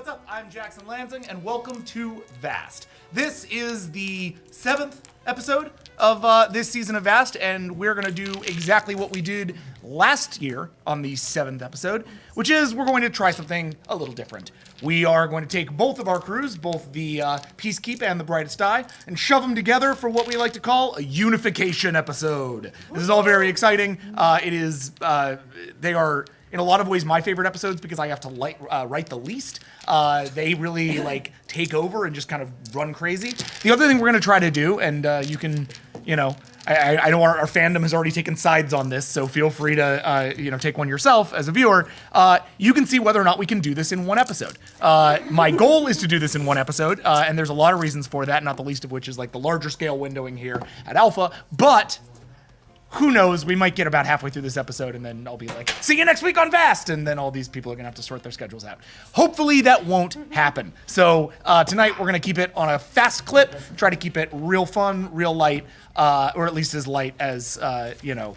what's up? I'm Jackson Lanzing, and welcome to V.A.S.T. This is the 7th episode of this season of V.A.S.T, and we're going to do exactly what we did last year on the 7th episode, which is we're going to try something a little different. We are going to take both of our crews, both the Peacekeep and the Brightest Eye, and shove them together for what we like to call a unification episode. This is all very exciting. They are, in a lot of ways, my favorite episodes because I have to write the least. They really take over and just kind of run crazy. The other thing we're going to try to do, and you can, I know our fandom has already taken sides on this, so feel free to take one yourself as a viewer. You can see whether or not we can do this in one episode. My goal is to do this in one episode, and there's a lot of reasons for that, not the least of which is the larger scale windowing here at Alpha, but who knows, we might get about halfway through this episode and then I'll be like, see you next week on V.A.S.T, and then all these people are gonna have to sort their schedules out. Hopefully that won't happen. So tonight we're gonna keep it on a fast clip, try to keep it real fun, real light, or at least as light as, the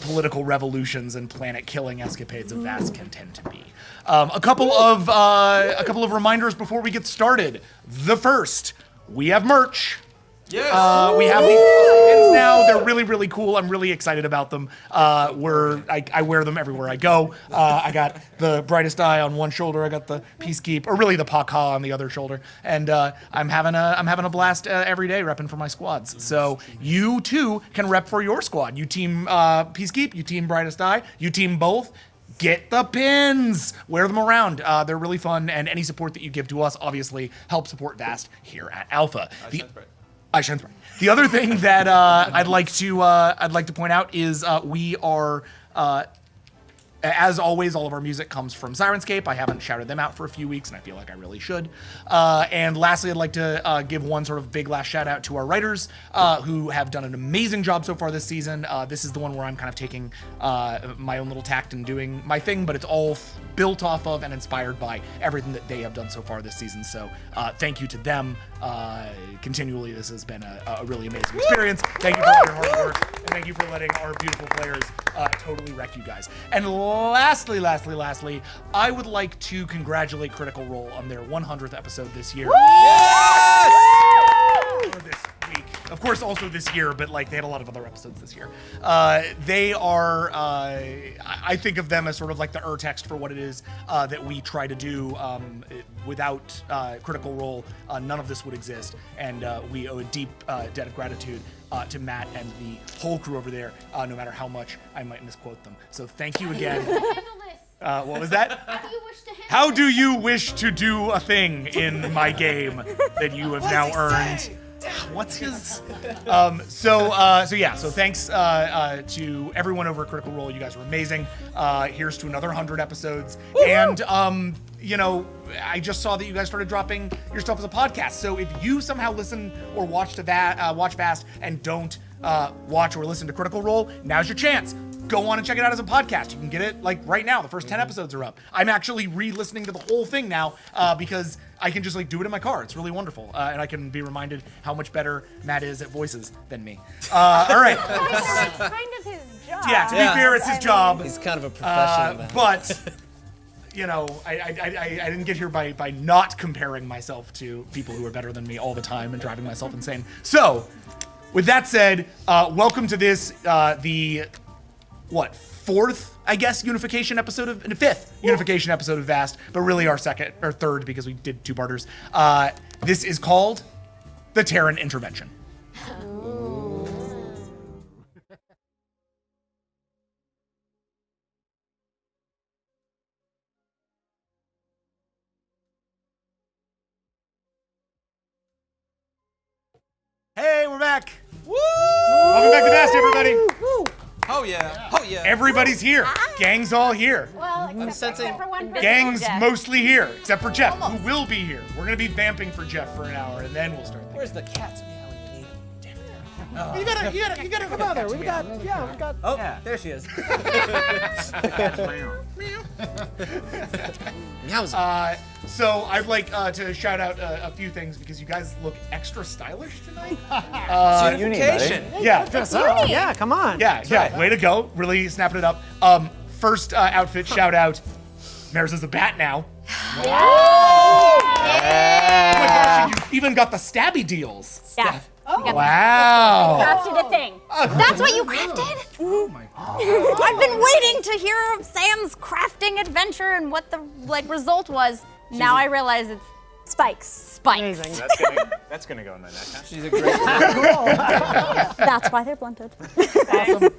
political revolutions and planet-killing escapades of V.A.S.T can tend to be. A couple of reminders before we get started. The first, we have merch. Yes. We have these pins now. They're really, really cool. I'm really excited about them. I wear them everywhere I go. I got the Brightest Eye on one shoulder. I got the Peacekeep, or really the Paka on the other shoulder. And I'm having a blast every day repping for my squads. So you too can rep for your squad. You team Peacekeep, you team Brightest Eye, you team both. Get the pins! Wear them around. They're really fun, and any support that you give to us obviously helps support V.A.S.T here at Alpha. The other thing that I'd like to point out is we are, as always, all of our music comes from Sirenscape. I haven't shouted them out for a few weeks, and I feel like I really should. And lastly, I'd like to give one sort of big last shout out to our writers who have done an amazing job so far this season. This is the one where I'm kind of taking my own little tact and doing my thing, but it's all built off of and inspired by everything that they have done so far this season. So thank you to them. Continually, this has been a really amazing experience. Thank you for all your hard work, and thank you for letting our beautiful players totally wreck you guys. And lastly, I would like to congratulate Critical Role on their 100th episode this year. Yes! Or this week. Of course, also this year, but they had a lot of other episodes this year. They are, I think of them as sort of the urtext for what it is that we try to do. Without Critical Role, none of this would exist, and we owe a deep debt of gratitude to Matt and the whole crew over there, no matter how much I might misquote them. So thank you again. What was that? How do you wish to do a thing in my game that you have now earned? What's his? So thanks to everyone over at Critical Role. You guys are amazing. Here's to another 100 episodes. Woo-hoo! And I just saw that you guys started dropping your stuff as a podcast. So if you somehow listen or watch V.A.S.T and don't watch or listen to Critical Role, now's your chance. Go on and check it out as a podcast. You can get it right now. The first 10 episodes are up. I'm actually re-listening to the whole thing now because I can just do it in my car. It's really wonderful. And I can be reminded how much better Matt is at voices than me. All right. It's kind of his job. Yeah, to be fair, it's his job. He's kind of a professional. But I didn't get here by not comparing myself to people who are better than me all the time and driving myself insane. So, with that said, welcome to this, fourth, I guess, unification episode of, and fifth unification episode of V.A.S.T, but really our second, or third, because we did two-parters. This is called the Terran Intervention. Hey, we're back. Woo! Welcome back to V.A.S.T, everybody. Woo! Oh yeah. Oh yeah. Everybody's here. Gang's all here. Well, except for one visible Gang's Jeff. mostly here, except for Jeff, Almost. who will be here. We're gonna be vamping for Jeff for an hour, and then we'll start. Where's the cat's meow when you need it? Damn it. You gotta come out there. We got. Oh, yeah. There she is. Meows. So I'd like to shout out a few things because you guys look extra stylish tonight. Unification. Yeah. Yeah, come on. Yeah. Way to go. Really snapping it up. First outfit shout out. Maris is a bat now. Oh my gosh, and you even got the stabby deals. Yeah. Wow. Crafted a thing. That's what you crafted? Oh my god. I've been waiting to hear of Sam's crafting adventure and what the result was. Now I realize it's spikes. Amazing. That's gonna go in my neck. Huh? She's a great That's why they're blunted. Awesome.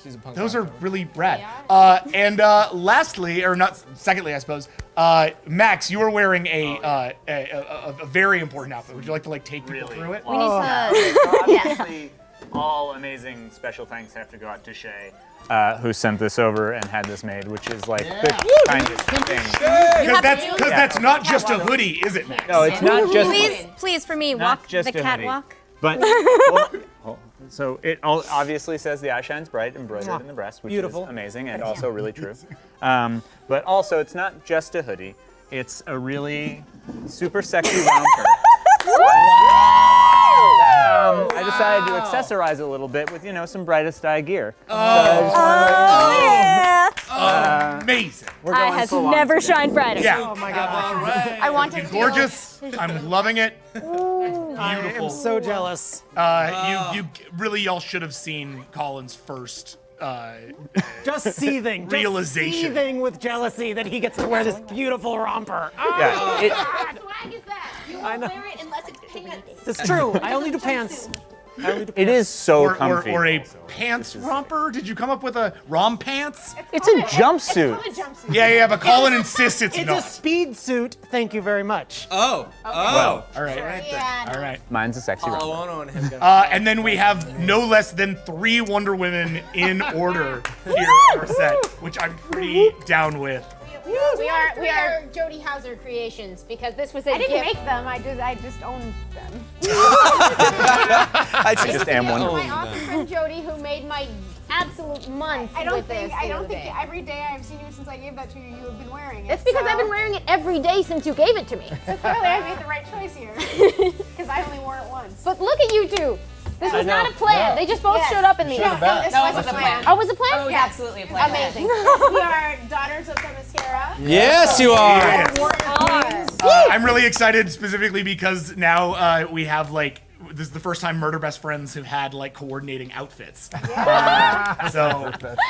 She's a punk Those rocker. are really rad. And lastly, or not secondly, I suppose, Max, you are wearing a very important outfit. Would you like to take people through it? We need to. So obviously, all amazing special thanks have to go out to Shay, who sent this over and had this made, which is like the kindest thing. Because that's not just a hoodie, is it, Max? No, it's not just. Please, for me, Not walk just the a hoodie. catwalk. But so it obviously says the eye shines bright embroidered in the breast, which Beautiful. is amazing and also really true. But also, it's not just a hoodie; it's a really super sexy romper. I decided to accessorize a little bit with some brightest eye gear. Amazing. I has never shined brighter. Yeah. Oh my god. I want to You're gorgeous. I'm loving it. I am Beautiful. so jealous. You really y'all should have seen Colin's first. Just seething. Realization. Just seething with jealousy that he gets to wear this beautiful romper. Yeah, it, Swag is that? You won't know. wear it unless it's pants. It's true. I only do pants. it is so comfy. Or a pants romper? Did you come up with a rom pants? It's a jumpsuit. It's called a jumpsuit. Yeah, but Colin insists it's It's not. a speed suit. Thank you very much. Oh. Well, All right. Yeah. All right. mine's a sexy romper. Ono and him. And then we have no less than 3 Wonder Women in order here in our set, which I'm pretty down with. We are Jody Hauser creations because this was a I didn't gift. make them. I just own them. I just am Wonder My Woman. awesome friend Jody, who made my absolute month I don't with think. this. I the don't other think day. every day I've seen you since I gave that to you. You have been wearing it. It's because so I've been wearing it every day since you gave it to me. So clearly, I made the right choice here because I only wore it once. But look at you two. This was not a plan. They just both Yes. showed up in these. No, this was a plan. Oh, was a plan? Oh, Yes. absolutely a plan. Amazing. We are daughters of the mascara. Yes, you are. I'm really excited specifically because now we have this is the first time Murder Best Friends have had coordinating outfits. So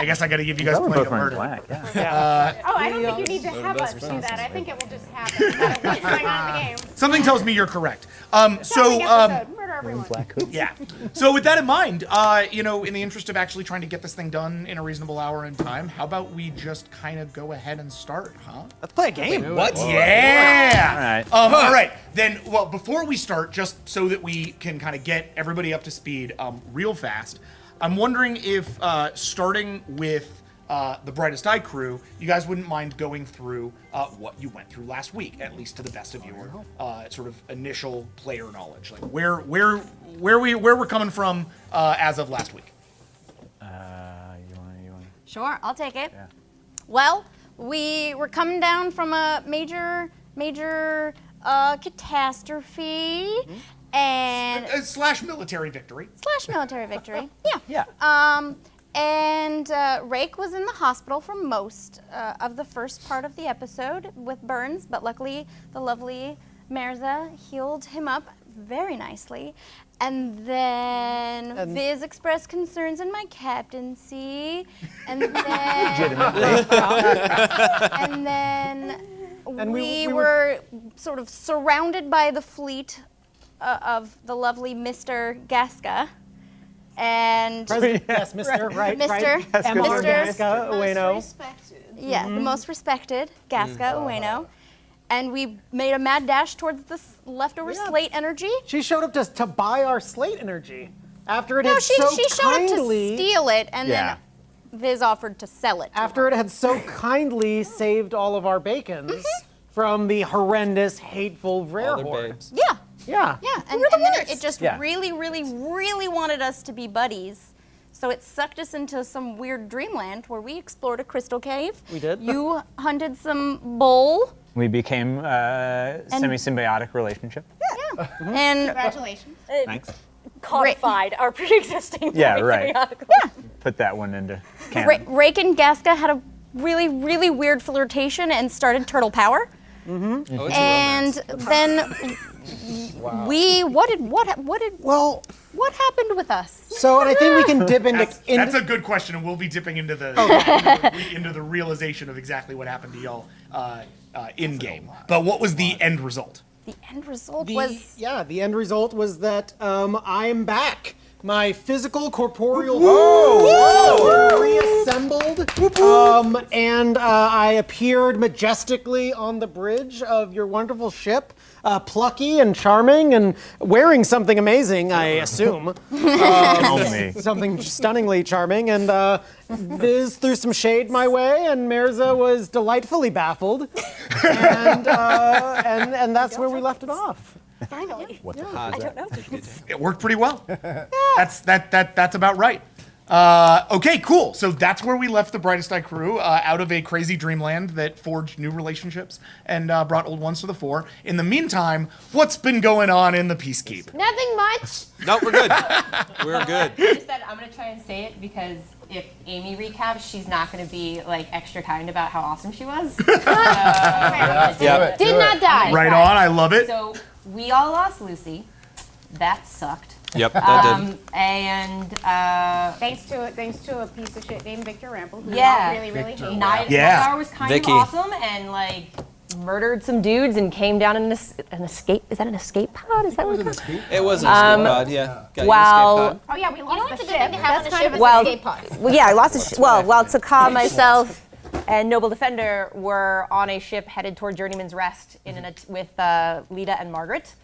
I guess I got to give you guys We're plenty both of wearing murder. black. Yeah. Oh, I don't think you need to have us do that. I think it will just happen. What's going on in the game? Something tells me you're correct. Coming episode, murder everyone. Black hood. Yeah. So with that in mind, in the interest of actually trying to get this thing done in a reasonable hour in time, how about we just kind of go ahead and start, huh? Let's play a game. What? Yeah. All right. All right. Then, well, before we start, just so that we can kind of get everybody up to speed real fast, I'm wondering if starting with the Brightest Eye crew, you guys wouldn't mind going through what you went through last week, at least to the best of your sort of initial player knowledge, like where we're coming from as of last week. You want? Sure, I'll take it. Yeah. Well, we were coming down from a major catastrophe and Slash military victory. slash military victory. Yeah. Yeah. And Rake was in the hospital for most of the first part of the episode with burns, but luckily the lovely Mirza healed him up very nicely. And then Viz expressed concerns in my captaincy, and then and then we were sort of surrounded by the fleet of the lovely Mr. Gasca. And Yes, Mr. Right. Mr. Right. MR Gasca Ueno. yeah, the most respected Gasca Ueno. And we made a mad dash towards the leftover slate energy. She showed up to buy our slate energy after it No, had she so showed up to kindly steal it, and Yeah. then Viz offered to sell it. after it had so kindly saved all of our bacons from the horrendous, hateful rare Other horde. babes. Yeah. Yeah, and then it just Yeah. really, really, really wanted us to be buddies. So it sucked us into some weird dreamland where we explored a crystal cave. We did. You hunted some bull. We became a semi-symbiotic relationship. Yeah. And Congratulations. Thanks. Codified our pre-existing. Yeah, right. yeah. Put that one into canon. Rake and Gasca had a really, really weird flirtation and started turtle power. Oh, it's a And romance. then what happened with us? So, and I think we can dip into. That's a good question, and we'll be dipping into the realization of exactly what happened to y'all in game. But what was the end result? The end result the was end result was that I'm back. My physical, corporeal reassembled, and I appeared majestically on the bridge of your wonderful ship, plucky and charming and wearing something amazing, I assume. Only. Something stunningly charming, and Viz threw some shade my way, and Mirza was delightfully baffled, and that's where we left it off. finally. I don't know. It worked pretty well. That's about right. Okay, cool. So that's where we left the Brightest Eye crew, out of a crazy dreamland that forged new relationships and brought old ones to the fore. In the meantime, what's been going on in the Peacekeep? Nothing much. No, we're good. We're good. I just said I'm gonna try and say it because if Amy recaps, she's not gonna be like extra kind about how awesome she was. Yep. Did not die. Right on, I love it. So we all lost Lucy. That sucked. Yep, that did. And Thanks to a piece of shit named Victor Rample, who Yeah. I really, really hate. Yeah. Nightmare was kind Vicky. of awesome and like murdered some dudes and came down in an escape. Is that an escape pod? Is that what it's called? It was an escape pod, yeah. Got you Wow. an escape Oh yeah, we lost know the it's a good ship. thing to have on That's a kind ship of is a Well- escape pod. Well, yeah, I lost a while Takam, myself, and Noble Defender were on a ship headed toward Journeyman's Rest with Lita and Margaret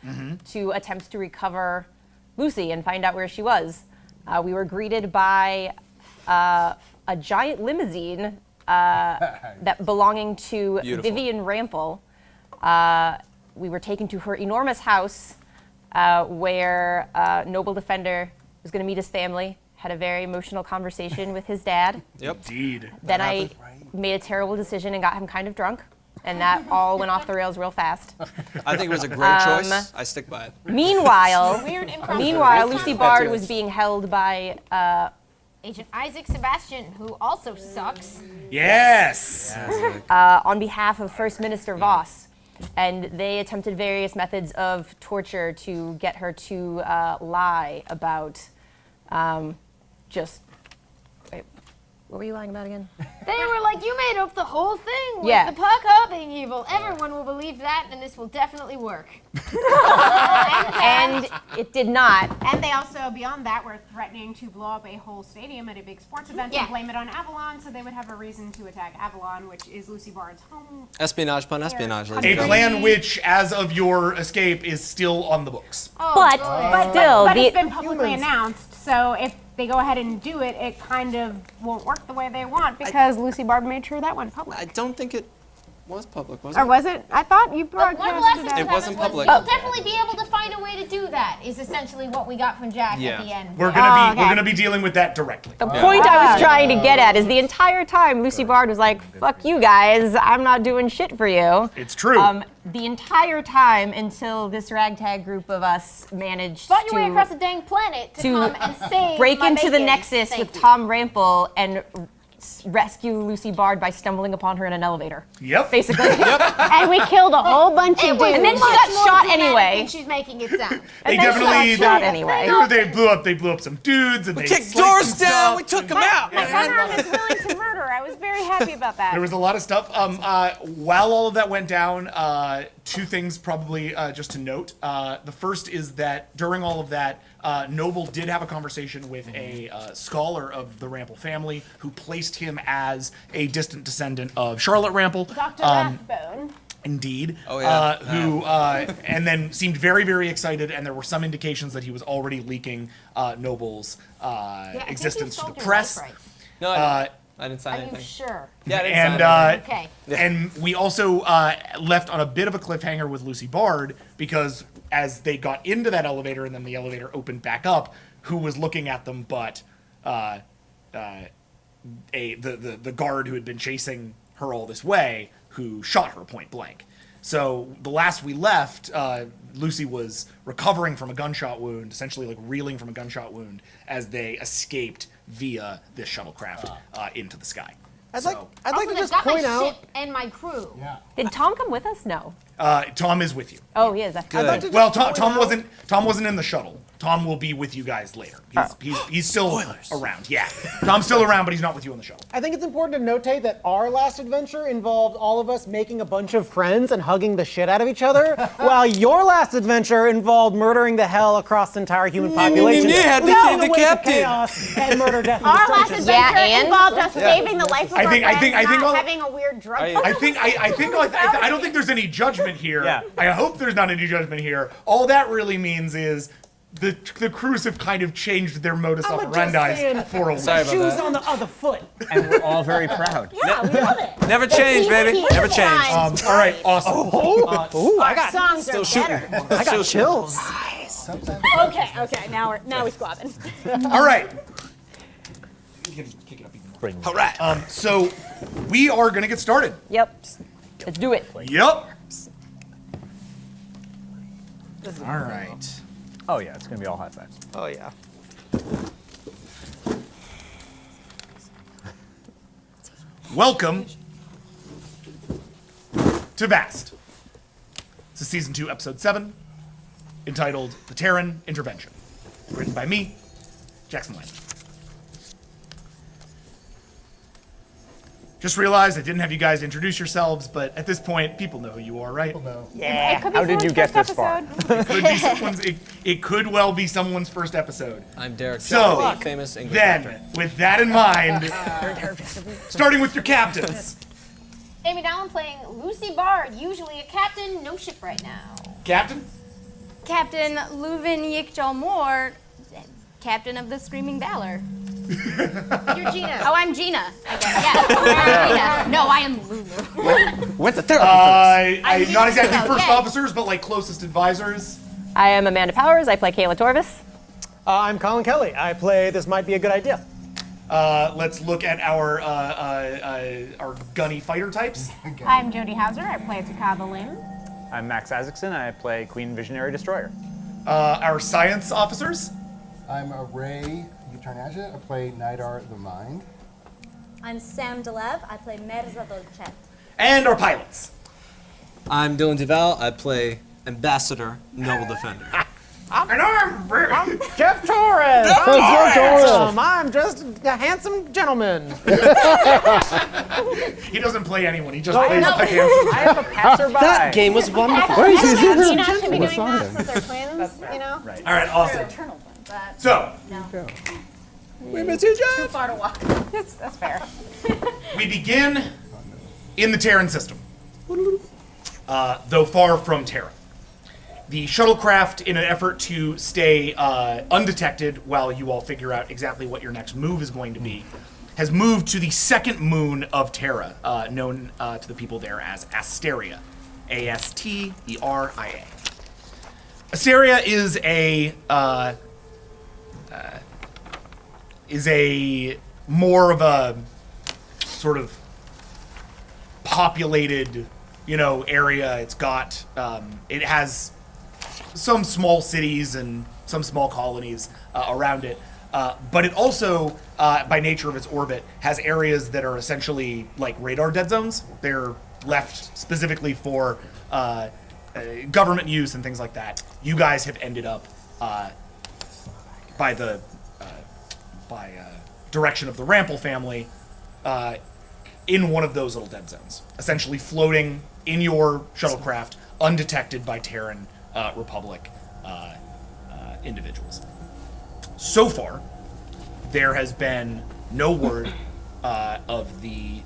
to attempt to recover Lucy and find out where she was. We were greeted by a giant limousine that belonging to Beautiful. Vivian Rample. We were taken to her enormous house where Noble Defender was going to meet his family, had a very emotional conversation with his dad. Yep. Indeed. Then I made a terrible decision and got him kind of drunk, and that all went off the rails real fast. I think it was a great choice. I stick by it. Meanwhile, Weird improv. Lucy Bard was being held by Agent Isaac Sebastian, who also sucks. Yes. on behalf of First Minister V.A.S.T, and they attempted various methods of torture to get her to lie about just. Wait, what were you lying about again? They were like, you made up the whole thing with Yeah. the Puck being evil. Everyone will believe that, and this will definitely work. And it did not. And they also, beyond that, were threatening to blow up a whole stadium at a big sports event Yeah. and blame it on Avalon, so they would have a reason to attack Avalon, which is Lucy Bard's home. Espionage upon espionage, ladies A and gentlemen. plan which, as of your escape, is still on the books. But still, But it's the, been publicly announced, so if they go ahead and do it, it kind of won't work the way they want because Lucy Bard made sure that went public. I don't think it was public, was Or it? was it? I thought you But one broadcasted lesson it. It wasn't public. You'll definitely be able to find a way to do that, is essentially what we got from Jack Yeah. at the end. We're gonna be okay. we're gonna be dealing with that directly. the point I was trying to get at is the entire time Lucy Bard was like, fuck you guys, I'm not doing shit for you. It's true. The entire time until this ragtag group of us managed Fought your way to across the dang planet to come and save break my into the bacon. Nexus Thank with you. Tom Rample and rescue Lucy Bard by stumbling upon her in an elevator. Yep. Basically. And we killed a whole bunch of dudes. And then she Much got more shot dramatic anyway. than she's making it sound. They And then she definitely got shot anyway. they blew up some dudes and they Kicked sliced doors some down, stuff. we took them out, man. Conrad is willing to murder. I was very happy about that. There was a lot of stuff. While all of that went down, two things probably just to note. The first is that during all of that, Noble did have a conversation with a scholar of the Rample family who placed him as a distant descendant of Charlotte Rample. Dr. Rathbone. Indeed. Oh, yeah. Who and then seemed very, very excited, and there were some indications that he was already leaking Noble's existence to the press. No, I didn't sign Are you anything. sure? Yeah, I didn't And sign anything. Okay. and we also left on a bit of a cliffhanger with Lucy Bard because as they got into that elevator and then the elevator opened back up, who was looking at them but the guard who had been chasing her all this way, who shot her point blank. So the last we left, Lucy was recovering from a gunshot wound, essentially like reeling from a gunshot wound, as they escaped via this shuttlecraft into the sky. I'd like Also, to they've just got my point out. ship and my crew. Yeah. Did Tom come with us? No. Tom is with you. Oh, he is. That's good. Well, Tom wasn't in the shuttle. Tom will be with you guys later. He's still around. Yeah, Tom's still around, but he's not with you on the shuttle. I think it's important to notate that our last adventure involved all of us making a bunch of friends and hugging the shit out of each other, while your last adventure involved murdering the hell across the entire human population. Yeah, had to leading save the way to captain. chaos and murder, death, and Our last destruction. adventure involved us saving the life of I our think- I friends, think- I think not I'll- having a weird drug. I don't think there's any judgment here. Yeah. I hope there's not any judgment here. All that really means is the crews have kind of changed their modus I'm just operandi saying, for a Sorry while. about shoes that. on the other foot. And we're all very proud. Yeah, we love it. Never change, baby. He Never is change. fine. All right, awesome. Ooh, I got Songs are better. I got chills. Okay, now we're squabbing. All right. Kick it up even more. All right. So we are gonna get started. Yep. Let's do it. Yep. All right. Oh yeah, it's gonna be all high fives. Oh yeah. Welcome to V.A.S.T. This is season 2, episode 7, entitled "The Terran Intervention," written by me, Jackson Lanzing. Just realized I didn't have you guys introduce yourselves, but at this point, people know who you are, right? No. Yeah. How did you get this far? Could be it could well be someone's first episode. I'm Derek. So, Johnson, famous English then, actor. with that in mind, starting with your captains. Amy Dallin playing Lucy Bard, usually a captain, no ship right now. Captain? Captain Leuven Yikjal Moore, captain of the Screaming Valor. You're Gina. Oh, I'm Gina. I guess. Yeah. Gina. No, I am Lulu. Went to therapy first. Not exactly so, first yay. officers, but like closest advisors. I am Amanda Powers. I play Kayla Torvis. I'm Colin Kelly. I play This Might Be a Good Idea. Let's look at our gunny fighter types. I'm Jody Hauser. I play Takava Ling. I'm Max Isaacson. I play Queen Visionary Destroyer. Our science officers. I'm Ray Utarnaja. I play Nidar the Mind. I'm Sam Delev. I play Merza Dolcet. And our pilots. I'm Dylan Duval. I play Ambassador Noble Defender. And I'm Jeff Torres. I'm just a handsome gentleman. He doesn't play anyone. He just plays the handsome. I am a passerby. That game was wonderful. Gina should be doing that since they're twins, you know? Right. All right, awesome. So, We missed you, Jeff. Far to walk. That's fair. we begin in the Terran system, though far from Terra. The shuttlecraft, in an effort to stay undetected while you all figure out exactly what your next move is going to be, has moved to the second moon of Terra, known to the people there as Asteria. A-S-T-E-R-I-A. Asteria is a more of a sort of populated, area. It's got, it has some small cities and some small colonies around it. But it also, by nature of its orbit, has areas that are essentially like radar dead zones. They're left specifically for government use and things like that. You guys have ended up by direction of the Rample family in one of those little dead zones, essentially floating in your shuttlecraft, undetected by Terran Republic individuals. So far, there has been no word of any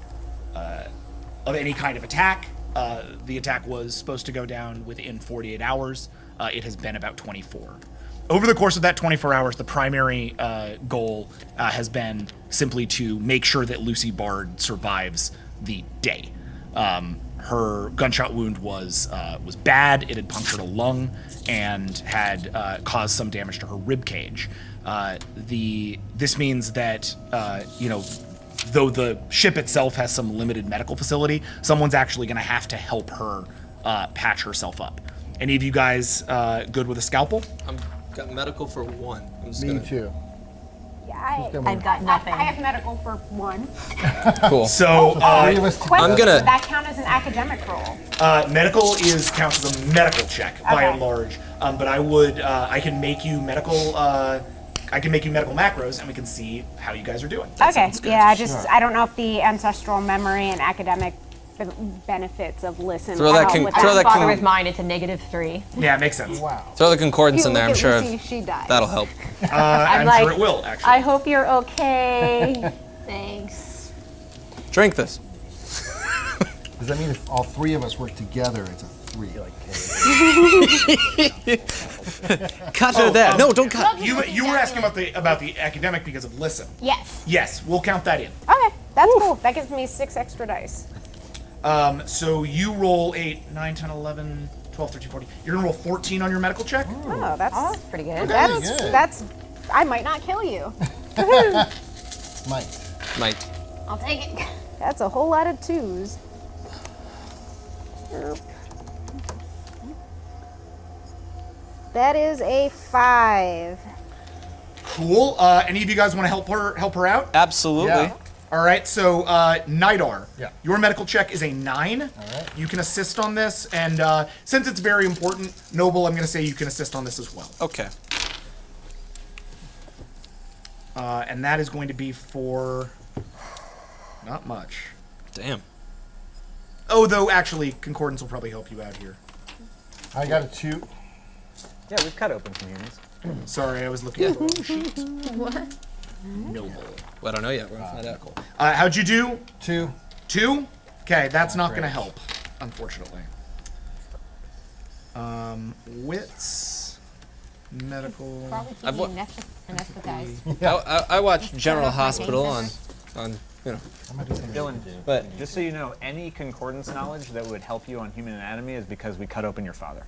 kind of attack. The attack was supposed to go down within 48 hours. It has been about 24. Over the course of that 24 hours, the primary goal has been simply to make sure that Lucy Bard survives the day. Her gunshot wound was bad. It had punctured a lung and had caused some damage to her rib cage. This means that though the ship itself has some limited medical facility, someone's actually going to have to help her patch herself up. Any of you guys good with a scalpel? I'm got medical for one. I'm just Me gonna, too. I've got nothing. I have medical for 1. Cool. So Three of us Question, I'm gonna- Does that count as an academic role? medical counts as a medical check by and Okay. large. But I can make you medical. I can make you medical macros, and we can see how you guys are doing. Okay. Yeah, I don't know if the ancestral memory and academic benefits of listen. Throw that help con- with throw that Bother con- with mine, it's a -3. Yeah, makes sense. Wow. Throw the concordance You in there. I'm look sure at Lucy, she died. that'll help. I'm like, sure it will actually. I hope you're okay. Thanks. Drink this. Does that mean if all three of us work together, it's a 3? Cut her there. No, don't cut. You were asking about the academic because of listen. Yes. Yes, we'll count that in. Okay, that's cool. That gives me 6 extra dice. So you roll 8, 9, 10, 11, 12, 13, 14. You're gonna roll 14 on your medical check. Oh, that's Pretty good. that's. I might not kill you. Might. I'll take it. That's a whole lot of 2s. That is a 5. Cool. Any of you guys want to help her out? Absolutely. Yeah. All right. So Nidar, Yeah. your medical check is a 9. All right. You can assist on this, and since it's very important, Noble, I'm going to say you can assist on this as well. Okay. And that is going to be for not much. Damn. Oh, though actually, concordance will probably help you out here. I got a 2. Yeah, we've cut open some humans. Sorry, I was looking at the wrong sheet. What? Noble. Well, I don't know yet. We're gonna find out. How'd you do? 2. 2? Okay, that's not going to great. help, unfortunately. Wits, medical. Probably I've keep you anesthetized. I watched General Hospital on you know. Dylan, But just so you know, any concordance knowledge that would help you on human anatomy is because we cut open your father.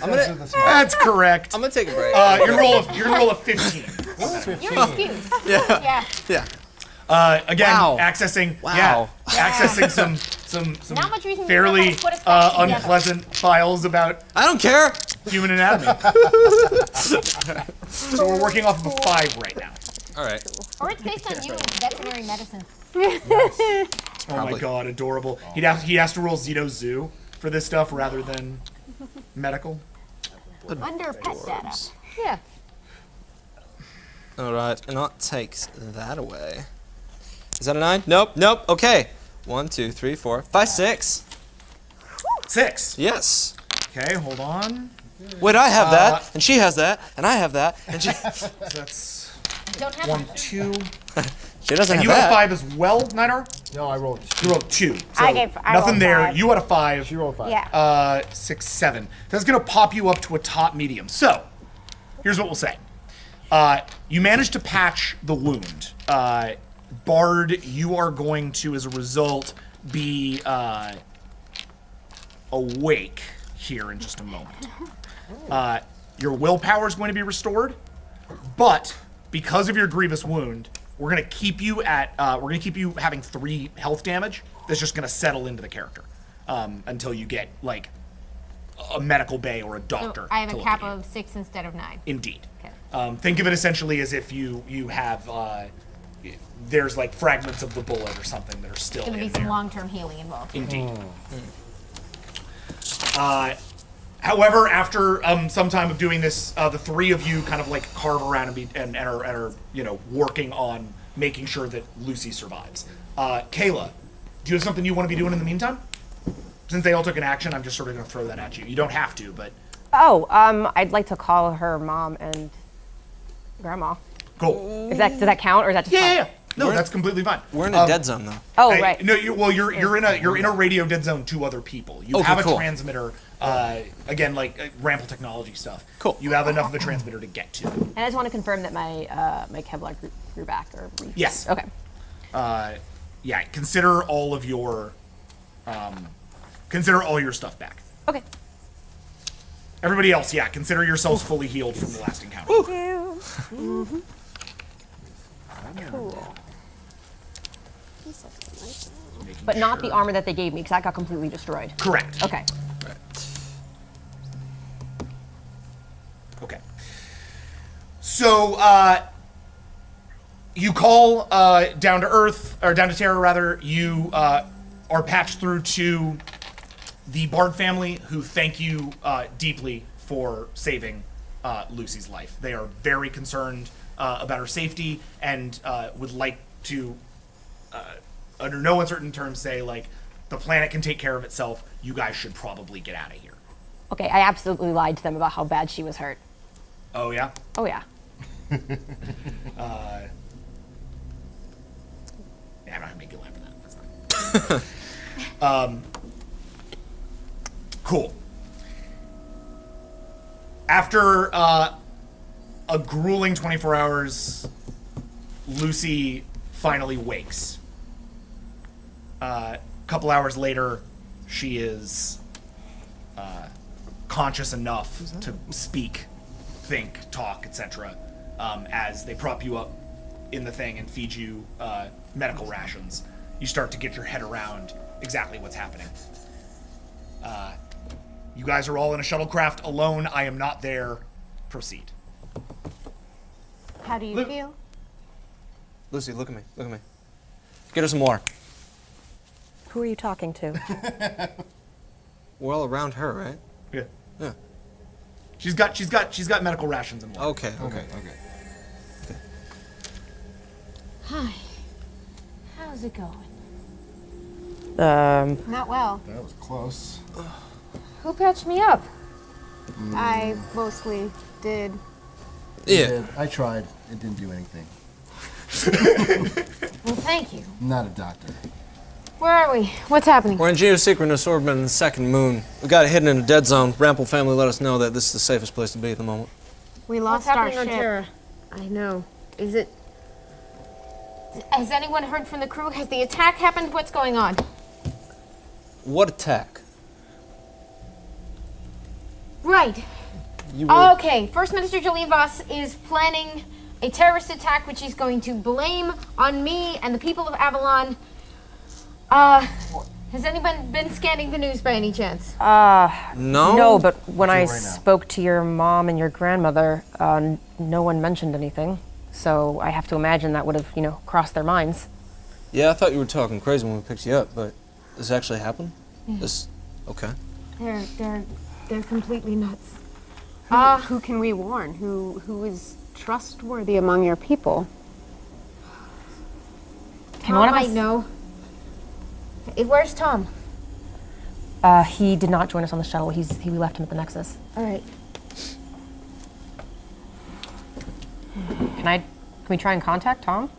That's correct. I'm gonna take a break. You're gonna roll a 15. You're excused. yeah. Yeah. Again, Wow. accessing Wow. accessing some Not much reason to fairly know how to put us back together. unpleasant files about I don't care. human anatomy. So we're working off of a 5 right now. All right. Or it's based on you and veterinary medicine. Oh my god, adorable. He has to roll Zito Zoo for this stuff rather than medical. Under pet data. Yeah. All right, and that takes that away. Is that a 9? Nope. Nope. Okay. 1, 2, 3, 4, 5, 6. 6. Yes. Okay, hold on. Wait, I have that, and she has that, and I have that, and she. So that's Don't have 1, 2. She doesn't And have you had a that. 5 as well, Nidar? No, I rolled 2. You rolled 2. So I nothing rolled there. 5. You had a 5. She rolled 5. Yeah. 6, 7. That's gonna pop you up to a top medium. So, here's what we'll say. You managed to patch the wound. Bard, you are going to, as a result, be awake here in just a moment. Your willpower is going to be restored, but because of your grievous wound, we're gonna keep you at having 3 health damage. That's just gonna settle into the character until you get like a medical bay or a doctor. So I have to a look cap at you. of 6 instead of 9. Indeed. Okay. Think of it essentially as if you have there's like fragments of the bullet or something that are still There's in gonna be some there. long-term healing involved. Indeed. However, after some time of doing this, the 3 of you kind of like carve around and are working on making sure that Lucy survives. Kayla, do you have something you want to be doing in the meantime? Since they all took an action, I'm just sort of going to throw that at you. You don't have to, but Oh, I'd like to call her mom and grandma. cool. Does that count, or is that just Yeah, fine? yeah, yeah. No, that's completely fine. We're in a dead zone though. Oh, Hey, right. No, you're in a radio dead zone to other people. You Okay, have a cool. transmitter. Again, like Rample technology stuff. Cool. You have enough of a transmitter to get to. And I just want to confirm that my my Kevlar grew back or Yes. Okay. Yeah. Consider all of your consider all your stuff back. Okay. Everybody else, yeah. Consider yourselves fully healed from the last encounter. Cool. Making But not the sure- armor that they gave me, because that got completely destroyed. Correct. Okay. So you call down to Earth, or down to Terra rather. You are patched through to the Bard family, who thank you deeply for saving Lucy's life. They are very concerned about her safety and would like to, under no uncertain terms, say, like, the planet can take care of itself. You guys should probably get out of here. Okay, I absolutely lied to them about how bad she was hurt. Oh, yeah? Oh, yeah. Yeah, I'm not gonna make you laugh for that. That's fine. Cool. After a grueling 24 hours, Lucy finally wakes. A couple hours later, she is conscious enough to speak, think, talk, etc. As they prop you up in the thing and feed you medical rations. You start to get your head around exactly what's happening. You guys are all in a shuttlecraft alone. I am not there. Proceed. How do you feel? Lucy, look at me. Look at me. Get her some water. Who are you talking to? We're all around her, right? Yeah. Yeah. She's got medical rations and water. Okay. Hi. How's it going? That Not well. was close. Who patched me up? I mostly did. Yeah. I tried. It didn't do anything. Well, thank you. I'm not a doctor. Where are we? What's happening? We're in geosynchronous orbit in the second moon. We got it hidden in a dead zone. Rample family let us know that this is the safest place to be at the moment. We What's lost our happening on ship. Terra? I know. Is it... Has anyone heard from the crew? Has the attack happened? What's going on? What attack? Right. You were... Okay, First Minister Julian V.A.S.T is planning a terrorist attack which he's going to blame on me and the people of Avalon. Has anyone been scanning the news by any chance? No? No, but when I right now. spoke to your mom and your grandmother, no one mentioned anything. So I have to imagine that would have, crossed their minds. Yeah, I thought you were talking crazy when we picked you up, but this actually happened? Yeah. This... Okay. They're completely nuts. Who can we warn? Who is trustworthy among your people? Tom one of might us- know. Where's Tom? He did not join us on the shuttle. We left him at the Nexus. All right. Can we try and contact Tom?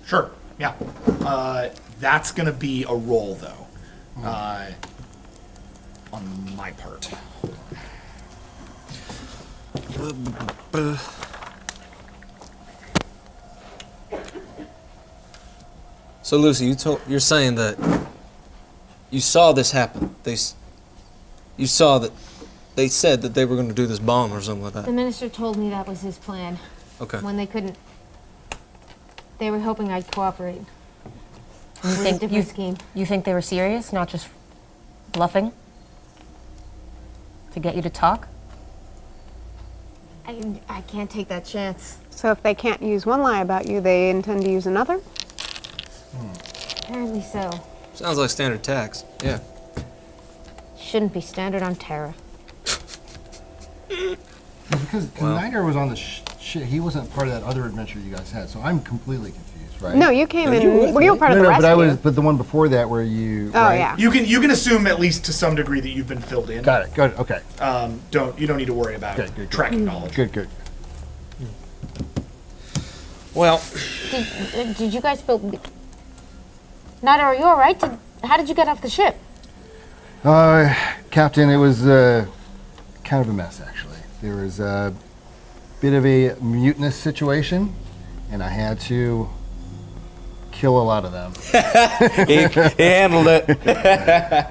Sure. Yeah. That's gonna be a roll though. On my part. So Lucy, you're saying that you saw this happen. You saw that they said that they were going to do this bomb or something like The that. minister told me that was his plan. Okay. When they couldn't, they were hoping I'd cooperate. You It was a different scheme. You think they were serious, not just bluffing? To get you to talk? I can't take that chance. So if they can't use one lie about you, they intend to use another? Apparently so. Sounds like standard tax. Yeah. Shouldn't be standard on Terra. Because Niner was on the shit. He wasn't part of that other adventure you guys had, so I'm completely confused, right? No, you came in. you were with Were you a me. part of the but rescue? but the one before that where you. Oh, right? yeah. You can assume at least to some degree that you've been filled in. Got it. Good. Okay. You don't need to worry about Good. tracking knowledge. Good. Well, Did you guys build... Nada, are you all right? How did you get off the ship? Captain, it was kind of a mess actually. There was a bit of a mutinous situation, and I had to kill a lot of them he handled it.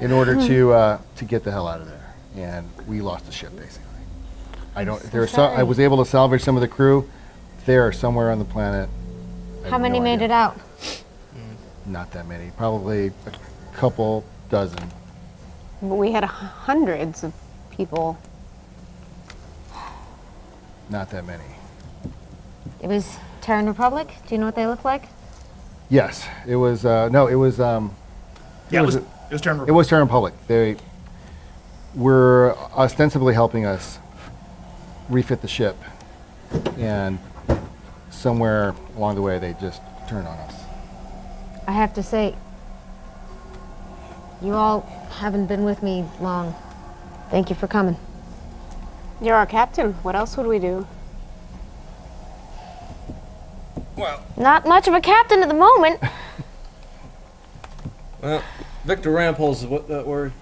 in order to get the hell out of there. And we lost the ship basically. I was able to salvage some of the crew. There, somewhere on the planet. I How have many no made idea. it out? Not that many. Probably a couple dozen. But we had hundreds of people. Not that many. It was Terran Republic? Do you know what they look like? Yes, it was. No, it was. Yeah, it was Terran It Republic. was Terran Republic. They were ostensibly helping us refit the ship, and somewhere along the way, they just turned on us. I have to say, you all haven't been with me long. Thank you for coming. You're our captain. What else would we do? Well, Not much of a captain at the moment. well, Victor Rampole's what that word?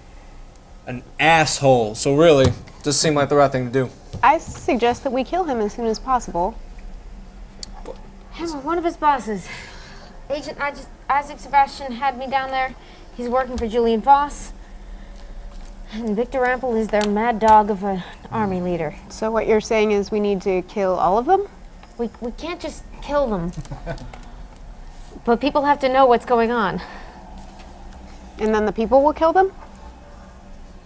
An asshole. So really, just seemed like the right thing to do. I suggest that we kill him as soon as possible. One of his bosses, Agent Isaac Sebastian, had me down there. He's working for Julian V.A.S.T. And Victor Rampel is their mad dog of an army leader. So what you're saying is we need to kill all of them? We can't just kill them. But people have to know what's going on. And then the people will kill them?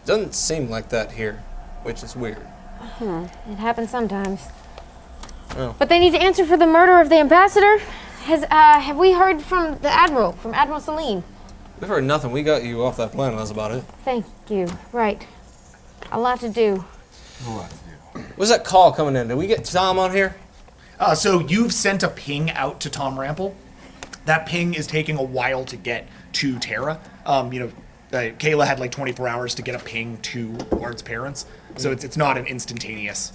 Doesn't seem like that here, which is weird. It happens sometimes. Oh. But they need to answer for the murder of the ambassador. Have we heard from the Admiral, from Admiral Salim? We've heard nothing. We got you off that planet. That's about it. Thank you. Right. A lot to do. What's that call coming in? Did we get Tom on here? So you've sent a ping out to Tom Rampel. That ping is taking a while to get to Terra. Kayla had like 24 hours to get a ping to Ward's parents, so it's not an instantaneous,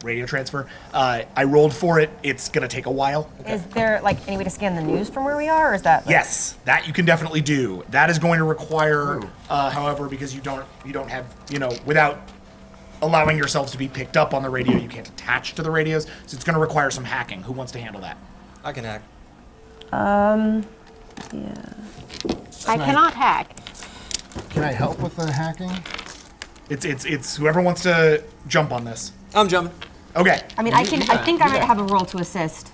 radio transfer. I rolled for it. It's gonna take a while. Is there like any way to scan the news from where we are, or is that? Like... Yes, that you can definitely do. That is going to require, however, because you don't have, without allowing yourselves to be picked up on the radio, you can't attach to the radios, so it's going to require some hacking. Who wants to handle that? I can hack. Yeah. I cannot hack. Can I help with the hacking? It's whoever wants to jump on this. I'm jumping. Okay. I mean, I think I might have a role to assist.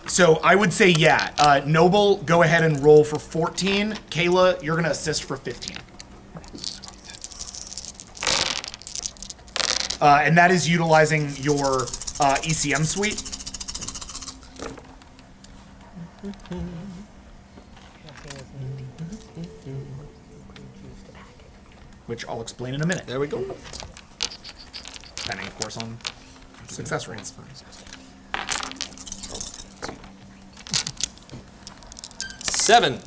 So I would say, yeah. Noble, go ahead and roll for 14. Kayla, you're going to assist for 15. And that is utilizing your ECM suite. Which I'll explain in a minute. There we go. Depending, of course, on success rates. Seven.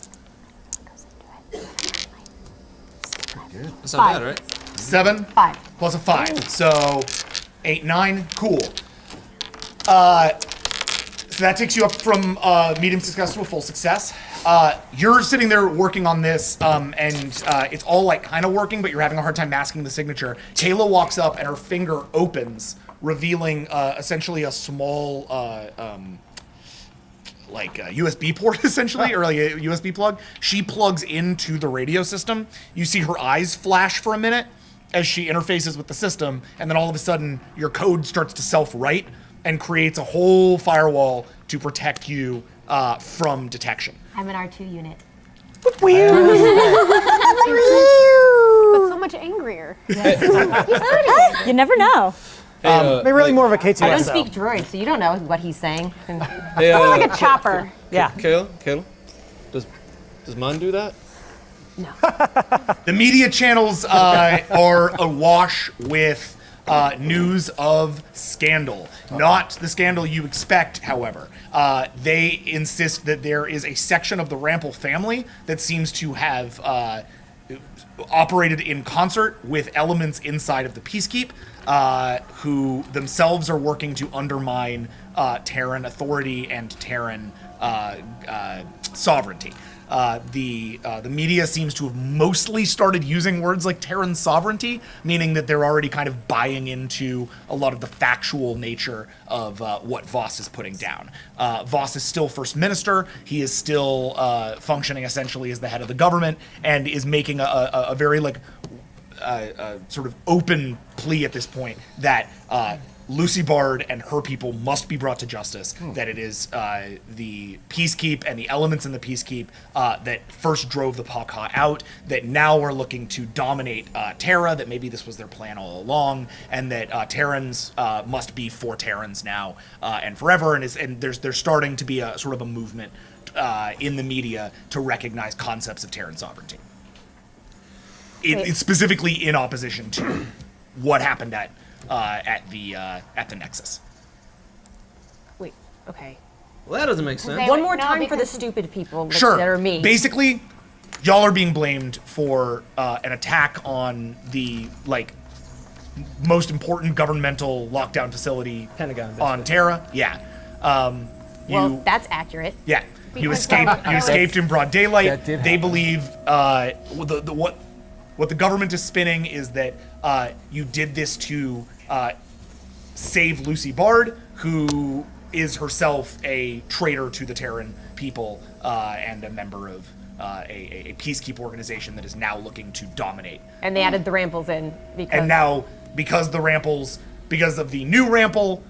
That's not bad, right? 7 5 plus a 5, so 8, 9. Cool. So that takes you up from medium success to a full success. You're sitting there working on this, and it's all like kind of working, but you're having a hard time masking the signature. Kayla walks up and her finger opens, revealing essentially a small like a USB port, essentially, or like a USB plug. She plugs into the radio system. You see her eyes flash for a minute as she interfaces with the system, and then all of a sudden your code starts to self-write and creates a whole firewall to protect you from detection. I'm an R2 unit. But so much angrier. You never know. They're really more of a K2SO. I don't speak droid, so you don't know what he's saying. Hey, Like a chopper. Yeah. Kayla, does mine do that? The media channels are awash with news of scandal. Not the scandal you expect, however. They insist that there is a section of the Rampel family that seems to have operated in concert with elements inside of the Peacekeep, who themselves are working to undermine Terran authority and Terran sovereignty. The media seems to have mostly started using words like Terran sovereignty, meaning that they're already kind of buying into a lot of the factual nature of what V.A.S.T is putting down. V.A.S.T is still First Minister. He is still functioning essentially as the head of the government and is making a very sort of open plea at this point that Lucy Bard and her people must be brought to justice, that it is the Peacekeep and the elements in the Peacekeep that first drove the Paka out, that now are looking to dominate Terra, that maybe this was their plan all along, and that Terrans must be for Terrans now and forever, and there's starting to be a sort of a movement in the media to recognize concepts of Terran sovereignty. It's specifically in opposition to what happened at the Nexus. Wait, okay. Well, that doesn't make sense. They One would- more no, time for the because- stupid people Sure. that are me. Basically, y'all are being blamed for an attack on the most important governmental lockdown facility Pentagon, on Terra. Yeah. Well, that's accurate. Yeah. You Because escaped. You escaped in broad daylight. That did They happen. believe what the government is spinning is that you did this to save Lucy Bard, who is herself a traitor to the Terran people and a member of a peacekeep organization that is now looking to dominate. And they added the Ramples in because. And now, because of the new Rample,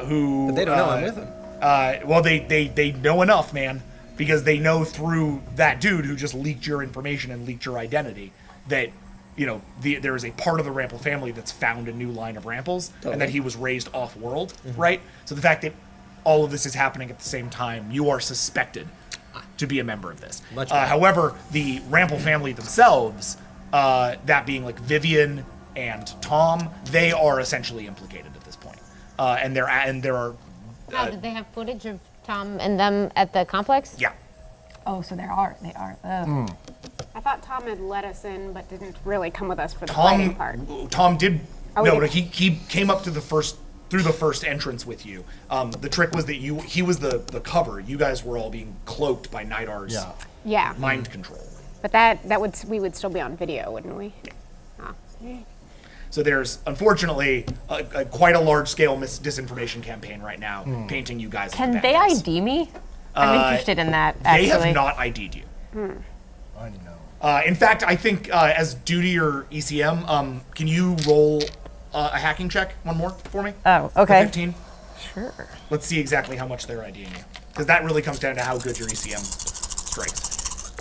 who But they don't know I'm with them. well, they know enough, man, because they know through that dude who just leaked your information and leaked your identity that, there is a part of the Rample family that's found a new line of Ramples, and that he was raised off-world, right? So the fact that all of this is happening at the same time, you are suspected to be a member of this. Much better. However, the Rample family themselves, that being like Vivian and Tom, they are essentially implicated at this point, and there are. Did they have footage of Tom and them at the complex? Yeah. Oh, so they are. Oh. I thought Tom had let us in, but didn't really come with us for the fighting part. Tom did. Oh, no, he he came up to through the first entrance with you. The trick was that he was the cover. You guys were all being cloaked by Nidar's Yeah, mind control. but we would still be on video, wouldn't we? Ah. So there's unfortunately quite a large scale disinformation campaign right now, painting you guys. Can as the they bad guys. ID me? I'm interested in that, actually. They have not ID'd you. I know. In fact, I think as duty or ECM, can you roll a hacking check one more for me? Oh, For okay. 15. Sure. Let's see exactly how much they're IDing you, because that really comes down to how good your ECM strikes.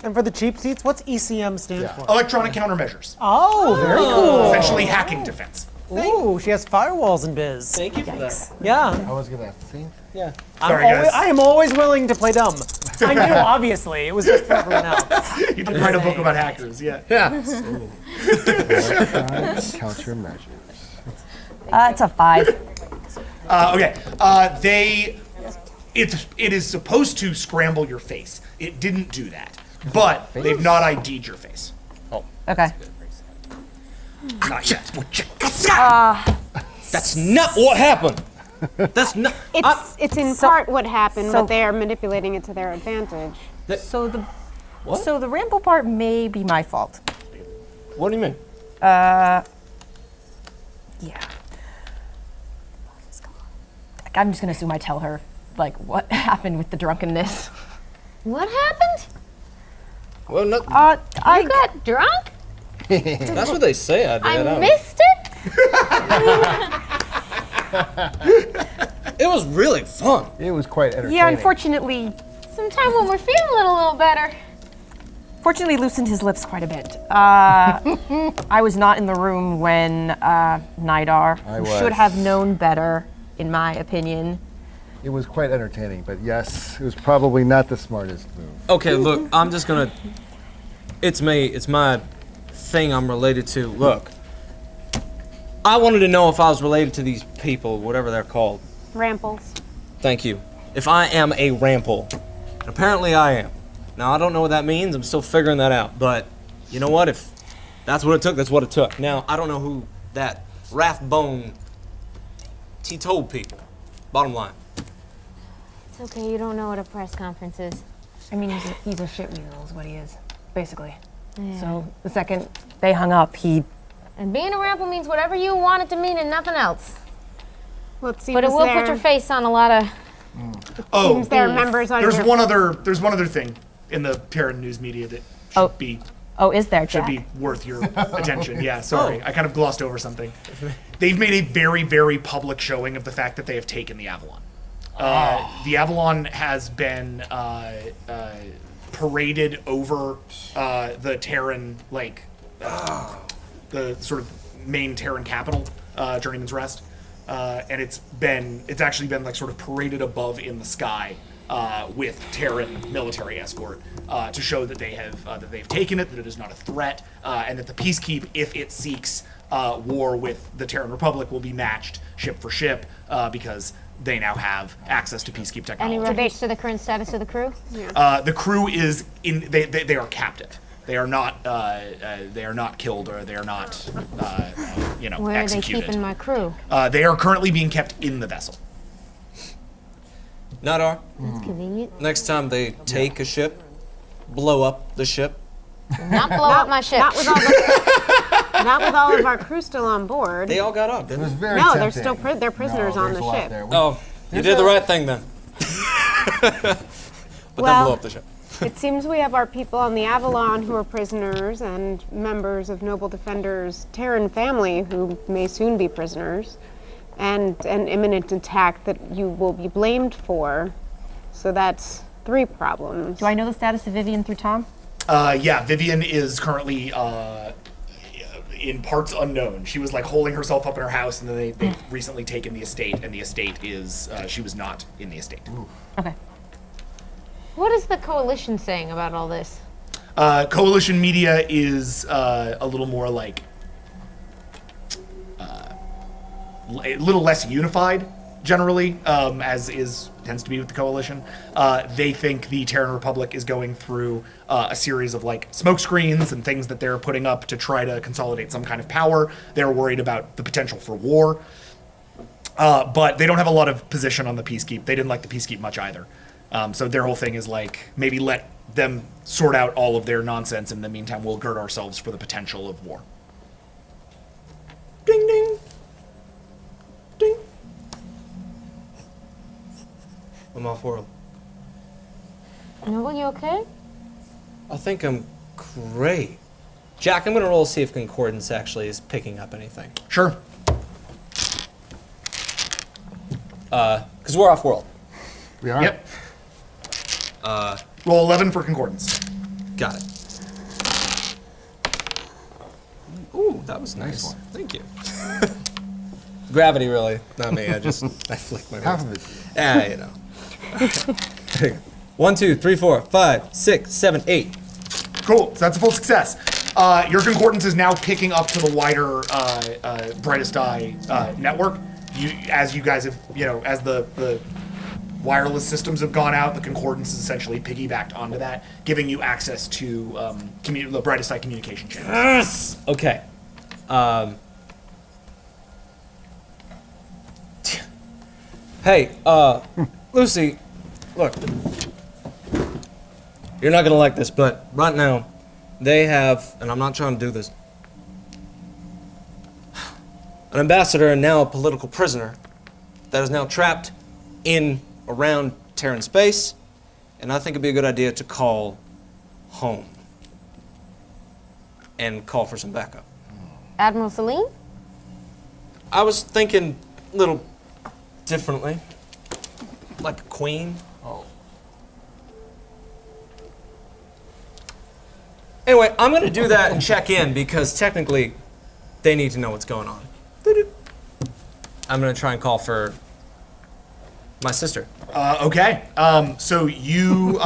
And for the cheap seats, what's ECM stand for? Electronic countermeasures, Oh, very cool. essentially hacking defense. Ooh, she has firewalls and biz. Thank you for that. Yeah. I was gonna think. Yeah. Sorry, guys. I am always willing to play dumb. I knew, obviously. It was just for everyone else. You did write a book about hackers, yeah. Yeah. Electronic countermeasures. It's a 5. Okay. It is supposed to scramble your face. It didn't do that, but they've not ID'd your face. Okay. Not yet. That's not what happened. That's not. It's in part what happened, so- but they are manipulating it to their advantage. So the Rample part may be my fault. What do you mean? Yeah. I'm just gonna assume I tell her, what happened with the drunkenness. What happened? Well, no, I got drunk? that's what they say I did. I don't know. missed it? It was really fun. It was quite entertaining. Yeah, unfortunately, Sometime when we're feeling a little better. fortunately loosened his lips quite a bit. I was not in the room when Nidar, I who was. should have known better, in my opinion. It was quite entertaining, but yes, it was probably not the smartest move. Okay, look, I'm just gonna. It's me. It's my thing I'm related to. Look, I wanted to know if I was related to these people, whatever they're called. Ramples. Thank you. If I am a Rample, and apparently I am. Now I don't know what that means. I'm still figuring that out. But you know what? If that's what it took, that's what it took. Now I don't know who that Rathbone. He told people. Bottom line. It's okay, you don't know what a press conference is. I mean, he's a shit wheel is what he is, basically. So the second they hung up, he... And being a Rample means whatever you want it to mean and nothing else. Well, it seems But it will put your face on a lot of... Oh, seems there are members on there's your... one other thing in the Terran news media that should be Oh, is there, should Jack? be worth your attention. Yeah, sorry. I kind of glossed over something. They've made a very, very public showing of the fact that they have taken the Avalon. The Avalon has been paraded over the Terran, like, the sort of main Terran capital, Journeyman's Rest. And it's actually been like sort of paraded above in the sky with Terran military escort to show that they've taken it, that it is not a threat, and that the Peacekeep, if it seeks war with the Terran Republic, will be matched ship for ship because they now have access to Peacekeep technology. Any reference to the current status of the crew? The crew is they are captive. They are not killed, or they are not Where are they executed. keeping my crew? They are currently being kept in the vessel. Nadar, That's convenient. next time they take a ship, blow up the ship. Not blow up my ship. Not with all of our crew still on board. They all got up, It didn't was they? very No, tempting. they're still they're prisoners No, on there's the a lot ship. there. Oh, you did the right thing then. But then blow up the ship. It seems we have our people on the Avalon who are prisoners and members of Noble Defender's Terran family who may soon be prisoners, and an imminent attack that you will be blamed for. So that's 3 problems. Do I know the status of Vivian through Tom? Yeah, Vivian is currently in parts unknown. She was like holding herself up in her house, and then they've recently taken the estate, and the estate is she was not in the estate. Okay. What is the coalition saying about all this? Coalition media is a little more like a little less unified generally, as tends to be with the coalition. They think the Terran Republic is going through a series of like smoke screens and things that they're putting up to try to consolidate some kind of power. They're worried about the potential for war, but they don't have a lot of position on the Peacekeep. They didn't like the Peacekeep much either. So their whole thing is like, maybe let them sort out all of their nonsense. In the meantime, we'll gird ourselves for the potential of war. Ding, ding. Ding. I'm off world. Noble, you okay? I think I'm great. Jack, I'm gonna roll to see if Concordance actually is picking up anything. Sure. Because we're off world. We are. Yep. Roll 11 for Concordance. Got it. Ooh, that was nice. one. Thank you. Gravity, really, not me. I flick my Half wings. of it. Yeah, you know. There you go. 1, 2, 3, 4, 5, 6, 7, 8. Cool. So that's a full success. Your Concordance is now picking up to the wider Brightest Eye network. As you guys have, as the wireless systems have gone out, the Concordance is essentially piggybacked onto that, giving you access to the Brightest Eye communication channels. Yes! Okay. Hey, Lucy, look. You're not gonna like this, but right now, they have, and I'm not trying to do this, an ambassador and now a political prisoner that is now trapped in around Terran space, and I think it'd be a good idea to call home and call for some backup. Admiral Celine? I was thinking a little differently, like a queen. Oh. Anyway, I'm gonna do that and check in because technically they need to know what's going on. I'm gonna try and call for my sister. Okay. So you're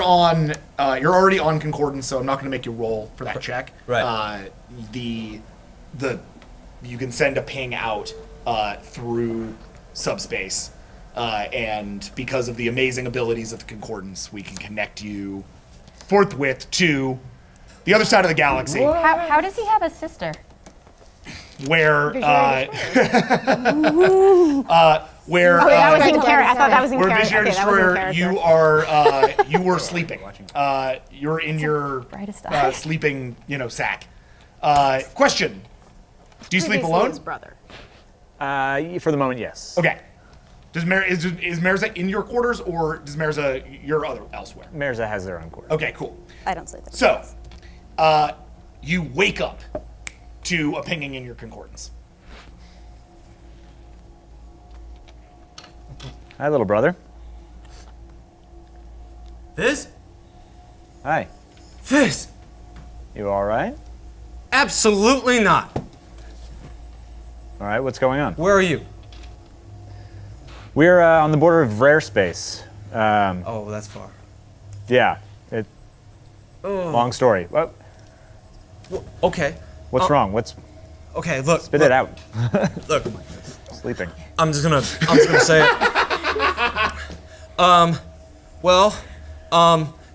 already on Concordance, so I'm not going to make you roll for that check. Right. You can send a ping out through subspace, and because of the amazing abilities of the Concordance, we can connect you forthwith to the other side of the galaxy, How does he have a sister? where Wait, Oh, that was in character. I thought that was in where character. Visionary Okay, that was in Destroyer, character. you were sleeping. You're in your Brightest Eye. sleeping, sack. Question: do you sleep Previously alone? his brother. For the moment, yes. Okay. Is Merza in your quarters, or does Merza you're elsewhere? Mirza has their own quarter. Okay, cool. I don't sleep there. So, you wake up to a pinging in your concordance. Hi, little brother. This? Hi. This? You all right? Absolutely not. All right, what's going on? Where are you? We're on the border of rare space. Oh, that's far. Yeah. Oh. Long story. Well, Okay. what's wrong? Okay, look. Spit it out. Look. Sleeping. I'm just gonna say it.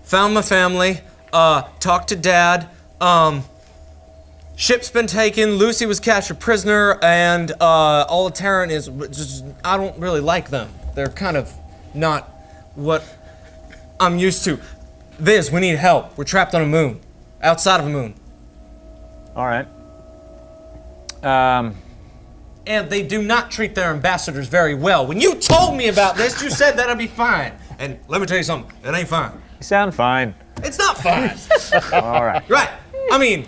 Found my family, talked to Dad, ship's been taken, Lucy was captured prisoner, and all of Terran is just, I don't really like them. They're kind of not what I'm used to. Viz, we need help. We're trapped on a moon, outside of a moon. All right. And they do not treat their ambassadors very well. When you told me about this, you said that'd be fine. And let me tell you something, it ain't fine. You sound fine. It's not fine. All right. Right. I mean,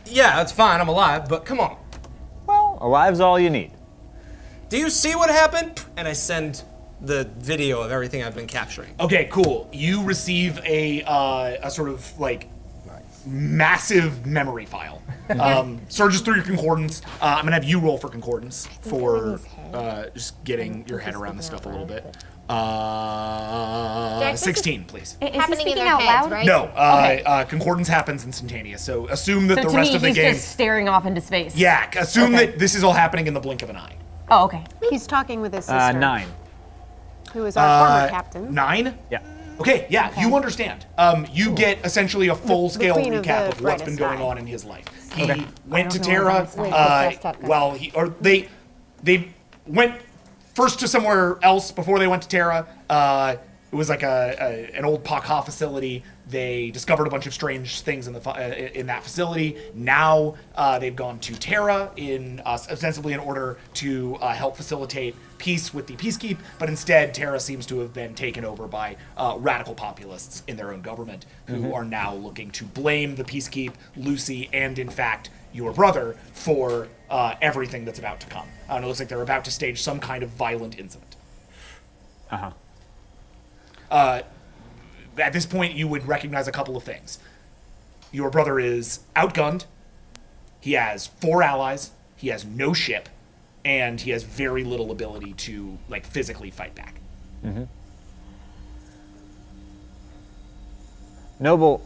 yeah, it's fine, I'm alive, but come on. Well, alive's all you need. Do you see what happened? And I send the video of everything I've been capturing. Okay, cool. You receive a sort of like massive memory file. Surges through your concordance. I'm gonna have you roll for concordance for just getting your head around this stuff a little bit. 16, please. Is he Happening in speaking their out heads, loud? right? No, concordance happens instantaneous. So assume that So the to rest me, of the he's game. just staring off into space. Yeah, assume Okay. that this is all happening in the blink of an eye. Oh, okay. He's talking with his sister, 9. who is our former captain. 9? Yeah. Okay, yeah, you understand. You get essentially a full-scale queen of recap the of what's been brightest going eye. on in his life. He went to know Terra. They went first to somewhere else before they went to Terra. It was like an old Pakha facility. They discovered a bunch of strange things in that facility. Now they've gone to Terra ostensibly in order to help facilitate peace with the Peacekeep, but instead Terra seems to have been taken over by radical populists in their own government who are now looking to blame the Peacekeep, Lucy, and in fact your brother for everything that's about to come. It looks like they're about to stage some kind of violent incident. Uh-huh. At this point, you would recognize a couple of things. Your brother is outgunned. He has 4 allies. He has no ship, and he has very little ability to physically fight back. Mm-hmm. Noble,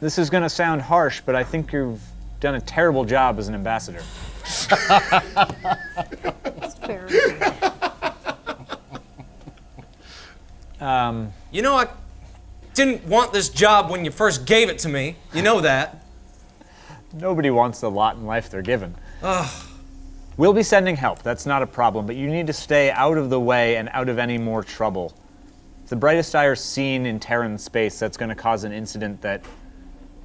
this is going to sound harsh, but I think you've done a terrible job as an ambassador. That's fair. You know, I didn't want this job when you first gave it to me. You know that. Nobody wants the lot in life they're given. We'll be sending help, that's not a problem, but you need to stay out of the way and out of any more trouble. If the brightest eye are seen in Terran space, that's going to cause an incident that,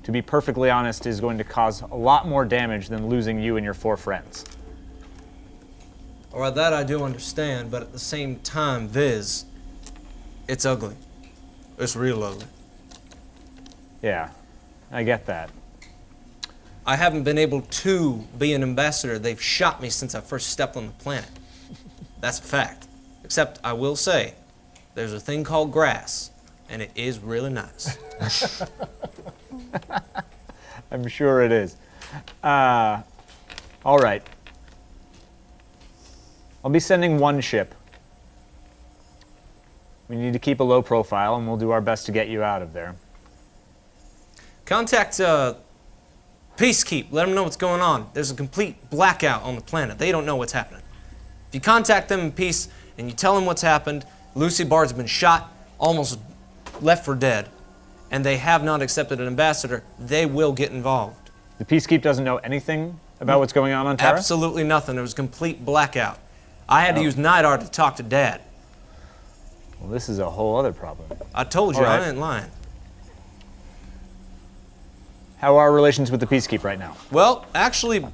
to be perfectly honest, is going to cause a lot more damage than losing you and your 4 friends. All right, that I do understand, but at the same time, Viz, it's ugly. It's real ugly. Yeah, I get that. I haven't been able to be an ambassador. They've shot me since I first stepped on the planet. That's a fact. Except I will say, there's a thing called grass, and it is really nice. I'm sure it is. All right. I'll be sending 1 ship. We need to keep a low profile, and we'll do our best to get you out of there. Contact Peacekeep. Let them know what's going on. There's a complete blackout on the planet. They don't know what's happening. If you contact them in peace and you tell them what's happened, Lucy Bard's been shot, almost left for dead, and they have not accepted an ambassador, they will get involved. The Peacekeep doesn't know anything about what's going on Terra? Absolutely nothing. There was a complete blackout. I had to use Night Art to talk to Dad. Well, this is a whole other problem. I told you, All right. I ain't lying. How are relations with the Peacekeep right now? Well, actually,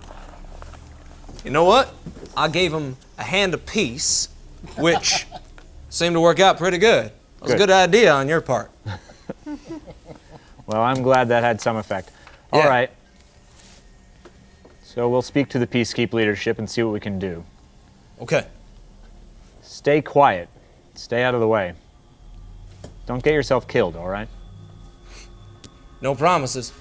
you know what? I gave him a hand of peace, which seemed to work out pretty good. That was a good idea on your part. Well, I'm glad that had some effect. All Yeah. right. So we'll speak to the Peacekeep leadership and see what we can do. Okay. Stay quiet. Stay out of the way. Don't get yourself killed, all right? No promises.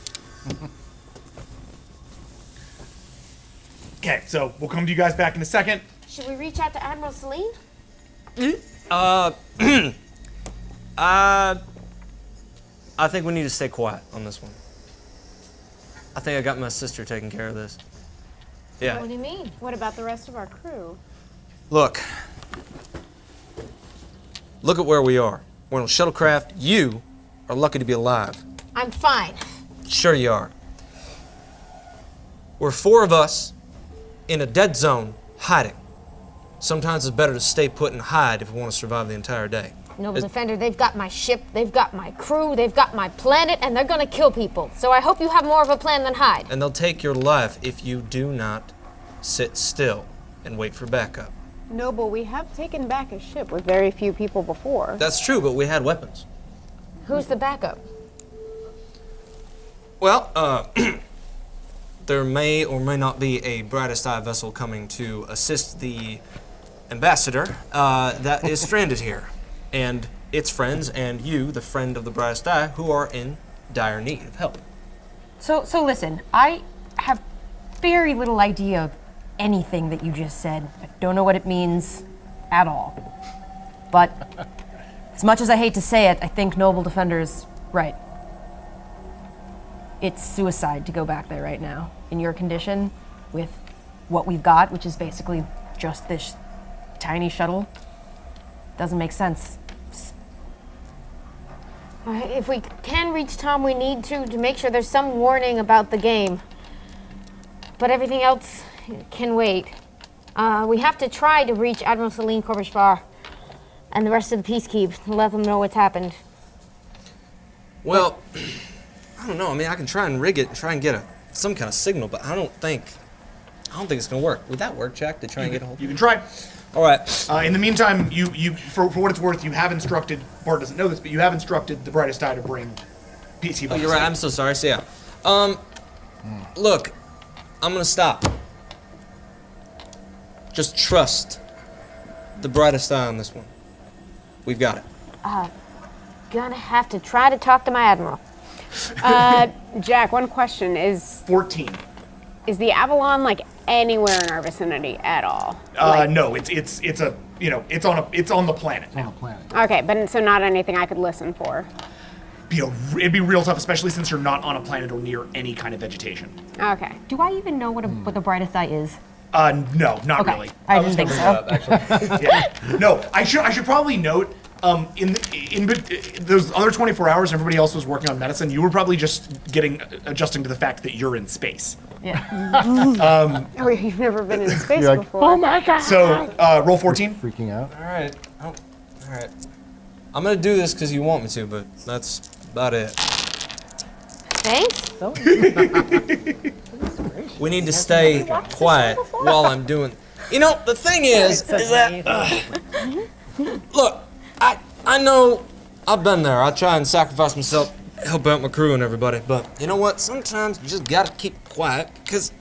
Okay, so we'll come to you guys back in a second. Should we reach out to Admiral Celine? I think we need to stay quiet on this one. I think I got my sister taking care of this. Yeah. What do you mean? What about the rest of our crew? Look at where we are. We're on a shuttlecraft. You are lucky to be alive. I'm fine. Sure you are. We're 4 of us in a dead zone hiding. Sometimes it's better to stay put and hide if we want to survive the entire day. Noble Defender, they've got my ship, they've got my crew, they've got my planet, and they're gonna kill people. So I hope you have more of a plan than hide. And they'll take your life if you do not sit still and wait for backup. Noble, we have taken back a ship with very few people before. That's true, but we had weapons. Who's the backup? Well, there may or may not be a Brightest Eye vessel coming to assist the ambassador that is stranded here. And its friends and you, the friend of the Brightest Eye, who are in dire need of help. So listen, I have very little idea of anything that you just said. I don't know what it means at all. But as much as I hate to say it, I think Noble Defender's right. It's suicide to go back there right now. In your condition, with what we've got, which is basically just this tiny shuttle, doesn't make sense. All right, if we can reach Tom, we need to make sure there's some warning about the game. But everything else can wait. We have to try to reach Admiral Celine Corbichbar and the rest of the Peacekeep to let them know what's happened. Well, I don't know. I mean, I can try and rig it and try and get some kind of signal, but I don't think it's gonna work. Would that work, Jack? To try and get a hold? You can try. All right. In the meantime, you for what it's worth, you have instructed, Bart doesn't know this, but you have instructed the Brightest Eye to bring PC. Oh, you're right. I'm so sorry. So yeah. Look, I'm gonna stop. Just trust the Brightest Eye on this one. We've got it. Gonna have to try to talk to my Admiral. Jack, one question is 14. Is the Avalon like anywhere in our vicinity at all? No, it's a it's on the planet. On the planet. Okay, but so not anything I could listen for. It'd be real tough, especially since you're not on a planet or near any kind of vegetation. Okay. Do I even know what the Brightest Eye is? No, not Okay. really. I didn't think so. Yeah. No, I should probably note, in those other 24 hours, everybody else was working on medicine. You were probably just adjusting to the fact that you're in space. Yeah. Oh, you've never been in space You're like, before. Oh my god! So, roll 14. Freaking out. All right. All right. I'm gonna do this because you want me to, but that's about it. Thanks. We need to stay quiet while I'm doing. You know, the thing is that look, I know I've been there. I try and sacrifice myself, help out my crew and everybody, but you know what? Sometimes you just gotta keep quiet because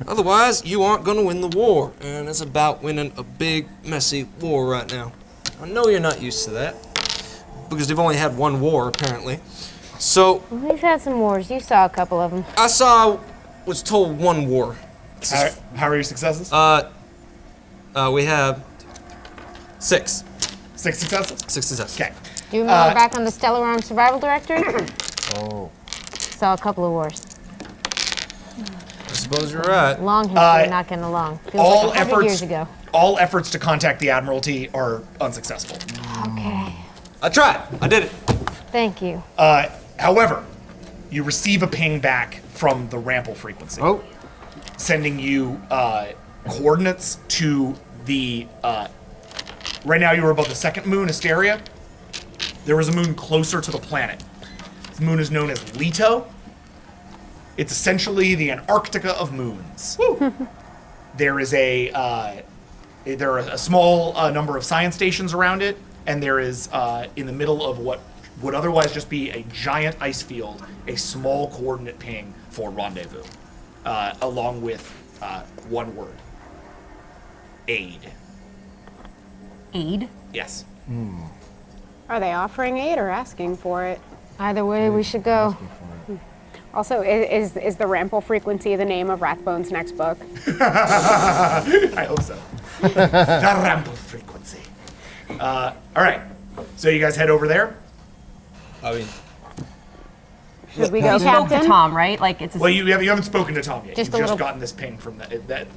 otherwise you aren't gonna win the war, and it's about winning a big, messy war right now. I know you're not used to that because you've only had one war apparently. So We've had some wars. You saw a couple of them. was told one war. How are your successes? We have 6. 6 successes? 6 successes. Okay. You remember back on the Stellar Arms Survival Directory? Oh. Saw a couple of wars. I suppose you're right. Long history, not getting along. Feels All like 100 years efforts, ago. all efforts to contact the Admiralty are unsuccessful. Okay. I tried. I did it. Thank you. However, you receive a ping back from the Rample frequency, Oh. sending you coordinates to the. Right now, you are above the second moon, Asteria. There is a moon closer to the planet. This moon is known as Leto. It's essentially the Antarctica of moons. There is there are a small number of science stations around it, and there is in the middle of what would otherwise just be a giant ice field, a small coordinate ping for rendezvous, along with one word. Aid. Aid? Yes. Are they offering aid or asking for it? Either way, we should go. Also, is the Rample frequency the name of Rathbone's next book? I hope so. The ramble frequency. All right. So you guys head over there. I mean, Should we go, You spoke to Captain? Tom, right? Like it's. Well, you haven't spoken to Tom yet. Just You've a just little- gotten this ping from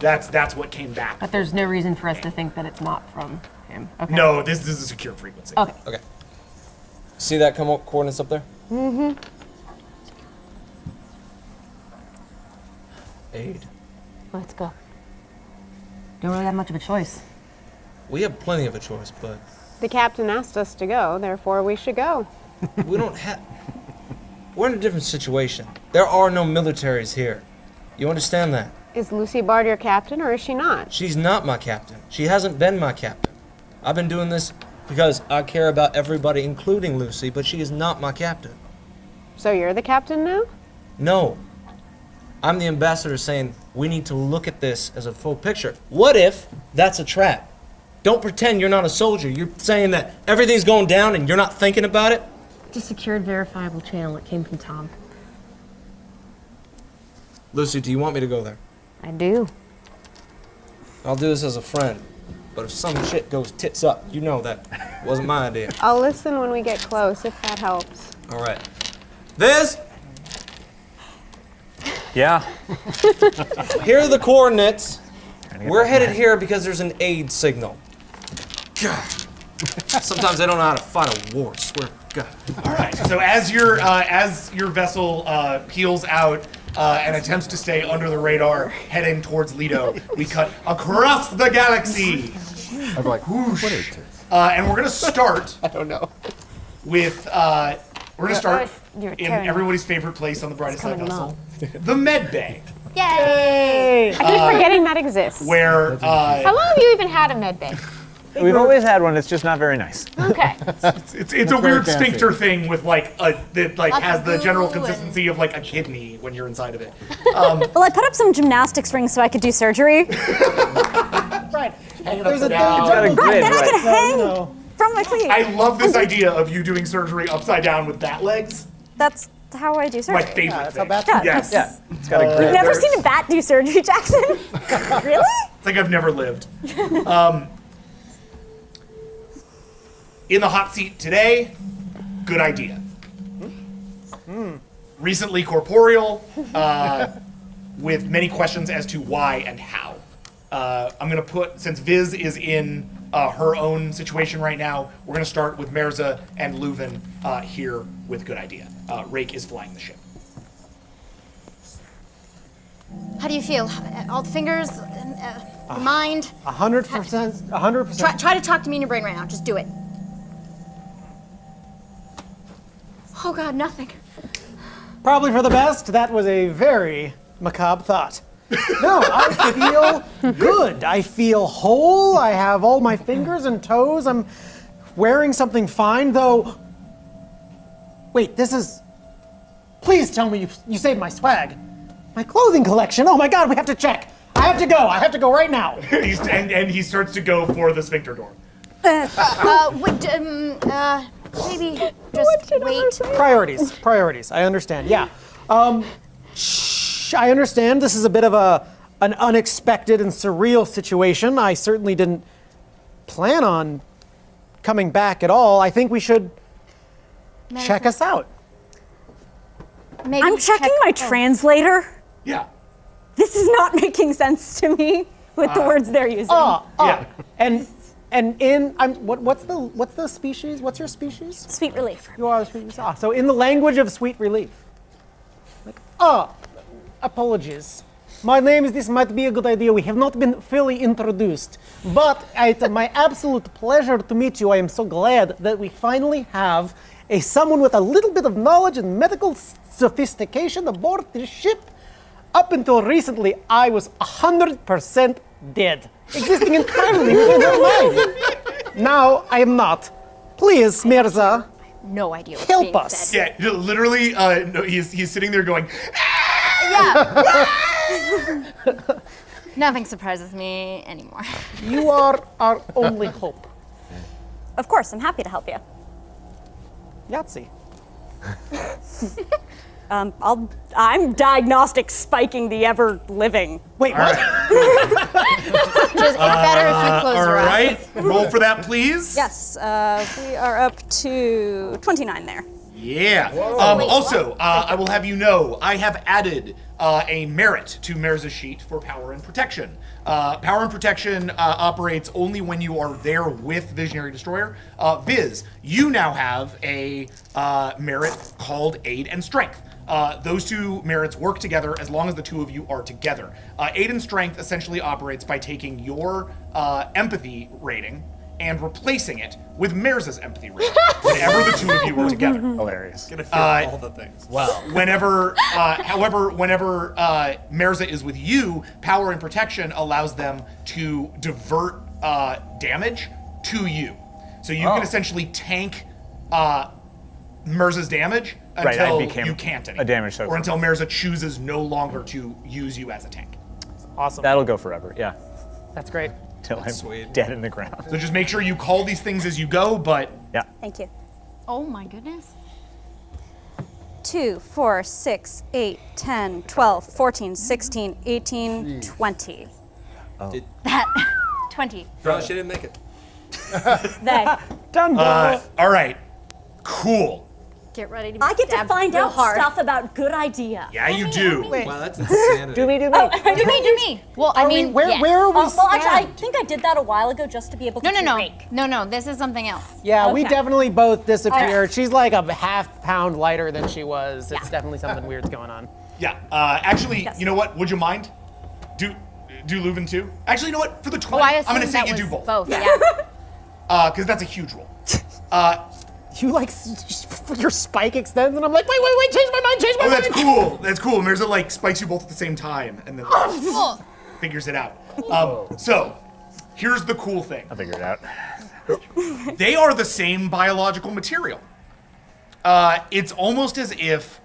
that's what came back. But there's no reason for us to think that it's not from him. Okay. No, this is a secure frequency. Okay. okay. See that coordinates up there? Mm-hmm. Aid. Let's go. Don't really have much of a choice. We have plenty of a choice, but The captain asked us to go, therefore we should go. we don't have. We're in a different situation. There are no militaries here. You understand that? Is Lucy Bard your captain or is she not? She's not my captain. She hasn't been my captain. I've been doing this because I care about everybody, including Lucy, but she is not my captain. So you're the captain now? No. I'm the ambassador saying we need to look at this as a full picture. What if that's a trap? Don't pretend you're not a soldier. You're saying that everything's going down and you're not thinking about it? It's a secured, verifiable channel. It came from Tom. Lucy, do you want me to go there? I do. I'll do this as a friend. But if some shit goes tits up, you know that wasn't my idea. I'll listen when we get close, if that helps. All right. Viz, Yeah. here are the coordinates. We're headed here because there's an aid signal. God. Sometimes I don't know how to fight a war, I swear to God. All right. So as your vessel peels out and attempts to stay under the radar, heading towards Lido, we cut across the galaxy. I'm like, what is it? And we're gonna start. I don't know. With we're gonna start You're in Terran. everybody's favorite place on the brightest side coming vessel, the med bay, Yay! I keep forgetting that exists. where How long have you even had a med bay? We've always had one. It's just not very nice. Okay. it's a very weird fancy. sphincter thing with like that like Lots has of the general goo and- consistency of like a kidney when you're inside of it. Well, I put up some gymnastics rings so I could do surgery. Right. There's a Got a grid, Then I right? could hang you know. from my feet. I love this idea of you doing surgery upside down with bat legs. That's how I do My surgery. favorite That's thing. how bats Yes. Yeah. It's got a You've grid. never seen a bat do surgery, Jackson? Really? It's like I've never lived. In the hot seat today, good idea. Recently corporeal, with many questions as to why and how. I'm gonna put, since Viz is in her own situation right now, we're gonna start with Merza and Leuven here with good idea. Rake is flying the ship. How do you feel? All the fingers, mind? 100%. 100%. Try to talk to me in your brain right now. Just do it. Oh God, nothing. Probably for the best. That was a very macabre thought. No, I feel good. I feel whole. I have all my fingers and toes. I'm wearing something fine, though. Wait, this is. Please tell me you saved my swag. My clothing collection. Oh my God, we have to check. I have to go. I have to go right now. and he starts to go for the sphincter door. Maybe just wait. Priorities. I understand. Yeah. I understand this is a bit of an unexpected and surreal situation. I certainly didn't plan on coming back at all. I think we should check us out. Maybe I'm checking my translator. Yeah. This is not making sense to me with the words they're using. Yeah. And in what's the species? What's your species? Sweet relief. You are the species. So in the language of sweet relief. Apologies. My name is. This might be a good idea. We have not been fully introduced, but it's my absolute pleasure to meet you. I am so glad that we finally have someone with a little bit of knowledge and medical sophistication aboard this ship. Up until recently, I was 100% dead, existing entirely within her mind. Now I am not. Please, Mirza, no idea what's Help being us. said. Yeah, literally, no, he's sitting there going, Nothing surprises me anymore. You are our only hope. Of course, I'm happy to help you. Yahtzee. I'm diagnostic spiking the ever living. Wait, what? Just better if you close all your eyes. right, roll for that, please. Yes, we are up to 29 there. Yeah. Also, I will have you know, I have added a merit to Mirza's sheet for power and protection. Power and protection operates only when you are there with Visionary Destroyer. Viz, you now have a merit called Aid and Strength. Those two merits work together as long as the two of you are together. Aid and Strength essentially operates by taking your empathy rating and replacing it with Mirza's empathy rating whenever the two of you are together. Hilarious. Gonna feel all the things. Wow. Whenever Mirza is with you, power and protection allows them to divert damage to you. So you can essentially tank Mirza's damage Right, I until became you can't anymore. a damage token. Or until Mirza chooses no longer to use you as a tank. Awesome. That'll go forever, yeah. That's great. Till I'm Sweet. dead in the ground. So just make sure you call these things as you go, but Yeah. Thank you. Oh my goodness. 2, 4, 6, 8, 10, 12, 14, 16, 18, 20. That 20. No, she didn't make it. They. Done. all right. Cool. Get ready to be I get to stabbed find real out hard. stuff about good idea. Yeah, you do. Wow, that's insanity. Do me. Do me. Well, I mean, where yes. are we Well, actually, I stabbed? think I did that a while ago just to be able to No. rake. No, this is something else. Yeah, we Okay. definitely both disappeared. She's like a half pound lighter than she was. It's definitely something weird's going on. Yeah. Actually, Yes. you know what? Would you mind? Do Leuven too? Actually, you know what? For the 20, Oh, I I'm gonna assumed say that you do was both. Yeah. Because that's a huge roll. You like your spike extends, and I'm like, wait, change my mind. Oh, that's cool. That's cool. Mirza like spikes you both at the same time and then figures it out. So, here's the cool thing. I'll figure it out. They are the same biological material. It's almost as if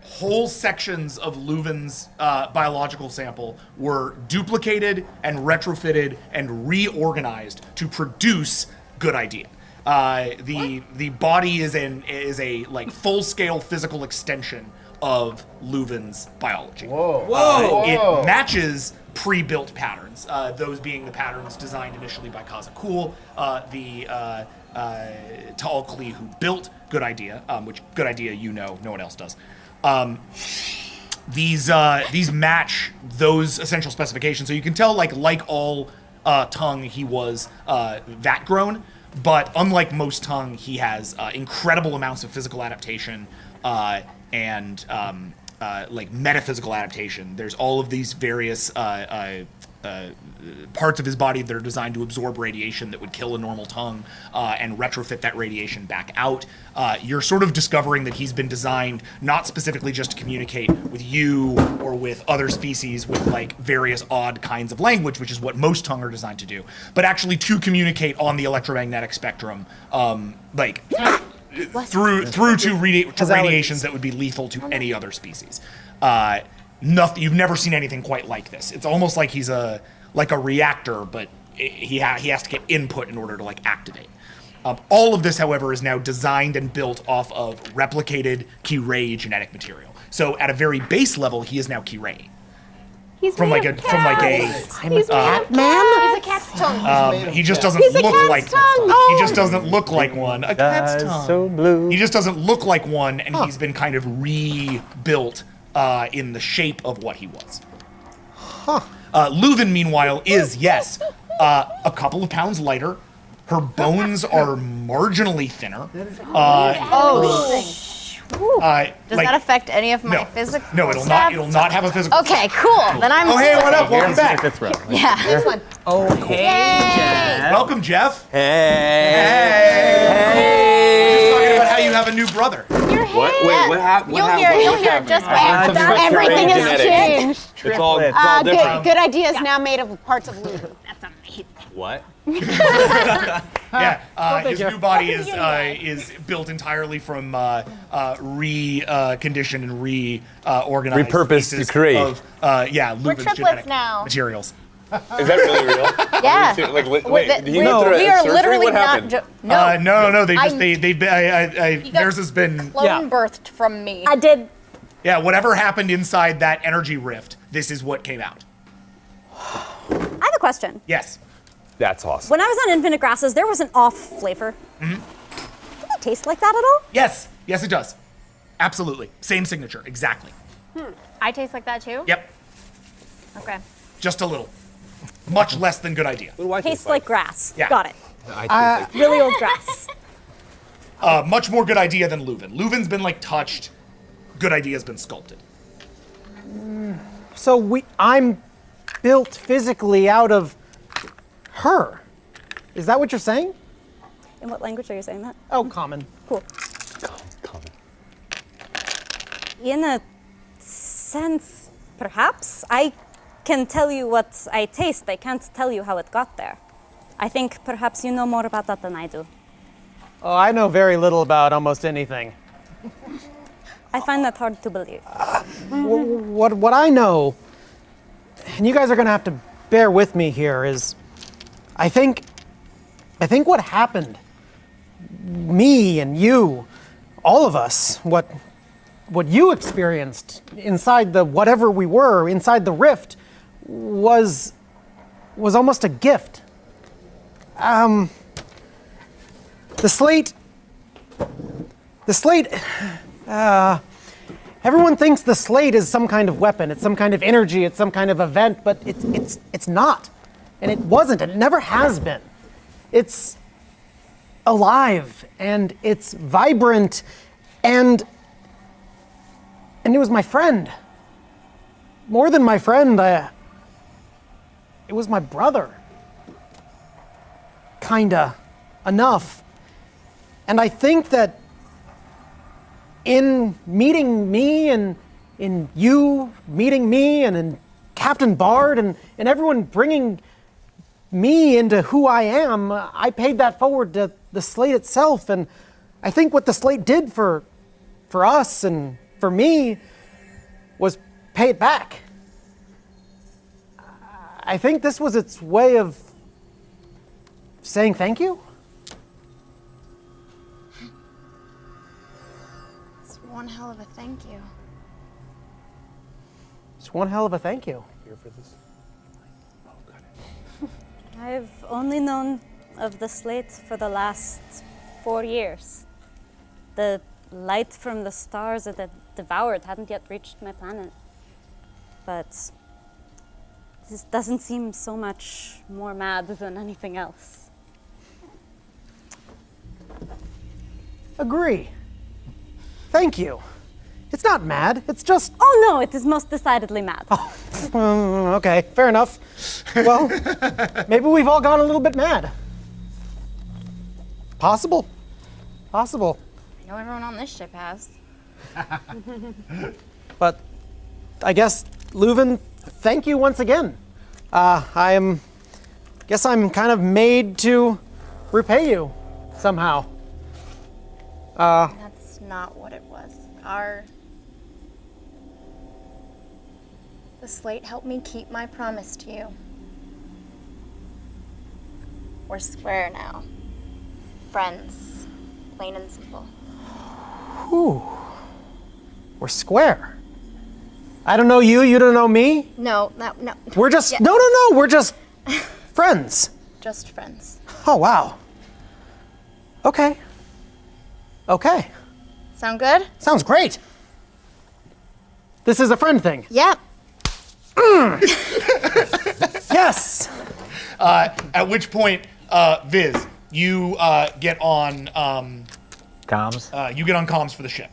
whole sections of Leuven's biological sample were duplicated and retrofitted and reorganized to produce good idea. The body is a like full-scale physical extension of Leuven's biology. Whoa. It matches pre-built patterns, those being the patterns designed initially by Kazakul, the Ta'al Kli who built Good Idea, which Good Idea no one else does. These match those essential specifications, so you can tell like all tongue, he was vat grown. But unlike most tongue, he has incredible amounts of physical adaptation and like metaphysical adaptation. There's all of these various parts of his body that are designed to absorb radiation that would kill a normal tongue and retrofit that radiation back out. You're sort of discovering that he's been designed not specifically just to communicate with you or with other species with like various odd kinds of language, which is what most tongue are designed to do, but actually to communicate on the electromagnetic spectrum, like through to radiations that would be lethal to any other species. Nothing. You've never seen anything quite like this. It's almost like he's a reactor, but he has to get input in order to like activate. All of this, however, is now designed and built off of replicated Kiray genetic material. So at a very base level, he is now Kiray. He's From made like of a from like a cats. He's made of man? He's a cat's tongue. he just doesn't He's a look cat's like tongue. he just doesn't look like one. A cat's tongue. So blue. He just doesn't look like one, and he's been kind of rebuilt in the shape of what he was. Leuven, meanwhile, is, yes, a couple of pounds lighter. Her bones are marginally thinner. Does that affect any of my no, physical no, it'll stats? not have a physical. Okay, cool. Then I'm. Oh, hey, what up? Welcome Here's back. the fifth row. Yeah. This one. Oh, hey. Welcome, Jeff. Hey. Just talking about how you have a new brother. What? Wait, what happened? You'll hear just by Everything has genetics. changed. It's all different. Good idea is now made of parts of Leuven. That's amazing. What? Yeah, his you. new body is built entirely from reconditioned and reorganized Repurposed pieces to create. of Leuven's triplets genetic now. materials. Is that really real? Yeah. Wait, did he go through we a are surgery? literally What happened? not. No. They've got theirs has been Clone birthed from me. I did. yeah. Whatever happened inside that energy rift, this is what came out. I have a question. Yes. That's awesome. When I was on Infinite Grasses, there was an off flavor. Did it taste like that at all? Yes, it does. Absolutely. Same signature, exactly. I taste like that too? Yep, Okay. just a little. Much less than good idea. What do I Tastes like grass. Yeah. Got it. I taste like Really old grass. Much more good idea than Leuven. Leuven's been like touched. Good idea's been sculpted. So I'm built physically out of her. Is that what you're saying? In what language are you saying that? Oh, common. Cool. In a sense, perhaps. I can tell you what I taste. I can't tell you how it got there. I think perhaps you know more about that than I do. Oh, I know very little about almost anything. I find that hard to believe. What I know, and you guys are gonna have to bear with me here, is I think what happened, me and you, all of us, what you experienced inside the whatever we were, inside the rift, was almost a gift. The slate, everyone thinks the slate is some kind of weapon, it's some kind of energy, it's some kind of event, but it's not. And it wasn't, and it never has been. It's alive, and it's vibrant, and it was my friend. More than my friend, it was my brother. Kinda. Enough. And I think that in meeting me and in you meeting me and in Captain Bard and everyone bringing me into who I am, I paid that forward to the slate itself. And I think what the slate did for us and for me was pay it back. I think this was its way of saying thank you. It's one hell of a thank you. It's one hell of a thank you. I've only known of the slate for the last 4 years. The light from the stars that it devoured hadn't yet reached my planet. But this doesn't seem so much more mad than anything else. Agree. Thank you. It's not mad, it's just... Oh no, it is most decidedly mad. Okay, fair enough. Well, maybe we've all gone a little bit mad. Possible. Possible. I know everyone on this ship has. But I guess, Leuven, thank you once again. Guess I'm kind of made to repay you somehow. That's not what it was. The slate helped me keep my promise to you. We're square now. Friends. Plain and simple. Whew. We're square. I don't know you, you don't know me. No. We're just, Yes. no, we're just friends. Just friends. Oh, wow. Okay. Okay. Sound good? Sounds great. This is a friend thing. Yep. Yes. At which point, Viz, you get on Comms. you get on comms for the ship.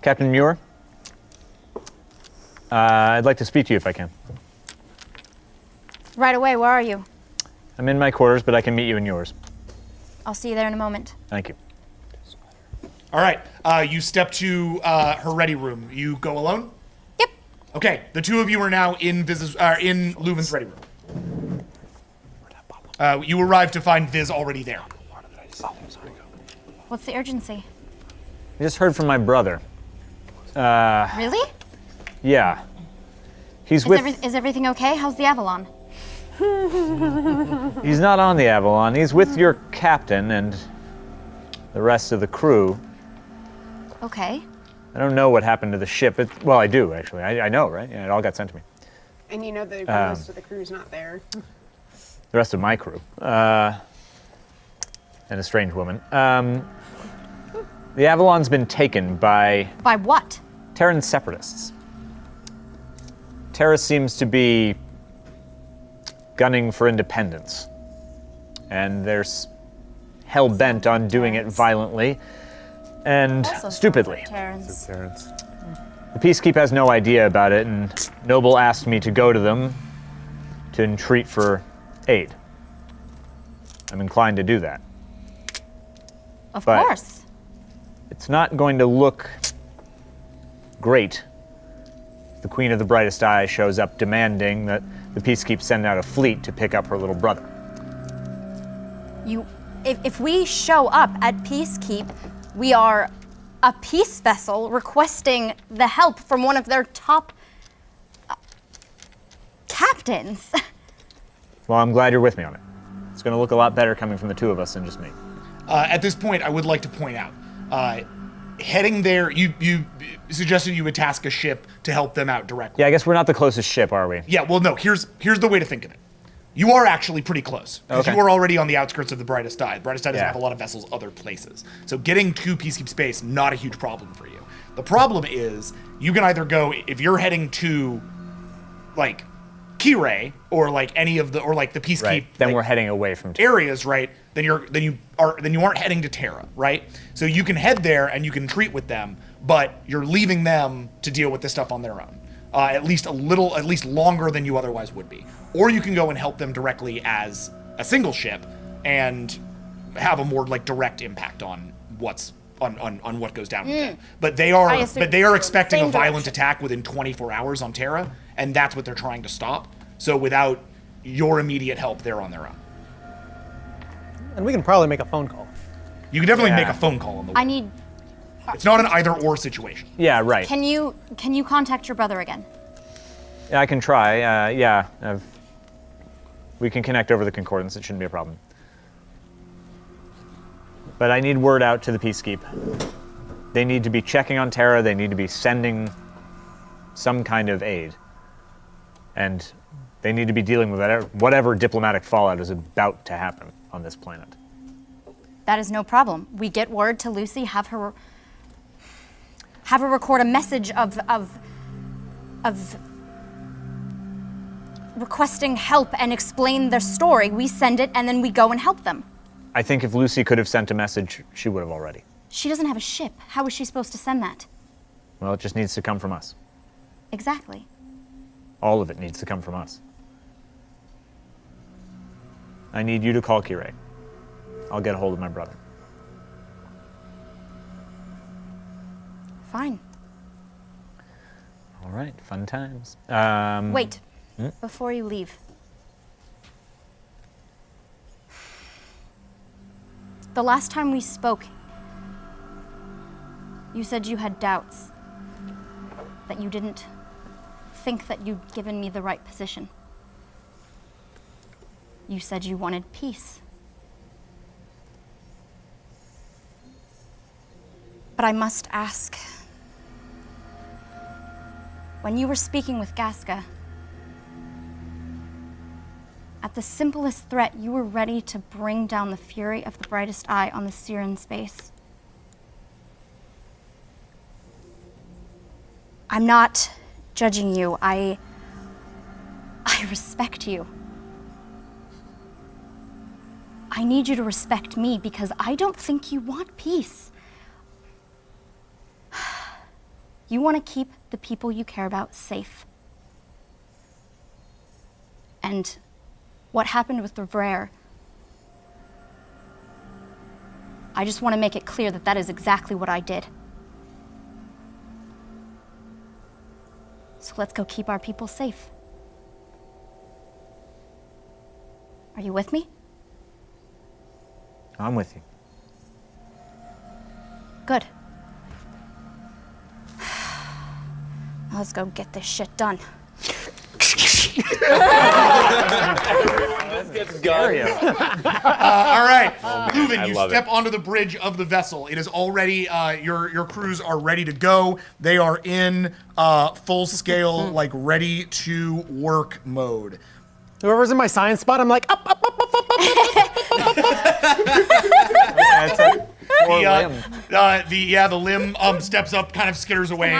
Captain Muir, I'd like to speak to you if I can. Right away, where are you? I'm in my quarters, but I can meet you in yours. I'll see you there in a moment. Thank you. All right, you step to her ready room. You go alone? Yep. Okay, the two of you are now in in Leuven's ready room. You arrive to find Viz already there. What's the urgency? I just heard from my brother. Really? Yeah. He's Is everything okay? How's the Avalon? He's not on the Avalon. He's with your captain and the rest of the crew. Okay. I don't know what happened to the ship. Well, I do, actually. I know, right? Yeah, it all got sent to me. And you know the most of the crew's not there. The rest of my crew. And a strange woman. The Avalon's been taken by By what? Terran separatists. Terra seems to be gunning for independence. And they're hell-bent on doing it violently and stupidly. Terrans. The Peacekeep has no idea about it, and Noble asked me to go to them to entreat for aid. I'm inclined to do that. Of But course. it's not going to look great if the Queen of the Brightest Eye shows up demanding that the Peacekeep send out a fleet to pick up her little brother. If we show up at Peacekeep, we are a peace vessel requesting the help from one of their top captains. Well, I'm glad you're with me on it. It's going to look a lot better coming from the two of us than just me. At this point, I would like to point out, heading there, you suggested you would task a ship to help them out directly. Yeah, I guess we're not the closest ship, are we? Yeah, well, no, here's the way to think of it. You are actually pretty close, because Okay. you are already on the outskirts of the Brightest Eye. The Brightest Eye doesn't Yeah. have a lot of vessels other places. So getting to Peacekeep space, not a huge problem for you. The problem is, you can either go, if you're heading to, like, Kirei, or like any of the, or like the Peacekeep Right. Then like, we're heading away from Terra. areas, right? Then you aren't heading to Terra, right? So you can head there and you can treat with them, but you're leaving them to deal with this stuff on their own. At least longer than you otherwise would be. Or you can go and help them directly as a single ship and have a more like direct impact on what goes down with them. But they are expecting a Same violent direction. attack within 24 hours on Terra, and that's what they're trying to stop. So without your immediate help, they're on their own. And we can probably make a phone call. You can definitely Yeah. make a phone call on the way. I need. It's not an either-or situation. Yeah, right. Can you contact your brother again? Yeah, I can try. We can connect over the concordance. It shouldn't be a problem. But I need word out to the Peacekeep. They need to be checking on Terra. They need to be sending some kind of aid. And they need to be dealing with whatever diplomatic fallout is about to happen on this planet. That is no problem. We get word to Lucy, have her record a message of requesting help and explain their story. We send it and then we go and help them. I think if Lucy could have sent a message, she would have already. She doesn't have a ship. How is she supposed to send that? Well, it just needs to come from us. Exactly. All of it needs to come from us. I need you to call Kirei. I'll get a hold of my brother. Fine. All right, fun times. Wait. Before you leave. The last time we spoke, you said you had doubts. That you didn't think that you'd given me the right position. You said you wanted peace. But I must ask, when you were speaking with Gaska, at the simplest threat, you were ready to bring down the fury of the Brightest Eye on the Siren space. I'm not judging you. I respect you. I need you to respect me because I don't think you want peace. You want to keep the people you care about safe. And what happened with the Rare, I just want to make it clear that that is exactly what I did. So let's go keep our people safe. Are you with me? I'm with you. Good. Let's go get this shit done. This gets going. All right, Leuven, you love step onto the bridge of the vessel. It is already, your crews are ready to go. They are in full scale, like ready to work mode. Whoever's in my science spot, I'm like, up, up, up, up, up, up, The limb steps up, kind of skitters away,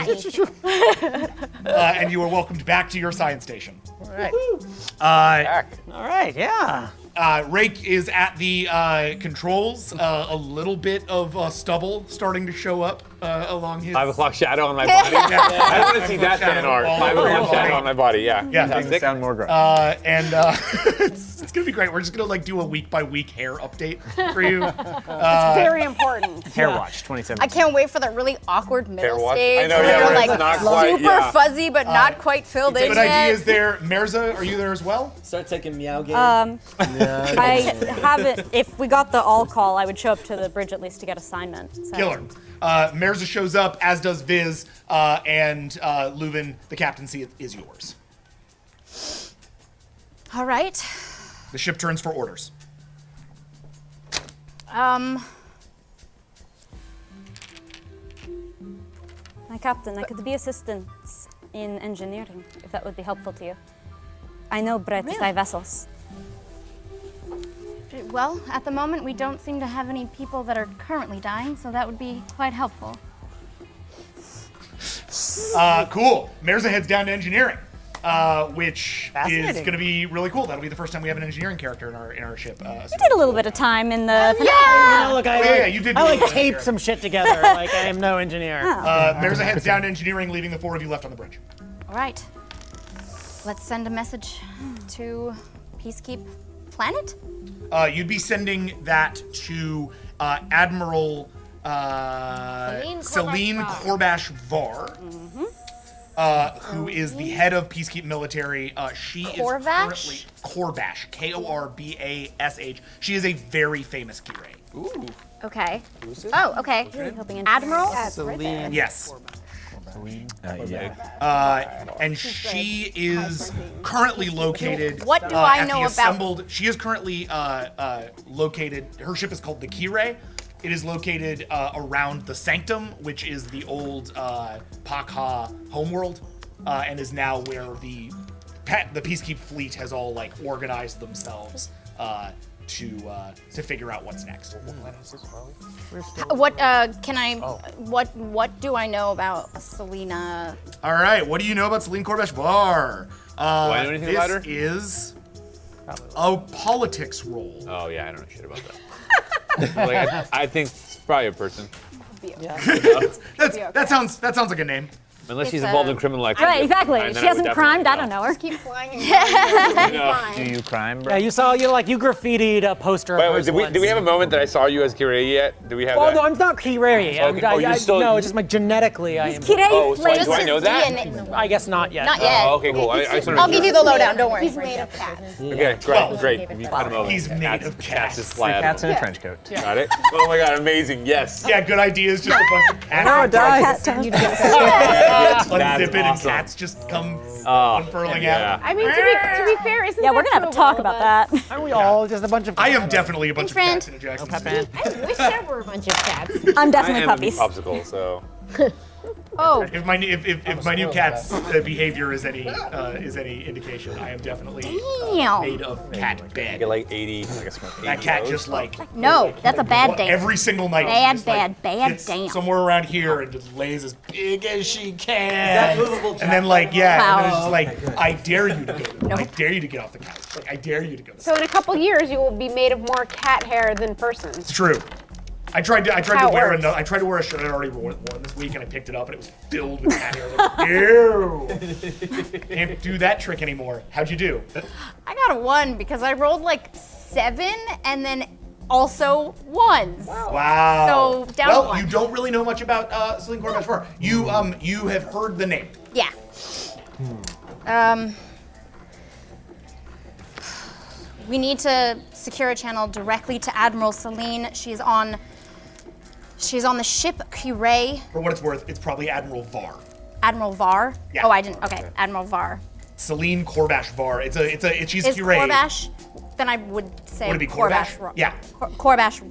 and you are welcomed back to your science station. All right. All right, yeah. Rake is at the controls. A little bit of stubble starting to show up along his. 5 o'clock shadow on my body. I want to see that fan art. 5 o'clock shadow on my body. Yeah. Doesn't sound more gross. It's gonna be great. We're just gonna like do a week by week hair update for you. It's very important. Hair Watch 2017. I can't wait for that really awkward middle watch? stage I know, where yeah, you're where it's like not quite- super yeah. fuzzy but not quite filled in Good yet. ideas there. Mirza, are you there as well? Start taking meow game. I haven't. If we got the all call, I would show up to the bridge at least to get assignment. So. Killer. Mirza shows up, as does Viz, and Leuven, the captaincy is yours. All right. The ship turns for orders. My captain, I could be assistance in engineering, if that would be helpful to you. I know Brett's vessels. Well, at the moment, we don't seem to have any people that are currently dying, so that would be quite helpful. Cool. Mirza heads down to engineering, which is Fascinating. going to be really cool. That'll be the first time we have an engineering character in our ship. You did a little bit of time in the. You know, look, you did. I do like a tape little some shit together. Like I am no engineer. Mirza heads down to engineering, leaving the 4 of you left on the bridge. All right. Let's send a message to Peacekeep Planet. You'd be sending that to Admiral Celine Korbash Var, who is the head of Peacekeep Military. She is currently Korbash, K-O-R-B-A-S-H. She is a very famous Kirei. Ooh. Okay. Oh, okay. Admiral? Celine. Yes. Yeah. And she is currently located. What do I at know the about- assembled? She is currently located. Her ship is called the Kirei. It is located around the Sanctum, which is the old Pakha homeworld, and is now where the Peacekeep fleet has all like organized themselves to figure out what's next. What can I? What do I know about Selena? All right, what do you know about Celine Korbash Var? Do I know anything about her? This is a politics role. Oh yeah, I don't know shit about that. I think it's probably a person. That sounds like a name. Unless she's involved in criminal activity. Right, exactly. And then She I would hasn't crimed. I definitely don't know her. Keep flying. Do you crime, bro? Yeah, you saw you graffitied a poster. of Wait, hers did once. we have a moment that I saw you as Kirei yet? Do we have Oh that? no, I'm not Kirei. Okay. Oh, you're still- no, just like genetically, I am. Kirei Oh, so flavor. do I know that? I guess not yet. Not yet. Oh, okay, cool. I just wanted I'll to give be you the lowdown. Don't worry. He's made of cats. Okay, great. If you cut him over. He's made of cats. Just fly out. Cats in a trench coat. Got it? Oh my god, amazing. Yes. Yeah, good idea. Is just a bunch of cats. No, it dies. Unzip it and awesome. cats just come Oh, unfurling yeah. out. I mean, to be fair, isn't Yeah, that we're gonna have true a of talk all about of us? that. Aren't we all just a bunch of? I am definitely a bunch of friend. cats in a Jackson. I wish there were a bunch of cats. I'm I definitely am a meat puppies. popsicle, so. Oh, If my new cat's behavior is any indication, I am definitely Damn. made of cat I bed. get like 80. That cat just like No, that's a bad day. every single night. she Bad, just, like, bad gets damn. somewhere around here and just lays as big as she can. And then like and then it's just like I dare you to go. I dare you to get off the couch. Like I dare you to go. so in a couple years, you will be made of more cat hair than person. It's true. I tried to How it wear works. I tried to wear a shirt I'd already worn this week, and I picked it up, and it was filled with cat hair. I was like, ew! Can't do that trick anymore. How'd you do? I got a 1 because I rolled like 7 and then also 1s. Wow. So, down well, 1. you don't really know much about Celine Korbash Var. You have heard the name. Yeah. We need to secure a channel directly to Admiral Celine. She's on the ship Curie. For what it's worth, it's probably Admiral Var. Admiral Var? Yeah. Oh, I didn't. Okay, Admiral Var. Celine Corbash Var. She's Is Curie. Corbash? Then I would say Would it be Corbash? Ra- Yeah. Corbash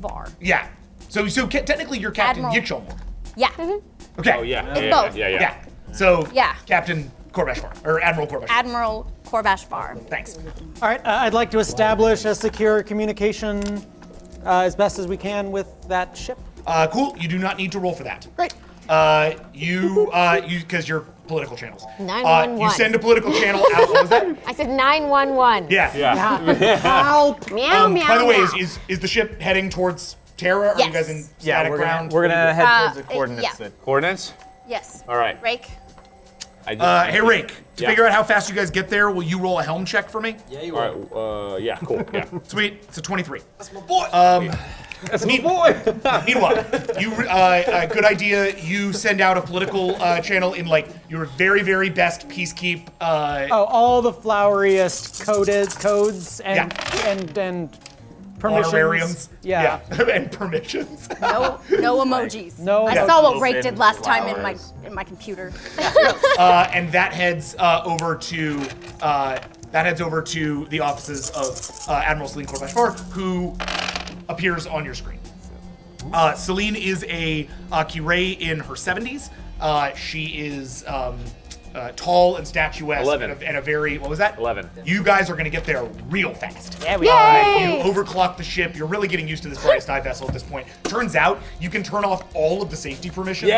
Var. Yeah. So technically you're Captain Admiral. Yikshomor. Yeah. Okay. Oh, yeah. It's yeah, both. Yeah. Yeah. So Yeah. Captain Corbash Var, or Admiral Corbash Var. Admiral Corbash Var. Thanks. All right, I'd like to establish a secure communication as best as we can with that ship. Cool. You do not need to roll for that. Great. Because you're political channels. 911. You send a political channel out. What was that? I said 911. Yeah. Help! Meow, meow, By the way, meow. is the ship heading towards Terra? Are you guys in Yes. Yeah, static we're ground? gonna head towards the coordinates yeah. that. Coordinates? Yes. All right. Rake. Hey, Rake, to Yeah. figure out how fast you guys get there, will you roll a helm check for me? Yeah, you All are. right. Yeah. Cool. Yeah. Sweet. It's a 23. That's my boy. That's my boy. Meanwhile, good idea. You send out a political channel in like your very, very best peacekeep. All the floweriest codes and permissions. Honorariums. Yeah. And permissions. No emojis. No I emojis. saw what Rake did last time in my computer. And that heads over to the offices of Admiral Celine Corbash-Var, who appears on your screen. Celine is a Curie in her 70s. She is tall and statuesque 11. and a very, what was that? 11. You guys are going to get there real fast. Yeah, we You overclock the ship. You're really getting used to this brightest eye vessel at this point. Turns out you can turn off all of the safety permissions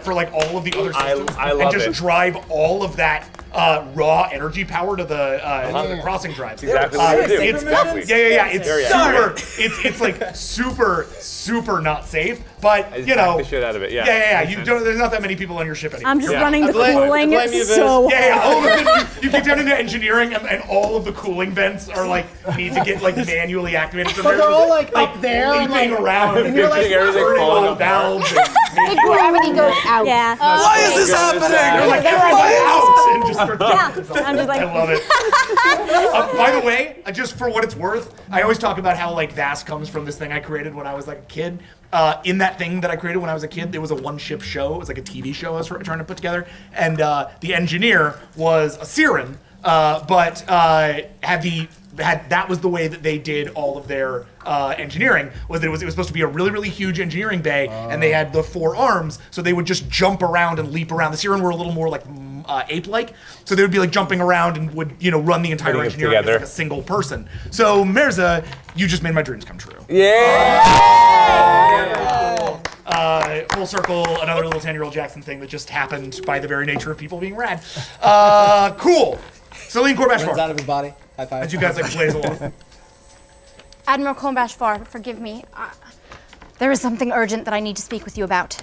for like all of the other systems I love and just it. drive all of that raw energy power to the crossing drives. Exactly what I do. It's, yeah. It's Very super. It's like super not safe. But I just you know, hacked the shit out of it. Yeah. yeah. You don't. There's not that many people on your ship anymore. I'm just Yeah. running the I blame- cooling I blame you, so Viz. Yeah, all of it. You get down into engineering, and all of the cooling vents are like need to get like manually activated. So But they're all like up there and leaping like, around, and you're like, everything turning falling on apart. valves. The gravity goes out. Yeah. Why is this happening? You're like everybody out, and just start talking. I'm just like- I love it. By the way, just for what it's worth, I always talk about how like V.A.S.T comes from this thing I created when I was like a kid. In that thing that I created when I was a kid, there was a one-ship show. It was like a TV show I was trying to put together, and the engineer was a Siren, but that was the way that they did all of their engineering. Was that it was supposed to be a really, really huge engineering bay, and they had the 4 arms, so they would just jump around and leap around. The Siren were a little more like ape-like, so they would be like jumping around and would run the entire Putting it engineering as together. like a single person. So Mirza, you just made my dreams come true. Full circle, another little 10-year-old Jackson thing that just happened by the very nature of people being rad. Cool. Celine Runs Corbash-Var, out of his body. High five. as you guys like plays along. Admiral Corbash Var, forgive me. There is something urgent that I need to speak with you about.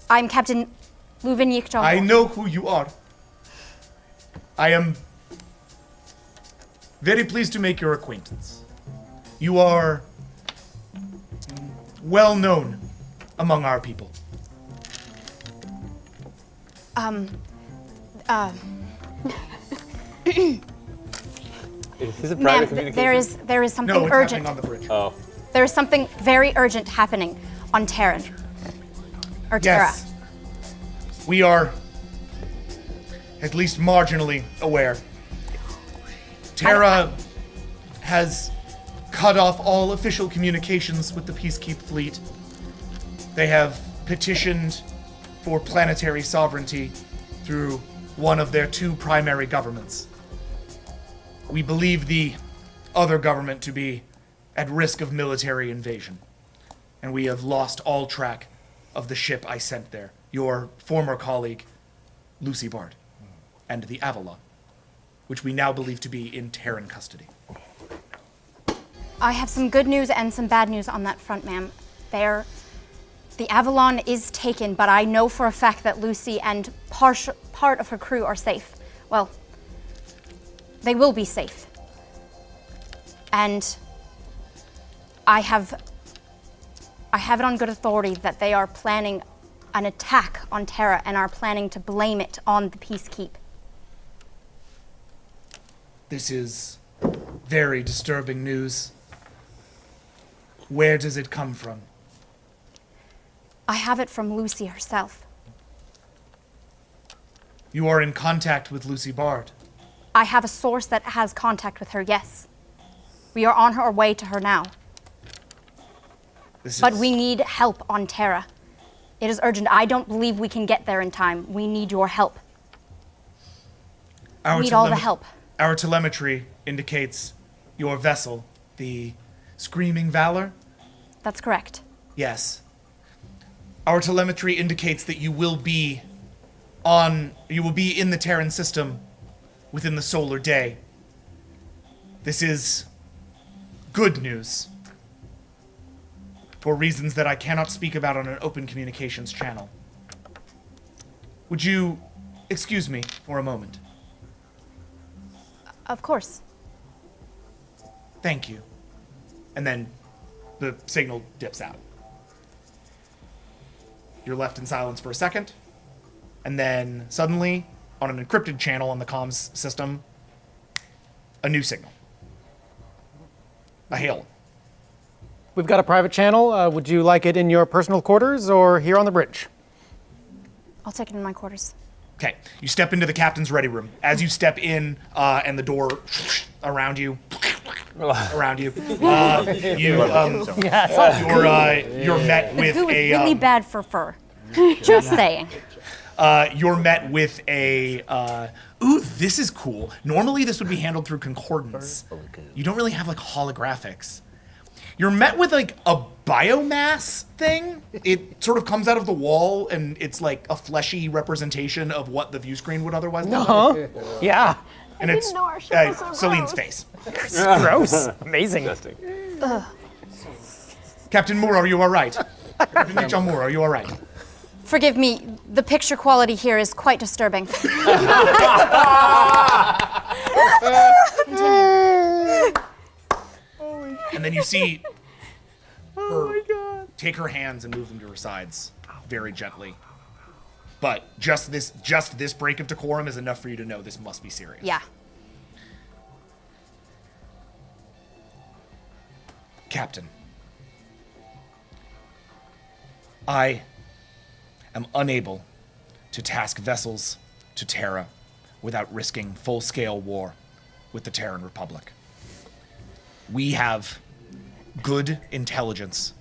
I'm Captain Luvin Yikchon. I know who you are. I am very pleased to make your acquaintance. You are well known among our people. Is this a Ma'am, private communication? there is something No, it's urgent. happening on the bridge. Oh. There is something very urgent happening on Terran. Or Terra. Yes. We are at least marginally aware. Terra has cut off all official communications with the Peacekeep fleet. They have petitioned for planetary sovereignty through one of their 2 primary governments. We believe the other government to be at risk of military invasion, and we have lost all track of the ship I sent there, your former colleague, Lucy Bard, and the Avalon, which we now believe to be in Terran custody. I have some good news and some bad news on that front, ma'am. The Avalon is taken, but I know for a fact that Lucy and part of her crew are safe. Well, they will be safe. And I have it on good authority that they are planning an attack on Terra and are planning to blame it on the Peacekeep. This is very disturbing news. Where does it come from? I have it from Lucy herself. You are in contact with Lucy Bard. I have a source that has contact with her, yes. We are on our way to her now. But we need help on Terra. It is urgent. I don't believe we can get there in time. We need your help. We need all the help. Our telemetry indicates your vessel, the Screaming Valor. That's correct. Yes. Our telemetry indicates that you will be in the Terran system within the solar day. This is good news for reasons that I cannot speak about on an open communications channel. Would you excuse me for a moment? Of course. Thank you. And then the signal dips out. You're left in silence for a second, and then suddenly, on an encrypted channel on the comms system, a new signal. A hail. We've got a private channel. Would you like it in your personal quarters or here on the bridge? I'll take it in my quarters. Okay, you step into the captain's ready room. As you step in, and the door around you, you're met with The goo a. is really bad for fur. Just saying. You're met with a. Ooh, this is cool. Normally, this would be handled through concordance. You don't really have like holographics. You're met with like a biomass thing. It sort of comes out of the wall, and it's like a fleshy representation of what the view screen would otherwise look like. Yeah. And it's Celine's face. Gross. Amazing. Captain Moore, are you all right? Captain Mitchell Moore, are you all right? Forgive me, the picture quality here is quite disturbing. And then you see her take her hands and move them to her sides very gently. But just this break of decorum is enough for you to know this must be serious. Yeah. Captain, I am unable to task vessels to Terra without risking full-scale war with the Terran Republic. We have good intelligence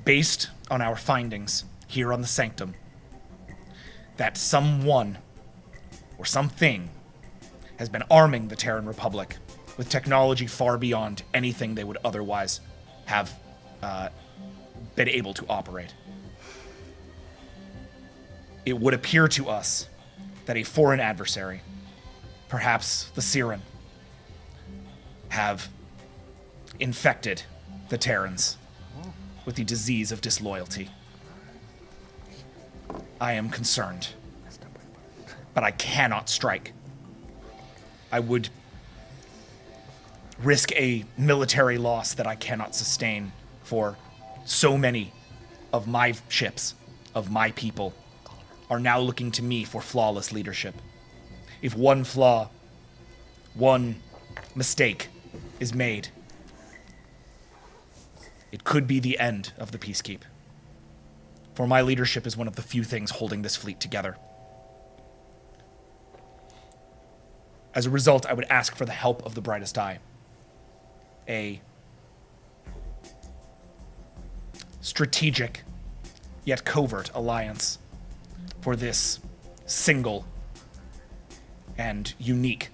based on our findings here on the Sanctum that someone or something has been arming the Terran Republic with technology far beyond anything they would otherwise have been able to operate. It would appear to us that a foreign adversary, perhaps the Siren, have infected the Terrans with the disease of disloyalty. I am concerned, but I cannot strike. I would risk a military loss that I cannot sustain for so many of my ships, of my people, are now looking to me for flawless leadership. If one flaw, one mistake is made, it could be the end of the Peacekeep. For my leadership is one of the few things holding this fleet together. As a result, I would ask for the help of the Brightest Eye. A strategic, yet covert alliance for this single and unique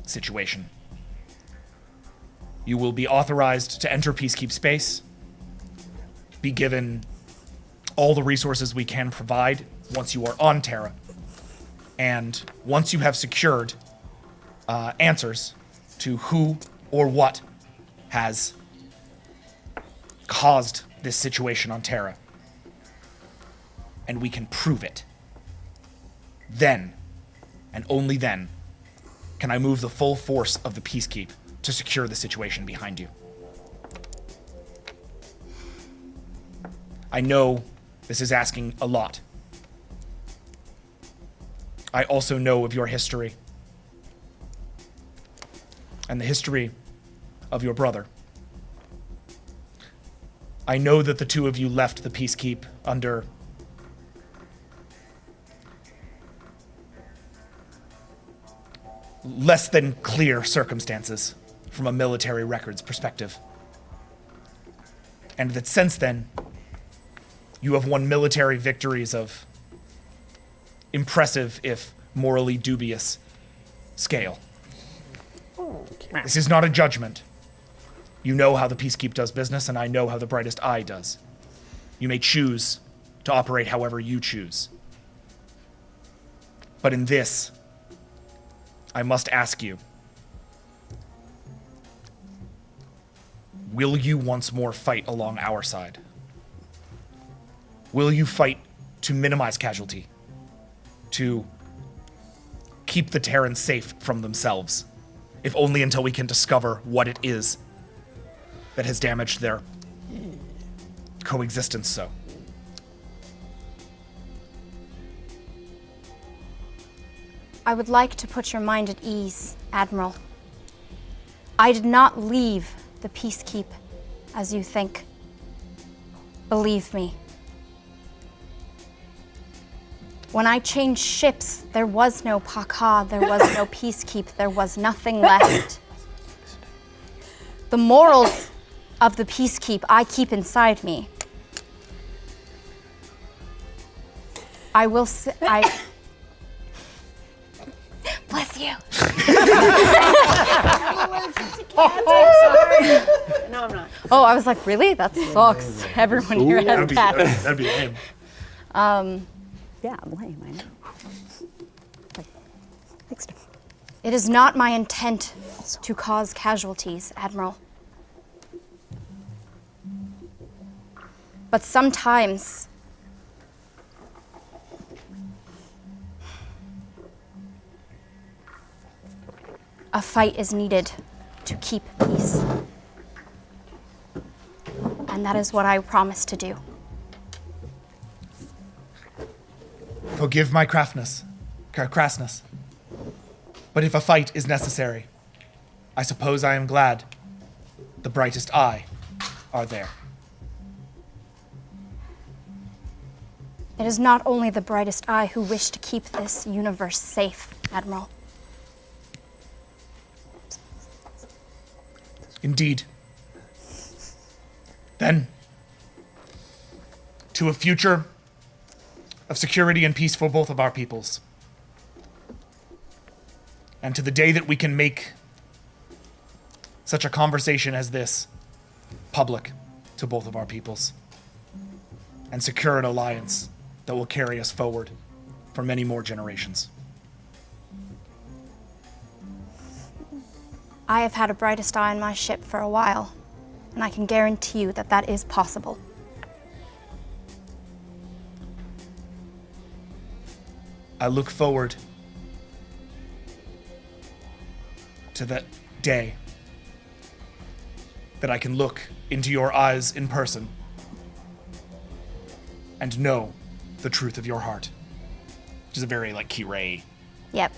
situation. You will be authorized to enter Peacekeep space, be given all the resources we can provide once you are on Terra, and once you have secured answers to who or what has caused this situation on Terra, and we can prove it, then, and only then, can I move the full force of the Peacekeep to secure the situation behind you. I know This is asking a lot. I also know of your history. And the history of your brother. I know that the two of you left the Peacekeep under less than clear circumstances from a military records perspective. And that since then, you have won military victories of impressive, if morally dubious, scale. This is not a judgment. You know how the Peacekeep does business, and I know how the Brightest Eye does. You may choose to operate however you choose. But in this, I must ask you, will you once more fight along our side? Will you fight to minimize casualty? To keep the Terrans safe from themselves? If only until we can discover what it is that has damaged their coexistence so. I would like to put your mind at ease, Admiral. I did not leave the Peacekeep as you think. Believe me. When I changed ships, there was no Paka, there was no Peacekeep, there was nothing left. The morals of the Peacekeep I keep inside me. I will bless you. No, I'm not. Oh, I was like, really? That sucks. Everyone here has cats. That'd be lame. Yeah, I'm lame, I know. Thanks. It is not my intent to cause casualties, Admiral. But sometimes a fight is needed to keep peace. And that is what I promise to do. Forgive my crassness. But if a fight is necessary, I suppose I am glad the Brightest Eye are there. It is not only the Brightest Eye who wish to keep this universe safe, Admiral. Indeed. Then, to a future of security and peace for both of our peoples. And to the day that we can make such a conversation as this public to both of our peoples. And secure an alliance that will carry us forward for many more generations. I have had a Brightest Eye on my ship for a while, and I can guarantee you that that is possible. I look forward to that day that I can look into your eyes in person and know the truth of your heart. Which is a very, like, Kirei Yep.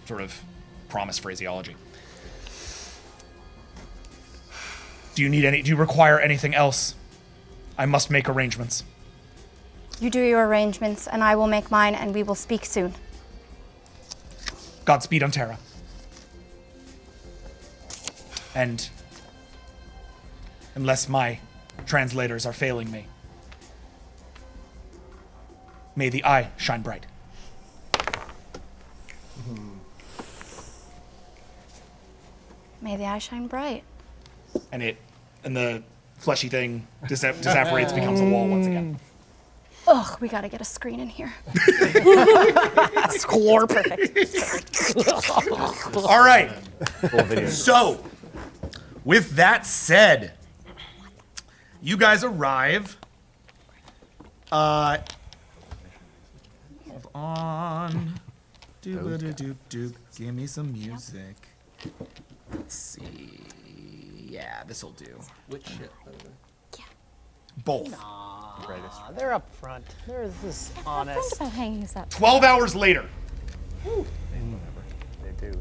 sort of promise phraseology. Do you require anything else? I must make arrangements. You do your arrangements, and I will make mine, and we will speak soon. Godspeed on Terra. And unless my translators are failing me, may the eye shine bright. May the eye shine bright. And the fleshy thing disapparates, becomes a wall once again. Ugh, we gotta get a screen in here. Score perfect. All right. So, with that said, you guys arrive. Hold on. Doop. Give me some music. Let's see. Yeah, this'll do. Which ship? Both. They're up front. They're this honest. Think about hanging us up. 12 hours later, They do.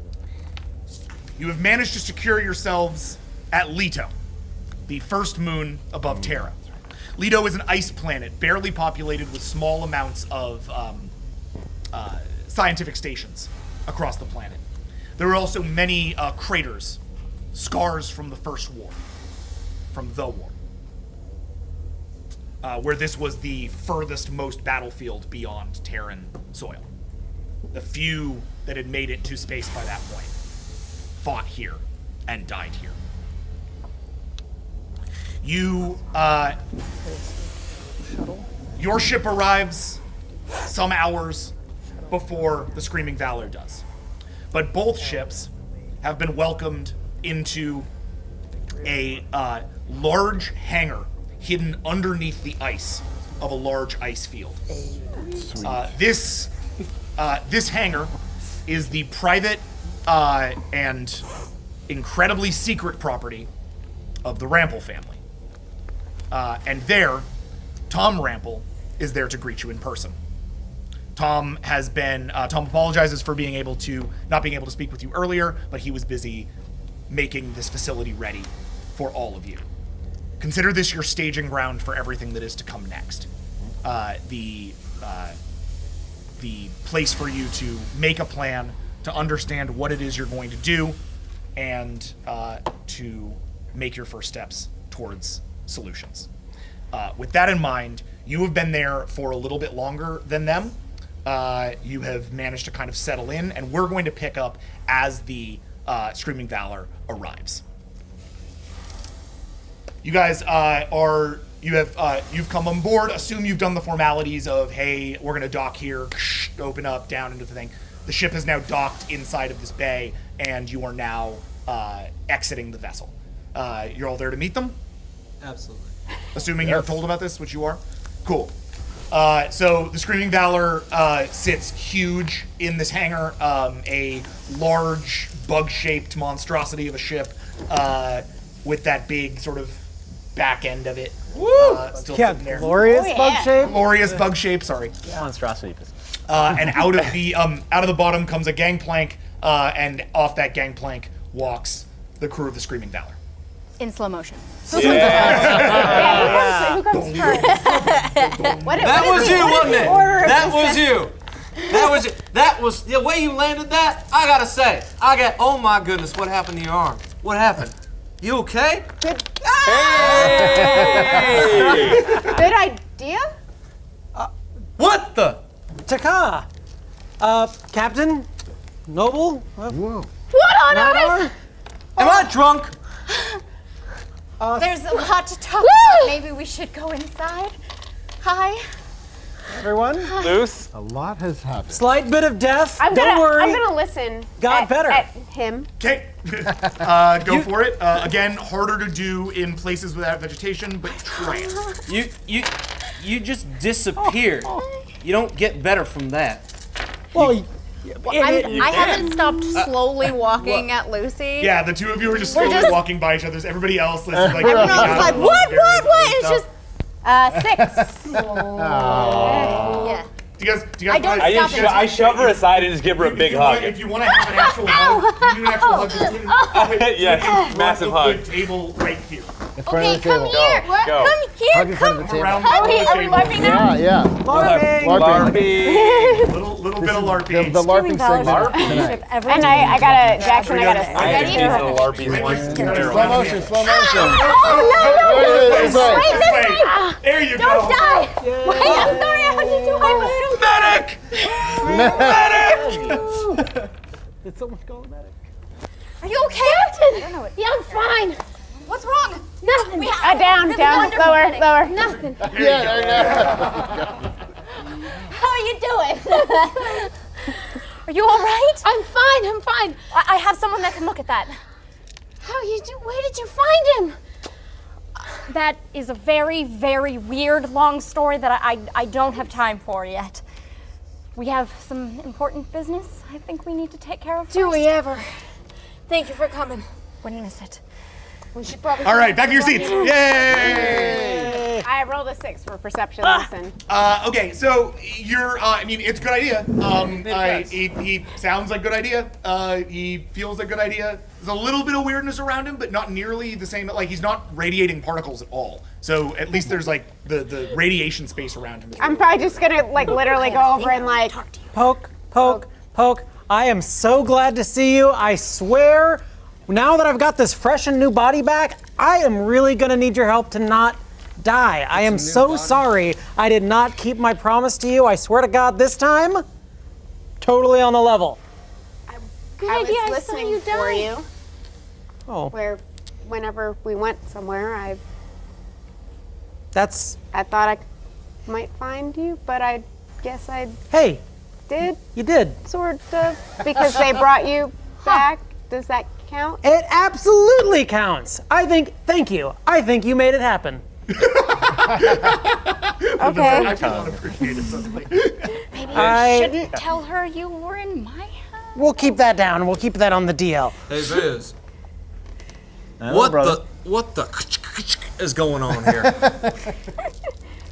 you have managed to secure yourselves at Leto, the first moon above Terra. Leto is an ice planet, barely populated with small amounts of scientific stations across the planet. There are also many craters, scars from the First War, from the war, where this was the furthest most battlefield beyond Terran soil. The few that had made it to space by that point fought here and died here. Your ship arrives some hours before the Screaming Valor does. But both ships have been welcomed into a large hangar hidden underneath the ice of a large ice field. This hangar is the private and incredibly secret property of the Rample family. And there, Tom Rample is there to greet you in person. Tom apologizes for not being able to speak with you earlier, but he was busy making this facility ready for all of you. Consider this your staging ground for everything that is to come next. The place for you to make a plan, to understand what it is you're going to do, and to make your first steps towards solutions. With that in mind, you have been there for a little bit longer than them. You have managed to kind of settle in, and we're going to pick up as the Screaming Valor arrives. You guys you've come on board. Assume you've done the formalities of, hey, we're going to dock here, open up, down into the thing. The ship has now docked inside of this bay, and you are now exiting the vessel. You're all there to meet them? Absolutely. Assuming you're told about this, which you are? Cool. So the Screaming Valor sits huge in this hangar, a large bug-shaped monstrosity of a ship with that big sort of back end of it. Still sitting there. Glorious bug shape. Glorious bug shape, sorry. Monstrosity. And out of the bottom comes a gangplank, and off that gangplank walks the crew of the Screaming Valor. In slow motion. Who comes first? That was you, wasn't it? That was you. That was the way you landed that. I gotta say, oh my goodness, what happened to your arm? What happened? You okay? Good. Hey! Good idea? What the? Taka! Captain? Noble? Whoa. What on earth? Am I drunk? There's a lot to talk about. Maybe we should go inside. Hi. Everyone? Loose? A lot has happened. Slight bit of death. I'm Don't worry. gonna listen. Got better. At him. Okay, go for it. Again, harder to do in places without vegetation, but try it. You just disappeared. You don't get better from that. Well, I haven't stopped slowly walking at Lucy. Yeah, the two of you are just slowly walking by each other. Everybody else is like, Everyone else is like, what? It's just 6. Yeah. Do you guys don't want stop I shove her aside and just give her a big hug. If you want to have an actual hug, you do an actual hug. Yeah, massive hug. The table right here. In front of the table. Here. Go. Come here. Hug in front of the table. Around Are we the table. LARPing now? Yeah. LARPing. Larpy. Little bit of LARPing. The LARPing segment tonight. And I got Jackson, I got a I ready? have to LARPy once. Slow motion, slow motion. Oh, This way. Wait, this way. There you Don't go. die. Wait, I'm sorry. I hugged you too high. Medic! Did someone call a medic? Are you okay? I don't know what. Yeah, I'm fine. What's wrong? Nothing. We have Down, lower. Nothing. Yeah, How are you doing? Are you all right? I'm fine. I have someone that can look at that. Where did you find him? That is a very, very weird, long story that I don't have time for yet. We have some important business I think we need to take care of first. Do we ever? Thank you for coming. Wouldn't miss it. We should probably. All right, back to your seats. Yay! I roll rolled a 6 for perception lesson. Okay, so you're. I mean, it's a good idea. He sounds like a good idea. He feels like a good idea. There's a little bit of weirdness around him, but not nearly the same. Like he's not radiating particles at all. So at least there's like the radiation space around him. I'm probably just gonna like literally go over and like Poke, poke, poke. I am so glad to see you. I swear, now that I've got this fresh and new body back, I am really gonna need your help to not die. I am so sorry I did not keep my promise to you. I swear to God, this time, totally on the level. Good I idea. was I saw listening you for die. you. Oh, Whenever we went somewhere, I that's, thought I might find you, but I guess I hey, did, you did. sort of, because they brought you back. Does that count? It absolutely counts. Thank you. I think you made it happen. Okay. I feel unappreciated suddenly. Maybe I- you shouldn't tell her you were in my house. We'll keep that down. We'll keep that on the DL. Hey, Viz. What What the is going on here?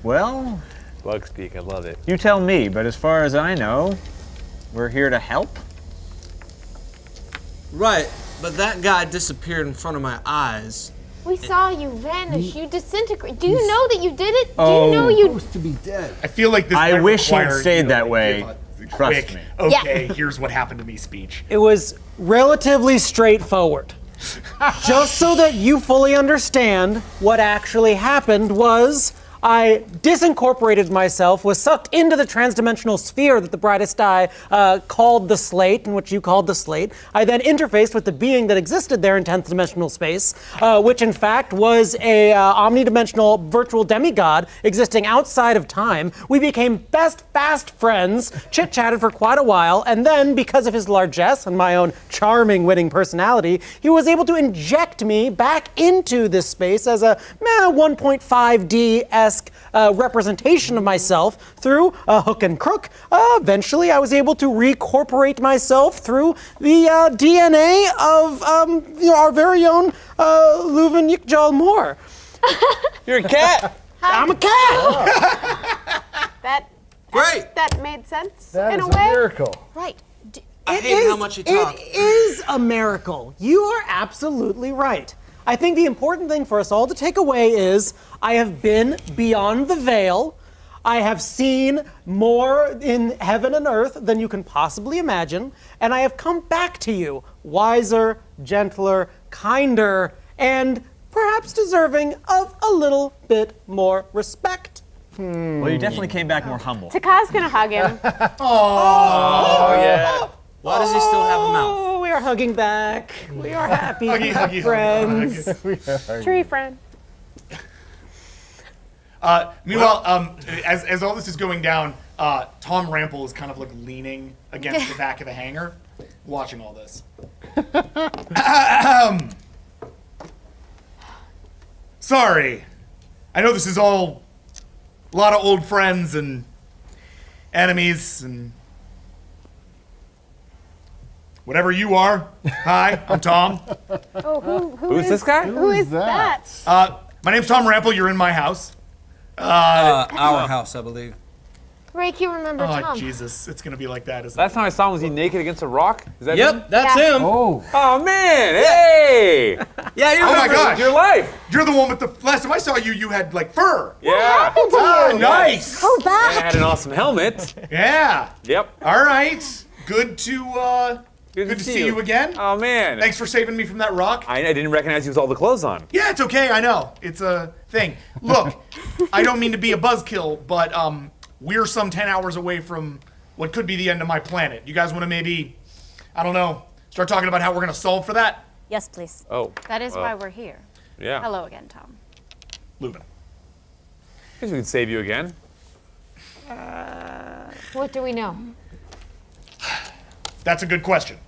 Well, Bug speak, I love it. you tell me, but as far as I know, we're here to help. Right, but that guy disappeared in front of my eyes. We saw you vanish. You disintegrate. Do you know that you did it? Do Oh. you know you? Supposed to be dead. I feel like this. I might wish it require stayed you to, that like, way. give a Trust quick, me. Okay, here's what happened to me speech. It was relatively straightforward. Just so that you fully understand, what actually happened was I disincorporated myself, was sucked into the transdimensional sphere that the brightest eye called the slate, and which you called the slate. I then interfaced with the being that existed there in 10th dimensional space, which in fact was a omnidimensional virtual demigod existing outside of time. We became fast friends, chit-chatted for quite a while, and then, because of his largesse and my own charming, winning personality, he was able to inject me back into this space as a 1.5D-esque representation of myself through a hook and crook. Eventually, I was able to recorporate myself through the DNA of our very own Leuven Yikjal Moore. You're a cat! I'm a cat! Great! That made sense That in is a a way. miracle. Right. I hate how much you talk. It is a miracle. You are absolutely right. I think the important thing for us all to take away is I have been beyond the veil. I have seen more in heaven and earth than you can possibly imagine, and I have come back to you wiser, gentler, kinder, and perhaps deserving of a little bit more respect. Well, you definitely came back more humble. Taka's gonna hug him. Oh, yeah. Why does he still have a mouth? Oh, we are hugging back. We are happy Huggy, huggy, friends. Tree friend. Meanwhile, as all this is going down, Tom Rample is kind of like leaning against the back of the hangar, watching all this. Sorry, I know this is all a lot of old friends and enemies and whatever you are. Hi, I'm Tom. Oh, Who's this guy? Who is that? My name's Tom Rample. You're in my house. Our house, I believe. Rake, you remember Oh, Tom? Jesus, it's gonna be like that, isn't it? Last time I saw him, was he naked against a rock? Is that him? Yep, that's Yeah. him. Oh, Oh, man. Hey! Yeah, you Oh my remember. gosh. Your life. You're the one with the. Last time I saw you, you had like fur. Yeah. Ah, nice. Go And back. I had an awesome helmet. Yeah. Yep. All right. Good to see you again. Oh, man. Thanks for saving me from that rock. I didn't recognize you with all the clothes on. Yeah, it's okay. I know. It's a thing. Look, I don't mean to be a buzzkill, but we're some 10 hours away from what could be the end of my planet. You guys want to maybe, I don't know, start talking about how we're going to solve for that? Yes, please. Oh. That is why we're here. Yeah. Hello again, Tom. Leuven. Guess we can save you again. What do we know? That's a good question.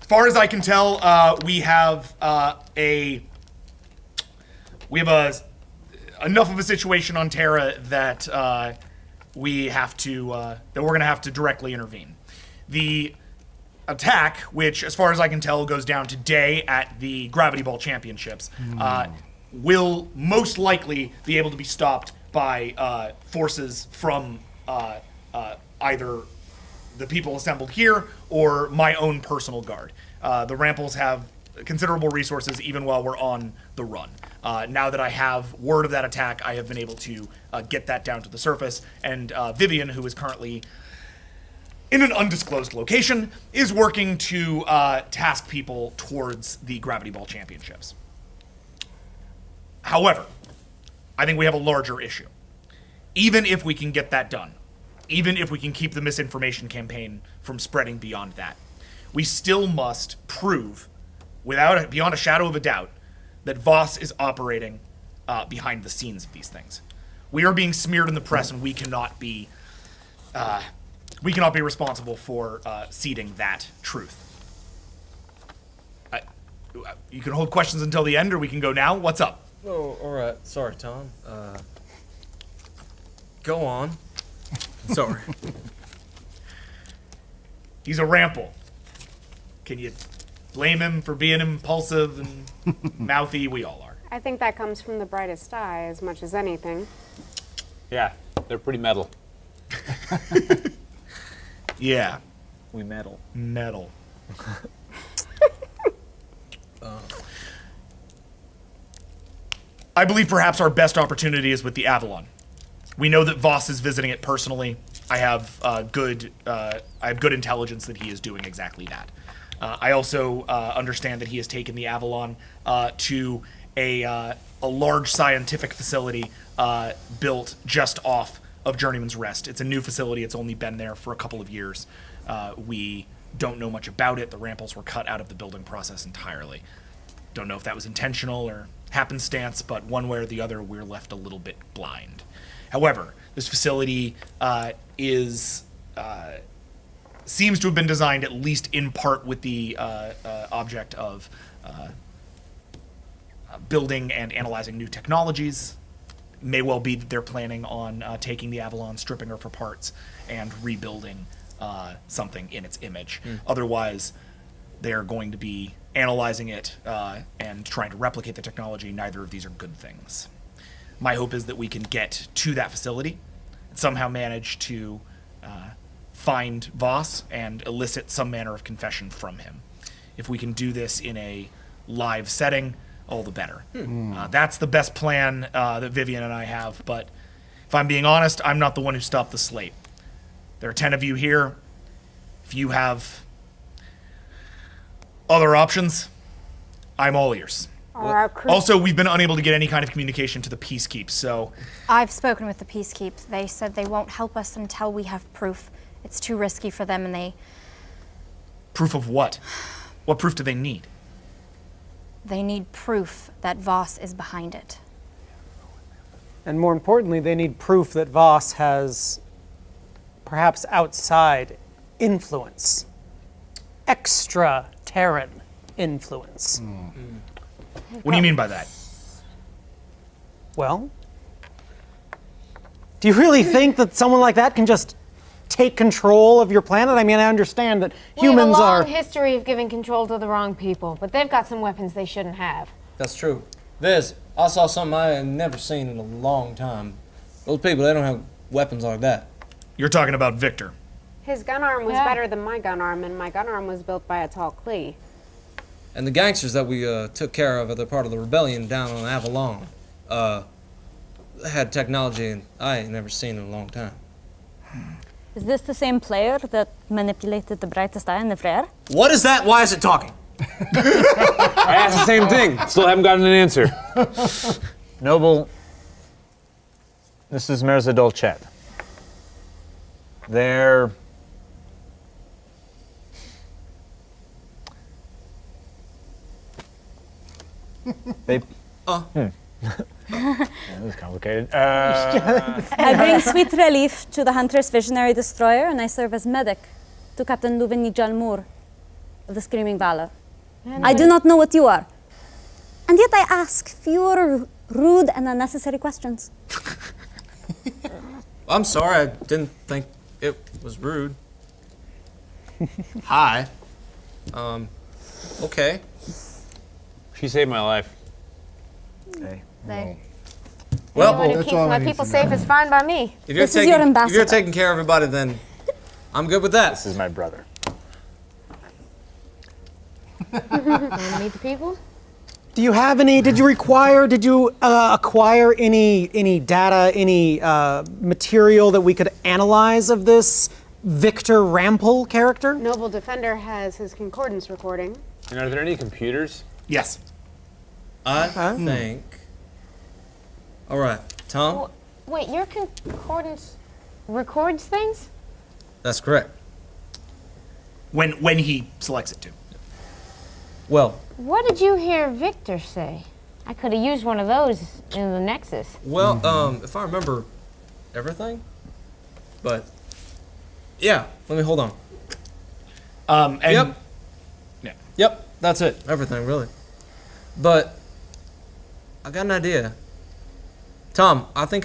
As far as I can tell, we have enough of a situation on Terra that we're gonna have to directly intervene. The attack, which, as far as I can tell, goes down today at the Gravity Ball Championships, will most likely be able to be stopped by forces from either the people assembled here or my own personal guard. The Ramples have considerable resources even while we're on the run. Now that I have word of that attack, I have been able to get that down to the surface, and Vivian, who is currently in an undisclosed location, is working to task people towards the Gravity Ball Championships. However, I think we have a larger issue. Even if we can get that done, even if we can keep the misinformation campaign from spreading beyond that, we still must prove, beyond a shadow of a doubt, that V.A.S.T is operating behind the scenes of these things. We are being smeared in the press, and we cannot be responsible for seeding that truth. You can hold questions until the end, or we can go now. What's up? Oh, all right. Sorry, Tom. Go on. Sorry. He's a rample. Can you blame him for being impulsive and mouthy? We all are. I think that comes from the brightest eye as much as anything. Yeah, they're pretty metal. Yeah. We meddle. Metal. I believe perhaps our best opportunity is with the Avalon. We know that V.A.S.T is visiting it personally. I have good intelligence that he is doing exactly that. I also understand that he has taken the Avalon to a large scientific facility built just off of Journeyman's Rest. It's a new facility. It's only been there for a couple of years. We don't know much about it. The Ramples were cut out of the building process entirely. Don't know if that was intentional or happenstance, but one way or the other, we're left a little bit blind. However, this facility seems to have been designed at least in part with the object of building and analyzing new technologies. May well be that they're planning on taking the Avalon, stripping her for parts, and rebuilding something in its image. Otherwise, they're going to be analyzing it and trying to replicate the technology. Neither of these are good things. My hope is that we can get to that facility and somehow manage to find V.A.S.T and elicit some manner of confession from him. If we can do this in a live setting, all the better. That's the best plan that Vivian and I have, but if I'm being honest, I'm not the one who stopped the slate. There are 10 of you here. If you have other options, I'm all ears. Also, we've been unable to get any kind of communication to the Peacekeep, so... I've spoken with the Peacekeep. They said they won't help us until we have proof. It's too risky for them, and they... Proof of what? What proof do they need? They need proof that V.A.S.T is behind it. And more importantly, they need proof that V.A.S.T has perhaps outside influence. Extra Terran influence. What do you mean by that? Well, do you really think that someone like that can just take control of your planet? I mean, I understand that humans We have a long are... history of giving control to the wrong people, but they've got some weapons they shouldn't have. That's true. Viz, I saw something I had never seen in a long time. Those people, they don't have weapons like that. You're talking about Victor. His gun arm was better than my gun arm, and my gun arm was built by a tall Klee. And the gangsters that we took care of at the part of the rebellion down on Avalon, had technology I ain't never seen in a long time. Is this the same player that manipulated the brightest eye in the flare? What is that? Why is it talking? I asked the same thing. Still haven't gotten an answer. Noble, this is Mirza Dolcet. They're... They... That was complicated. I bring sweet relief to the Hunter's Visionary Destroyer, and I serve as medic to Captain Luveni Jalmur of the Screaming Valor. I do not know what you are, and yet I ask fewer rude and unnecessary questions. I'm sorry, I didn't think it was rude. Hi. Okay. She saved my life. Hey. They... Well, Anyone who that's keeps all I my need people to safe know. is fine by me. if you're This is your if ambassador. you're taking care of everybody, then I'm good with that. This is my brother. Want to meet the people? Do you have any? Did you acquire any data, any material that we could analyze of this Victor Rampel character? Noble Defender has his concordance recording. And are there any computers? Yes. I think. All right, Tom. Wait, your concordance records things? That's correct. When he selects it to. Well, What did you hear Victor say? I could have used one of those in the Nexus. if I remember everything, but yeah, let me hold on. And Yep. Yeah. Yep, that's it. Everything, really. But I got an idea. Tom, I think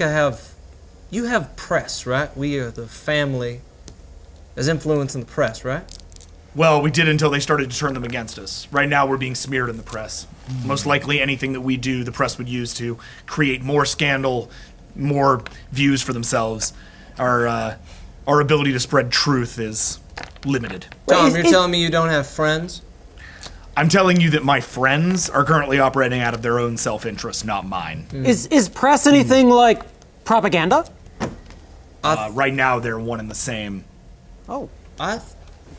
you have press, right? We are the family as influence in the press, right? Well, we did until they started to turn them against us. Right now, we're being smeared in the press. Most likely, anything that we do, the press would use to create more scandal, more views for themselves. Our ability to spread truth is limited. Tom, you're telling me you don't have friends? I'm telling you that my friends are currently operating out of their own self-interest, not mine. Is press anything like propaganda? Right now, they're one and the same. Oh.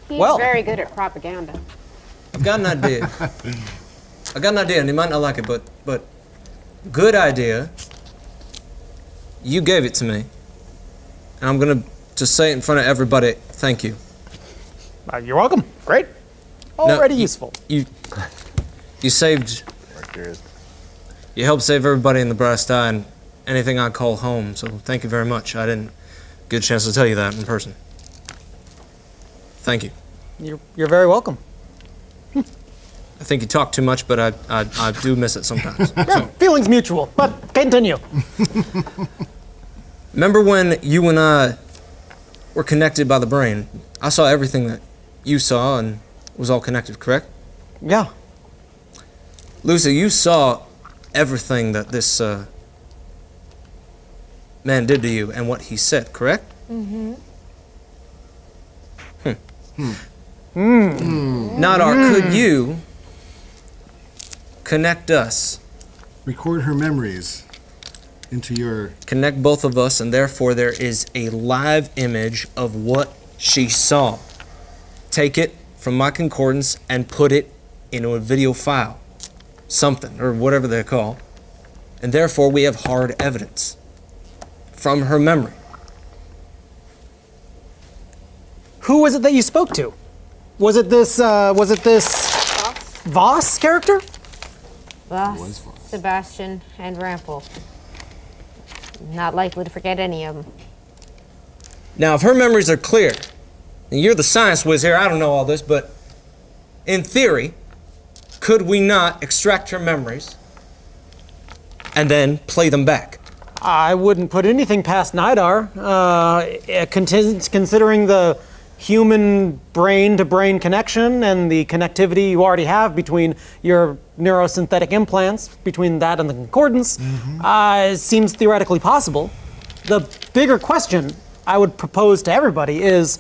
He's Well. very good at propaganda. I've got an idea. I got an idea, and you might not like it, but good idea. You gave it to me, and I'm gonna just say it in front of everybody. Thank you. You're welcome. Great. Already you- useful. You saved. You helped save everybody in the Brass Eye and anything I call home. So thank you very much. I didn't get a chance to tell you that in person. Thank you. You're very welcome. I think you talk too much, but I do miss it sometimes. Yeah, feelings mutual, but continue. Remember when you and I were connected by the brain? I saw everything that you saw and it was all connected, correct? Yeah. Lucy, you saw everything that this man did to you and what he said, correct? Mm-hmm. Nadar, could you connect us? Record her memories into your... Connect both of us, and therefore there is a live image of what she saw. Take it from my concordance and put it into a video file. Something, or whatever they call. And therefore we have hard evidence from her memory. Who was it that you spoke to? Was it this Voss character? Voss, Sebastian, and Rampel. Not likely to forget any of them. Now, if her memories are clear, and you're the science whiz here, I don't know all this, but in theory, could we not extract her memories and then play them back? I wouldn't put anything past Nidar, considering the human brain-to-brain connection and the connectivity you already have between your neurosynthetic implants, between that and the concordance, it seems theoretically possible. The bigger question I would propose to everybody is,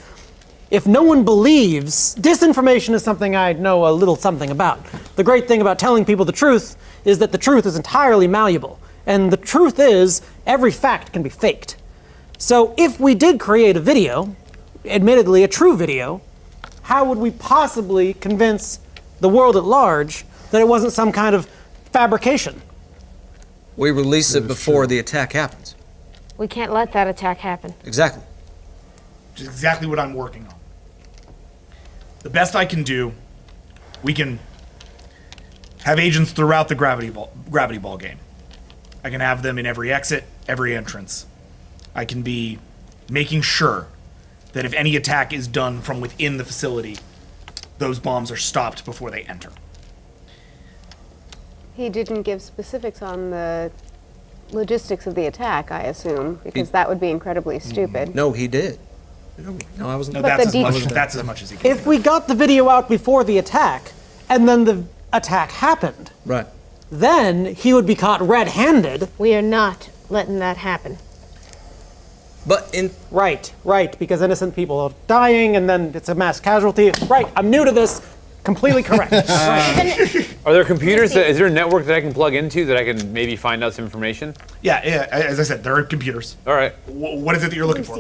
if no one believes, disinformation is something I know a little something about. The great thing about telling people the truth is that the truth is entirely malleable. And the truth is, every fact can be faked. So if we did create a video, admittedly a true video, how would we possibly convince the world at large that it wasn't some kind of fabrication? We release it before the attack happens. We can't let that attack happen. Exactly. Which is exactly what I'm working on. The best I can do, we can have agents throughout the gravity ball game. I can have them in every exit, every entrance. I can be making sure that if any attack is done from within the facility, those bombs are stopped before they enter. He didn't give specifics on the logistics of the attack, I assume, because that would be incredibly stupid. No, he did. No, I wasn't. No, But that's as much as he can. If we got the video out before the attack, and then the attack happened, Right. then he would be caught red-handed. We are not letting that happen. But in Right, because innocent people are dying and then it's a mass casualty. Right, I'm new to this. Completely correct. Are there computers? Is there a network that I can plug into that I can maybe find out some information? Yeah, as I said, there are computers. All right. What is it that you're looking for?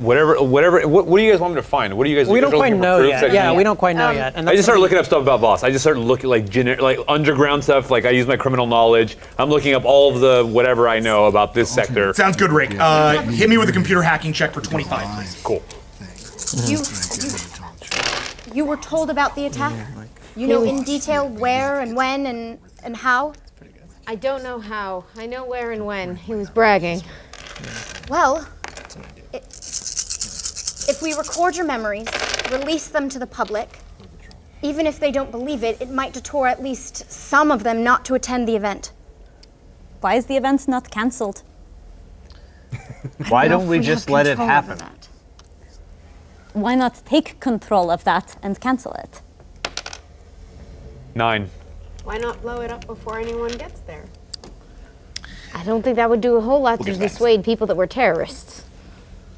Whatever. What do you guys want me to find? What do you guys? We don't quite know proof yet. that- Yeah, we don't quite know yet. And I that's just started gonna looking up stuff about V.A.S.T. I just started looking like underground stuff. Like I use my criminal knowledge. I'm looking up all of the whatever I know about this sector. Sounds good, Rick. Hit me with a computer hacking check for 25, please. Cool. You were told about the attack? You know in detail where and when and how? I don't know how. I know where and when. He was bragging. Well, if we record your memories, release them to the public, even if they don't believe it, it might deter at least some of them not to attend the event. Why is the event not cancelled? Why don't we just let it happen? Why not take control of that and cancel it? 9. Why not blow it up before anyone gets there? I don't think that would do a whole lot to dissuade people that were terrorists.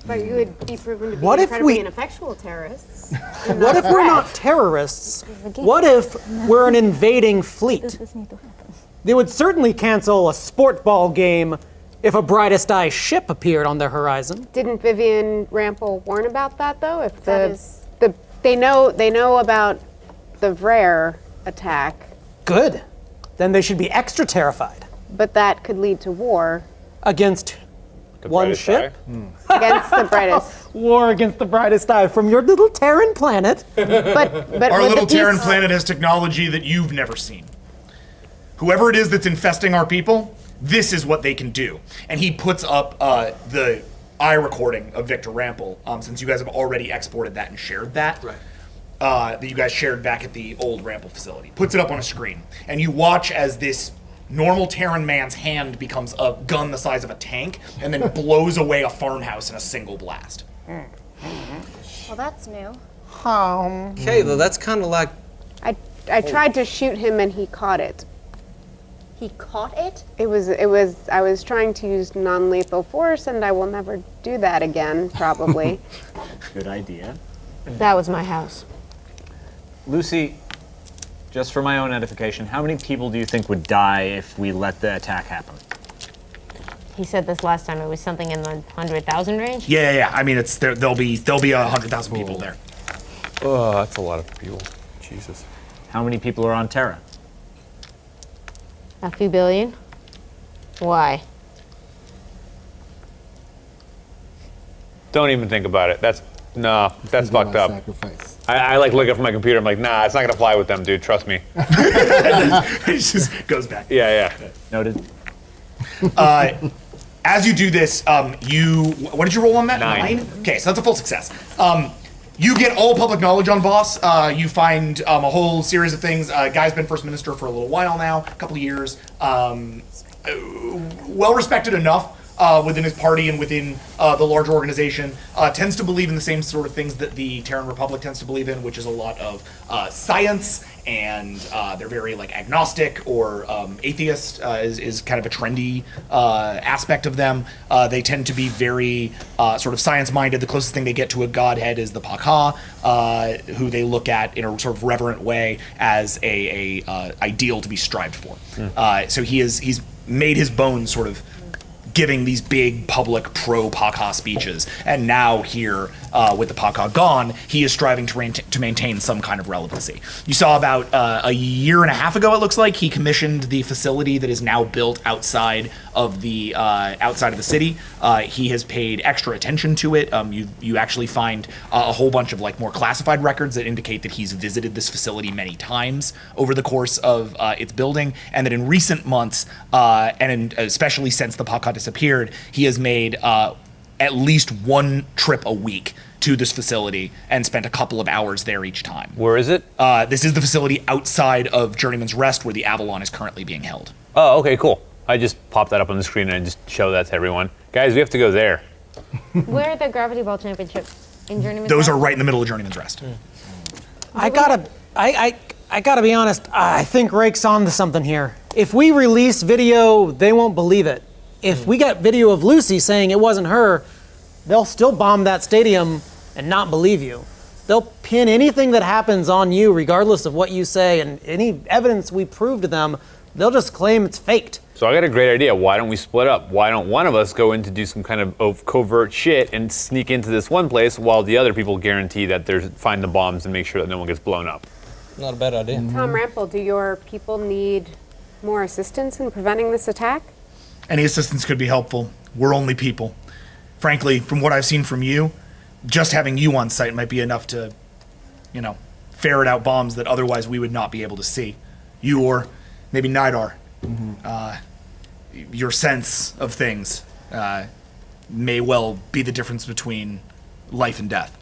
But you would be proven to be What if incredibly we- ineffectual terrorists. What if we're not terrorists? What if we're an invading fleet? This need to happen. They would certainly cancel a sport ball game if a brightest eye ship appeared on their horizon. Didn't Vivian Rample warn about that though? If That is- they know about the V.A.S.T attack, Good. Then they should be extra terrified. but that could lead to war Against one brightest ship? against the brightest. War against the brightest eye from your little Terran planet. But Our would little the Terran peace- planet has technology that you've never seen. Whoever it is that's infesting our people, this is what they can do. And he puts up the eye recording of Victor Rample, since you guys have already exported that and shared that. Right. That you guys shared back at the old Rample facility. Puts it up on a screen. And you watch as this normal Terran man's hand becomes a gun the size of a tank and then blows away a farmhouse in a single blast. Well, that's new. okay, though that's kind of like I tried to shoot him and he caught it. He caught it? I was trying to use non-lethal force and I will never do that again, probably. Good idea. That was my house. Lucy, just for my own edification, how many people do you think would die if we let the attack happen? He said this last time. It was something in the 100,000 range. Yeah. I mean, there'll be 100,000 people there. Oh, that's a lot of people. Jesus. How many people are on Terra? A few billion. Why? Don't even think about it. That's fucked up. Sacrifice. I like look up from my computer. I'm like, nah, it's not gonna fly with them, dude. Trust me. It just goes back. Yeah. Noted. As you do this, what did you roll on that? 9. Okay, so that's a full success. You get all public knowledge on V.A.S.T. You find a whole series of things. Guy's been first minister for a little while now, a couple of years. Well respected enough within his party and within the larger organization. Tends to believe in the same sort of things that the Terran Republic tends to believe in, which is a lot of science, and they're very like agnostic or atheist is kind of a trendy aspect of them. They tend to be very sort of science-minded. The closest thing they get to a godhead is the Paka, who they look at in a sort of reverent way as a ideal to be strived for. So he's made his bones sort of giving these big public pro-Paka speeches, and now here with the Paka gone, he is striving to maintain some kind of relevancy. You saw about a year and a half ago, it looks like, he commissioned the facility that is now built outside of the city. He has paid extra attention to it. You actually find a whole bunch of like more classified records that indicate that he's visited this facility many times over the course of its building, and that in recent months, especially since the Paka disappeared, he has made at least one trip a week to this facility and spent a couple of hours there each time. Where is it? This is the facility outside of Journeyman's Rest where the Avalon is currently being held. Oh, okay, cool. I just popped that up on the screen and I just show that to everyone. Guys, we have to go there. Where are the Gravity Ball Championships in Journeyman's Those Rest? are right in the middle of Journeyman's Rest. I gotta be honest, I think Rake's on to something here. If we release video, they won't believe it. if we get video of Lucy saying it wasn't her, they'll still bomb that stadium and not believe you. They'll pin anything that happens on you, regardless of what you say, and any evidence we prove to them, they'll just claim it's faked. So I got a great idea. Why don't we split up? Why don't one of us go in to do some kind of covert shit and sneak into this one place while the other people guarantee that find the bombs and make sure that no one gets blown up? Not a bad idea. Tom Rample, do your people need more assistance in preventing this attack? Any assistance could be helpful. We're only people. Frankly, from what I've seen from you, just having you on site might be enough to, ferret out bombs that otherwise we would not be able to see. You or maybe Nidar. Your sense of things may well be the difference between life and death.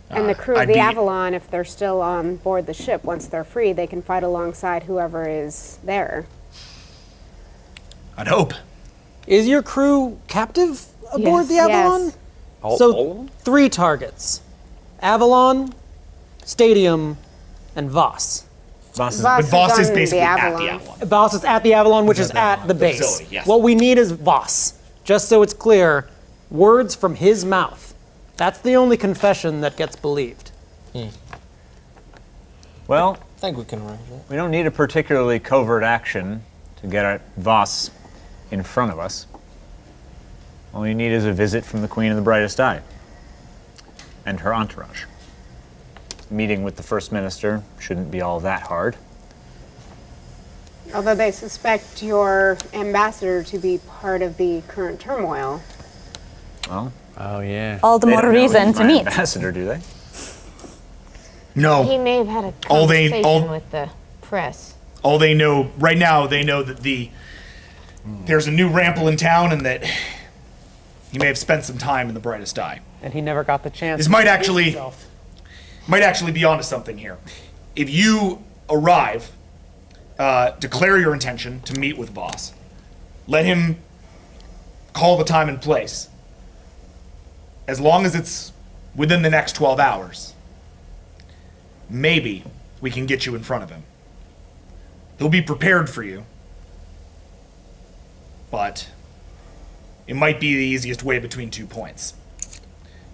And the crew of the Avalon, if they're still on board the ship, once they're free, they can fight alongside whoever is there. I'd hope. Is your crew captive aboard the Avalon? Yes. All of them? 3 targets. Avalon, Stadium, and V.A.S.T. But V.A.S.T is on basically the at the Avalon. Avalon. V.A.S.T is at the Avalon, which is at the base. facility, yes. What we need is V.A.S.T. Just so it's clear, words from his mouth. That's the only confession that gets believed. Well, I think we can arrange that. we don't need a particularly covert action to get our V.A.S. in front of us. All you need is a visit from the Queen of the Brightest Eye and her entourage. Meeting with the First Minister shouldn't be all that hard. Although they suspect your ambassador to be part of the current turmoil. Well, Oh, yeah. All the they more don't know reason he's to my meet. ambassador, do they? No. He may have had a All they- conversation all- with the press. All they know right now, they know that there's a new Rample in town, and that he may have spent some time in the Brightest Eye. And he never got the chance. This to might introduce actually be onto something here. If you arrive, declare your intention to meet with Voss. Let him call the time and place. As long as it's within the next 12 hours, maybe we can get you in front of him. He'll be prepared for you, but it might be the easiest way between 2 points.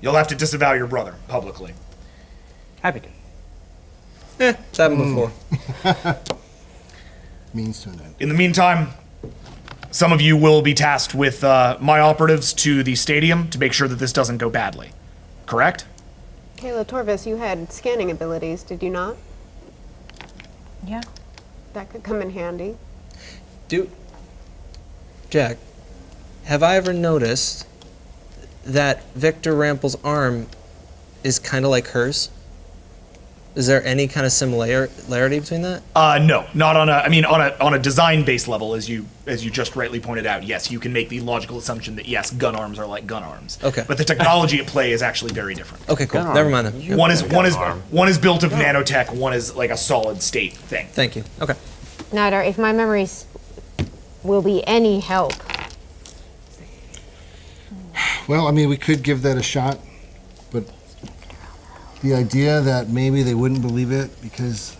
You'll have to disavow your brother publicly. Happy to. It's happened before. Means to an end. In the meantime, some of you will be tasked with my operatives to the stadium to make sure that this doesn't go badly. Correct? Kayla Torvis, you had scanning abilities, did you not? Yeah. That could come in handy. Jack, have I ever noticed that Victor Rample's arm is kind of like hers? Is there any kind of similarity between that? No, not on a design-based level, as you just rightly pointed out. Yes, you can make the logical assumption that yes, gun arms are like gun arms. Okay. But the technology at play is actually very different. Okay, cool. Never mind then. One is built of nanotech. One is like a solid state thing. Thank you. Okay. Nidar, if my memories will be any help, Well, I mean, we could give that a shot, but the idea that maybe they wouldn't believe it because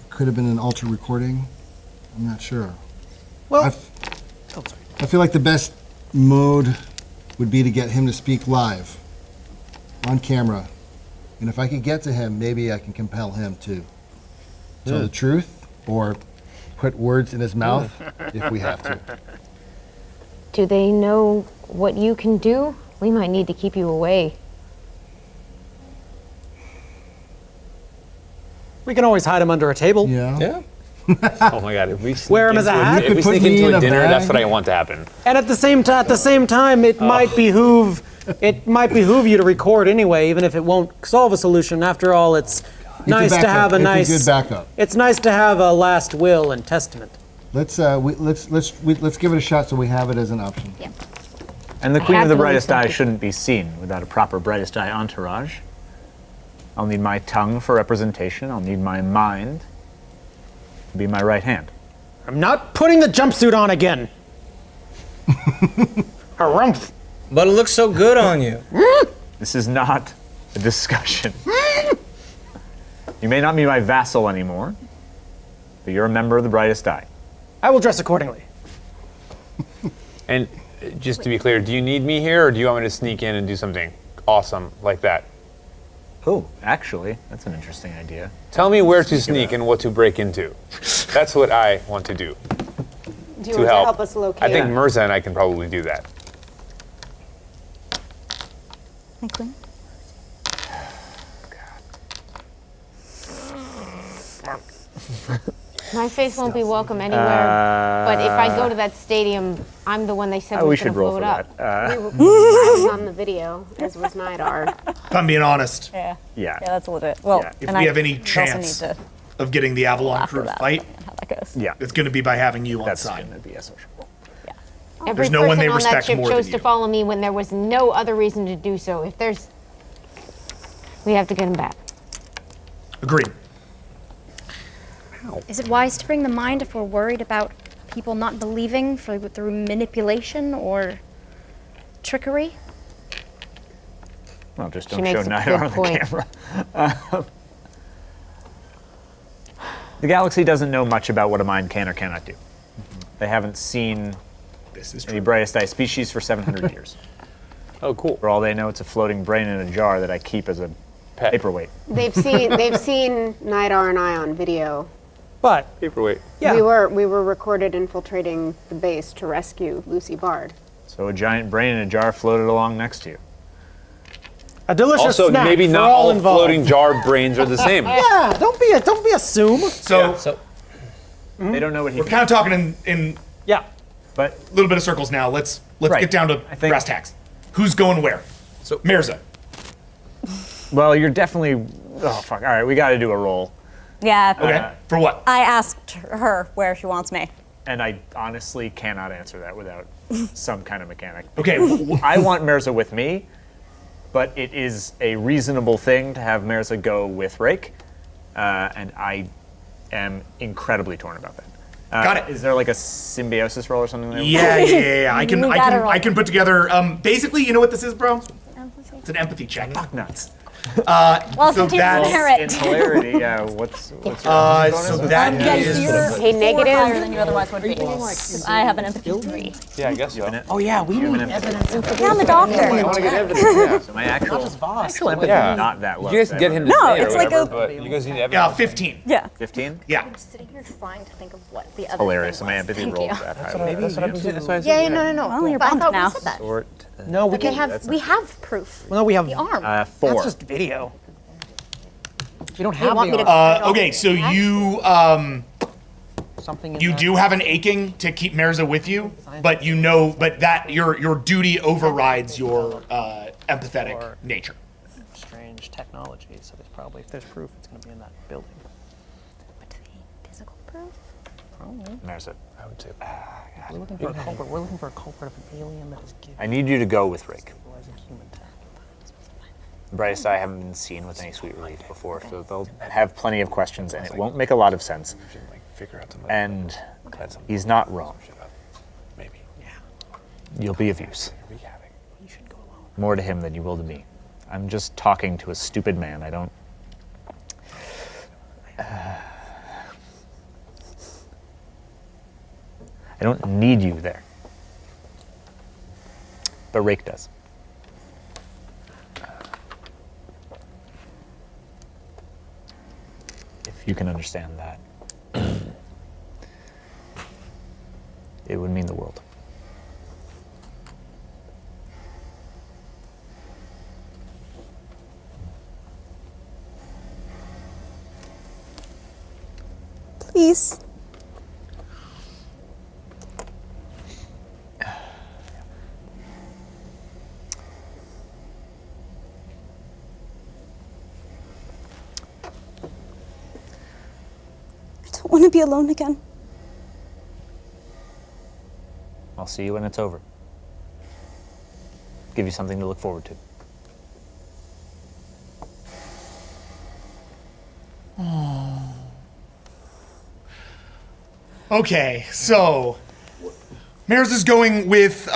it could have been an alter recording, I'm not sure. Well, I feel like the best mode would be to get him to speak live, on camera. And if I could get to him, maybe I can compel him to tell the truth or put words in his mouth if we have to. do they know what you can do? We might need to keep you away. we can always hide him under a table. Yeah. Yeah. Oh my god, if we Wear him as a hat? If we You could put sneak me in into a a dinner, bag. that's what I want to happen. And at the same time, it might behoove you to record anyway, even if it won't solve a solution. After all, it's nice to have a good backup. It's nice to have a last will and testament. Let's give it a shot so we have it as an option. Yeah. And the I Queen have of the to leave Brightest Eye something. shouldn't be seen without a proper Brightest Eye entourage. I'll need my tongue for representation. I'll need my mind to be my right hand. I'm not putting the jumpsuit on again. Harumph. But it looks so good on you. This is not a discussion. You may not be my vassal anymore, but you're a member of the Brightest Eye. I will dress accordingly. And just to be clear, do you need me here, or do you want me to sneak in and do something awesome like that? Oh, actually, that's an interesting idea. Tell me where to sneak and what to break into. That's what I want to do. Do you want to help us locate? I think Mirza and I can probably do that. My queen. My face won't be welcome anywhere. But if I go to that stadium, I'm the one they said we was should going to roll blow for it up. that. I was on the video, as was Nidar. If I'm being honest, Yeah. Yeah. Yeah, that's legit. Well, Yeah. if and we I have any also chance need to of getting the Avalon after crew to that, fight, depending on how that goes. Yeah. it's going to be by having you on That's side. going to be a sociable. Every There's no one person they on that respect ship more chose than to you. follow me when there was no other reason to do so. If there's, we have to get him back. Agreed. Is it wise to bring the mind if we're worried about people not believing through manipulation or trickery? Well, just She don't show makes a Nidar good on the point. camera. The galaxy doesn't know much about what a mind can or cannot do. They haven't seen This is any true. brightest eye species for 700 years. Oh, cool. For all they know, it's a floating brain in a jar that I keep as a Pet. paperweight. They've seen Nidar and I on video. But Paperweight. yeah, We were recorded infiltrating the base to rescue Lucy Bard. So a giant brain in a jar floated along next to you. a delicious Also, snack maybe for not all all involved. floating jar brains are the same. Yeah, don't be assume. So They don't know what he we're kind of talking in Yeah. But a little bit of circles now. Let's Right. get down to I think- brass tacks. Who's going where? So- Mirza. well, you're definitely. Oh fuck! All right, we got to do a roll. Yeah. Okay. For what? I asked her where she wants me. And I honestly cannot answer that without some kind of mechanic. Okay. I want Mirza with me, but it is a reasonable thing to have Mirza go with Rake, and I am incredibly torn about that. Got it. Is there like a symbiosis roll or something there? Yeah. I can We gotta roll. I can put together. Basically, you know what this is, bro? It's an empathy check. Fuck nuts. Well, So since you that's inherit. In hilarity, yeah. What's your bonus? So that Yeah, is. you're Hey, negative. higher than you otherwise would be. 'Cause I have an empathy 3. Yeah, I guess so. Oh yeah, we need Yeah, I'm a doctor. So my actual empathy Yeah. is not that low. You guys can get him to No, stay or it's like whatever, a- but you guys need evidence. 15. Yeah. 15? Yeah. Sitting here trying to think of what the other Hilarious. thing My was. empathy Thank rolls you. that high. That's what That's why I Yeah, no. Well, you're But I bummed thought now. we said that. Sort. No, we But can. we have proof. Well, no, we have. The arm. 4. That's just video. We don't have want the me to- arm. Okay. So you Something. In you that. do have an aching to keep Mirza with you, but you know, but that your duty overrides your empathetic Or- nature. Strange technology. So there's probably, if there's proof, it's going to be in that building. Physical proof? Mirza, I would say. We're looking for a culprit. We're looking for a culprit of an alien that is giving I need you to go with Rake. civilizing human tech. Brightest Eye haven't been seen with any sweet relief before, so they'll have plenty of questions, and it won't make a lot of sense. Figure out some And he's not wrong. maybe. You'll be of use. More to him than you will to me. I'm just talking to a stupid man. I don't. I don't need you there. But Rake does. If you can understand that, it would mean the world. Please. I don't want to be alone again. I'll see you when it's over. Give you something to look forward to. Okay, so Mirza's going with.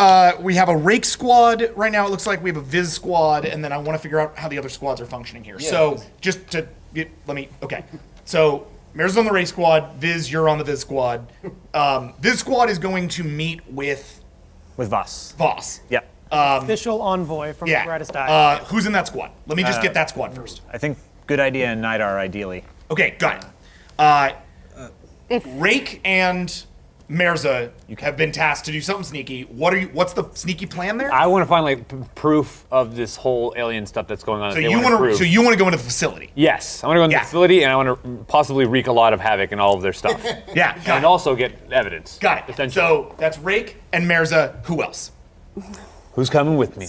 We have a Rake squad right now. It looks like we have a Viz squad, and then I want to figure out how the other squads are functioning here. So just to let me. Okay, so Mirza's on the Rake squad. Viz, you're on the Viz squad. Viz squad is going to meet with With V.A.S.T. V.A.S.T. Yep. Official envoy from the Yeah. brightest eye. Who's in that squad? Let me just get that squad first. I think good idea and Nidar ideally. Okay, got it. Rake and Merza have been tasked to do something sneaky. What's the sneaky plan there? I want to find like proof of this whole alien stuff that's going on. So you want to go into the facility? Yes, I want to go into the facility, and I want to possibly wreak a lot of havoc in all of their stuff. Yeah, and also get evidence. Got it. So that's Rake and Merza. Who else? Who's coming with me?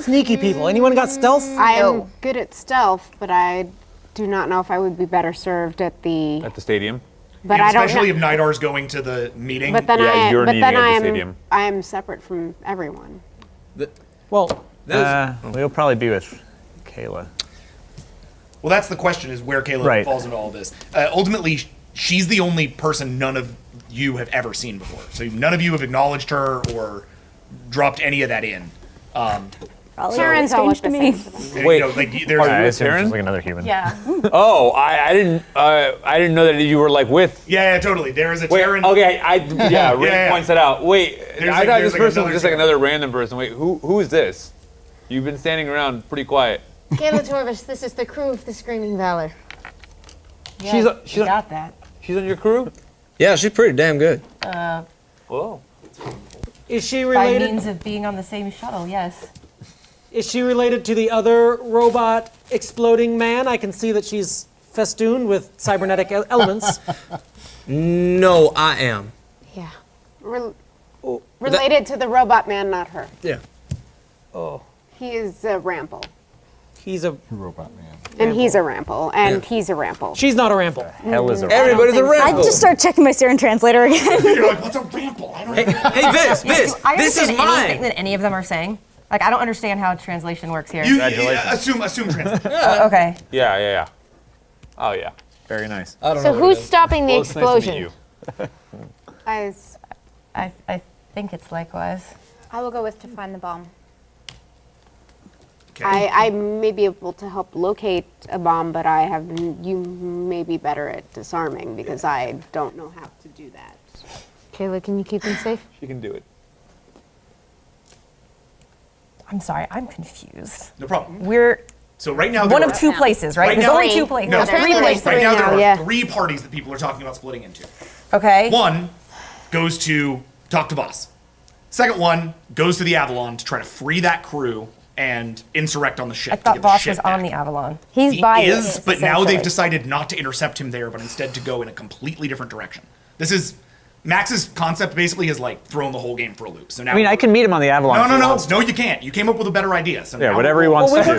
Sneaky people. Anyone got stealth? I am good at stealth, but I do not know if I would be better served at the stadium. But Yeah, I don't especially know. if Nidar's going to the meeting. But then you're but needing then at the I am stadium. I am separate from everyone. Well, we'll probably be with Kayla. Well, that's the question: is where Kayla falls into all this. Ultimately, she's the only person none of you have ever seen before. So none of you have acknowledged her or dropped any of that in. Terrans all look the same to them. Wait, there's Terran? Like another human. Yeah. Oh, I didn't know that you were like with. Yeah, totally. There is a Wait, Terran. okay, Ray points that out. Wait, There's I like- thought there's this like person another was just like Terran. another random person. Wait, who is this? You've been standing around pretty quiet. Kayla Torvis, this is the crew of the Screaming Valor. She's got that. She's on your crew? Yeah, she's pretty damn good. Whoa. is she By related? means of being on the same shuttle, yes. Is she related to the other robot exploding man? I can see that she's festooned with cybernetic elements. No, I am. Yeah. Related to the robot man, not her. Yeah. Oh, He is a Rample. he's a Robot man. And he's a Rample. And he's a Rample. She's not a rample. Hell is a Everybody's a I rebel. just start checking my Siren translator again. You're like, what's a Rample? I don't know. Hey, Viz, I this is understand anything mine. that any of them are saying. Like, I don't understand how translation works here. You assume translation. Okay. Yeah. Oh yeah. very nice. I don't So know what it who's is. stopping the Well, it's nice to meet explosion? you. I think it's likewise. I will go with to find the bomb. I may be able to help locate a bomb, but you may be better at disarming because I don't know how to do that. Kayla, can you keep them safe? She can do it. I'm sorry, I'm confused. No problem. We're So right now, one there of are- two places, right? Right There's now- only two places. No, There's three places. right now there are yeah. 3 parties that people are talking about splitting into. Okay. One goes to talk to Boss. Second one goes to the Avalon to try to free that crew and insurrect on the ship. I to thought get the Boss ship was on back. the Avalon. He's He by is, it, but now they've essentially. decided not to intercept him there, but instead to go in a completely different direction. This is Max's concept. Basically, is like throwing the whole game for a loop. So now I mean, I can meet him on the Avalon. No, if no, he no, wants. no. You can't. You came up with a better idea. So Yeah, now whatever he wants to do.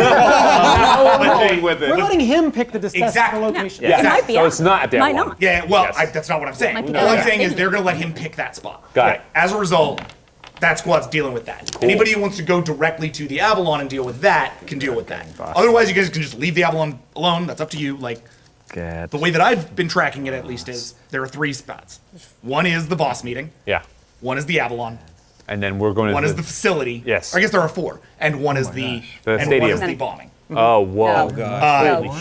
We're letting him pick the distasteful Exactly. location. Yeah. It might be. So it's not at the Might Avalon. not. Yeah, well, Yes. that's not what I'm saying. Might be All I'm better. saying is they're going to let him pick that spot. Got it. As a result, that squad's dealing with that. Anybody who wants to go directly to the Avalon and deal with that can deal with that. Otherwise, you guys can just leave the Avalon alone. That's up to you. Like, the way that I've been tracking it, at least, is there are 3 spots. One is the boss meeting. Yeah. One is the Avalon. And then we're going to One is the facility. Yes. Or I guess there are 4. And one is the The and stadium. one is the bombing. Oh, whoa.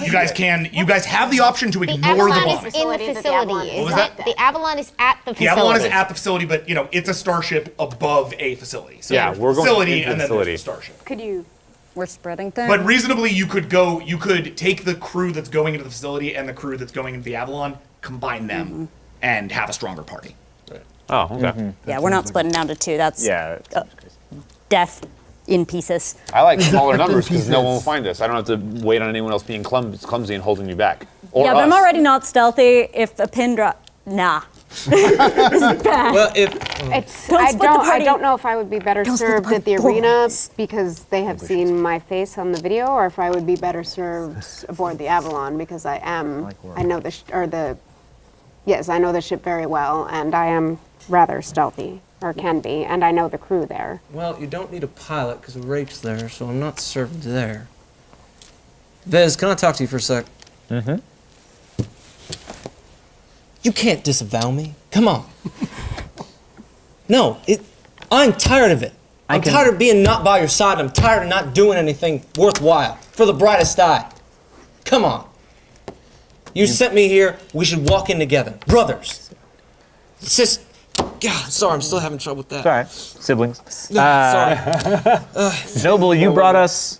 You guys have the option to The ignore the Avalon bombing. is in the facility. What was Is that? it? The Avalon is at the The facility. Avalon is at the facility, but it's a starship above a facility. So Yeah, there's the we're going facility into the and then facility. there's the starship. Could you? We're spreading things. But reasonably, you could take the crew that's going into the facility and the crew that's going into the Avalon, combine them, and have a stronger party. Oh, okay. Yeah, we're not splitting down to 2. That's death in pieces. I like smaller numbers because no one will find us. I don't have to wait on anyone else being clumsy and holding me back. Or Yeah, but I'm us. already not stealthy. If a pin drop, nah. Well, if Don't I split the party. don't know if I would be better Don't split the served at the party. arena because they have seen my face on the video, or if I would be better served aboard the Avalon because I know I know the ship very well, and I am rather stealthy, or can be, and I know the crew there. well, you don't need a pilot because Rake's there, so I'm not served there. Viz, can I talk to you for a sec? Mm-hmm. You can't disavow me. Come on. No, I'm tired of it. I'm tired of being not by your side. I'm tired of not doing anything worthwhile for the brightest eye. Come on. You sent me here. We should walk in together. Brothers. It's just, God, sorry, I'm still having trouble with that. It's all right. Siblings. Sorry. Noble, you brought us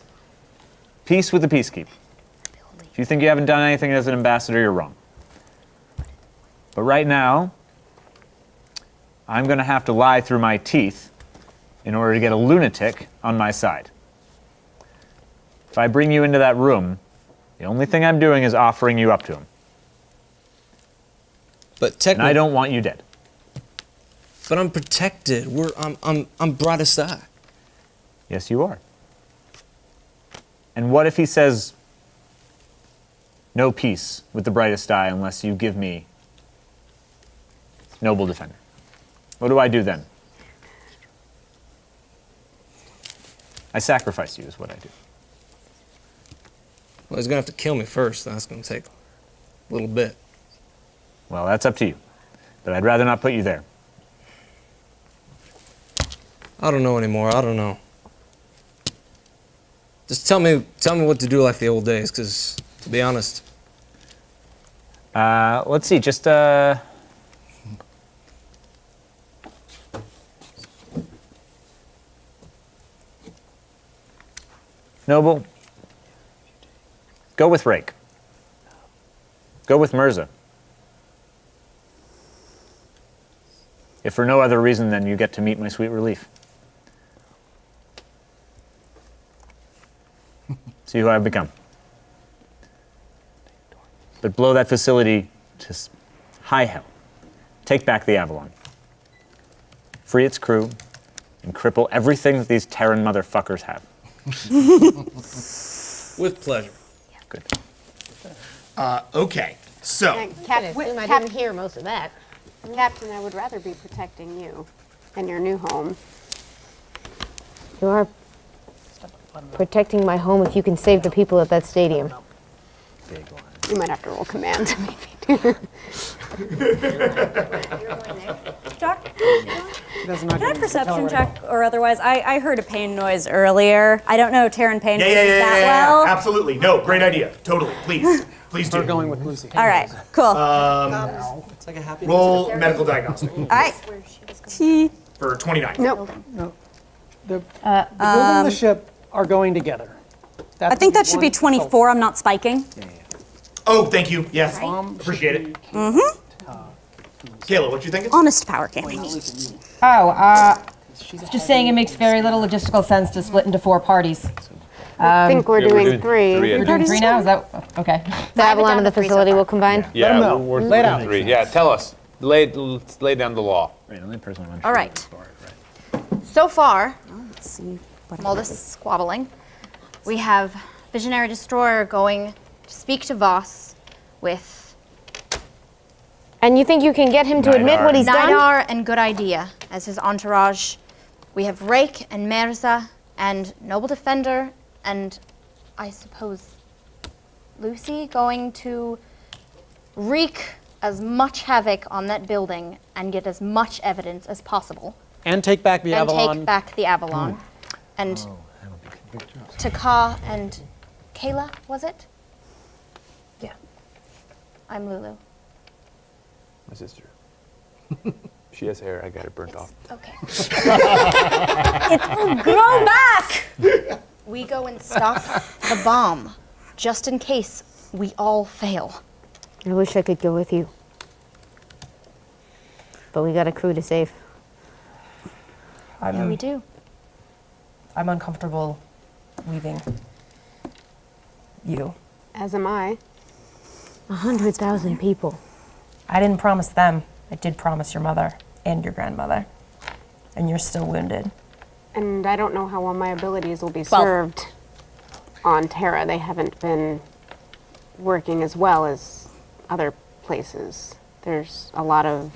peace with the peacekeeper. If you think you haven't done anything as an ambassador, you're wrong. But right now, I'm going to have to lie through my teeth in order to get a lunatic on my side. If I bring you into that room, the only thing I'm doing is offering you up to him. But And technically, I don't want you dead. But I'm protected. I'm brightest eye. Yes, you are. And what if he says, no peace with the brightest eye unless you give me noble defender? What do I do then? I sacrifice you is what I do. Well, he's gonna have to kill me first. That's gonna take a little bit. Well, that's up to you. But I'd rather not put you there. I don't know anymore. I don't know. Just tell me what to do like the old days, because to be honest. Let's see, just Noble, go with Rake. Go with Mirza. If for no other reason than you get to meet my sweet relief. See who I've become. But blow that facility to high hell. Take back the Avalon. Free its crew and cripple everything that these Terran motherfuckers have. With pleasure. Good. Okay, so Captain, I didn't hear most of that. Captain, I would rather be protecting you and your new home. You are protecting my home if you can save the people at that stadium. You might have to roll command, maybe. Jack, That's not can I gonna perception tell her check or otherwise? I heard a pain noise earlier. I don't know Terran pain noises yeah, that well. absolutely. No, great idea. Totally. Please do. We're going with Lucy. All right, cool. It's like a happy Roll medical diagnostic All right. for 29. Nope. The building and the ship are going together. I think that should be 24. I'm not spiking. Oh, thank you. Yes, appreciate it. Mm-hmm. Kayla, what you thinking? Honest power gaming. Just saying it makes very little logistical sense to split into 4 parties. I think we're doing three. We're doing 3 now? Is that okay? The Avalon and the facility will combine? Yeah, know. we're Lay it out. 3. Yeah, tell us. Lay down the law. Right, the only person I'm All right. So far, Let's see. from all this squabbling, we have Visionary Destroyer going to speak to V.A.S.T with And you think you can get him to admit what he's done? Nidar and Good Idea as his entourage. We have Rake and Mirza and Noble Defender and I suppose Lucy going to wreak as much havoc on that building and get as much evidence as possible. And take back the and Avalon. take back the Avalon. And Taka and Kayla, was it? Yeah. I'm Lulu. My sister. She has hair. I got it burnt off. Okay. It will grow back. We go and stop the bomb, just in case we all fail. I wish I could go with you. But we got a crew to save. Yeah, we do. I'm uncomfortable leaving you. As am I. 100,000 people. I didn't promise them. I did promise your mother and your grandmother. And you're still wounded. And I don't know how well my abilities will be 12. served on Terra. They haven't been working as well as other places. There's a lot of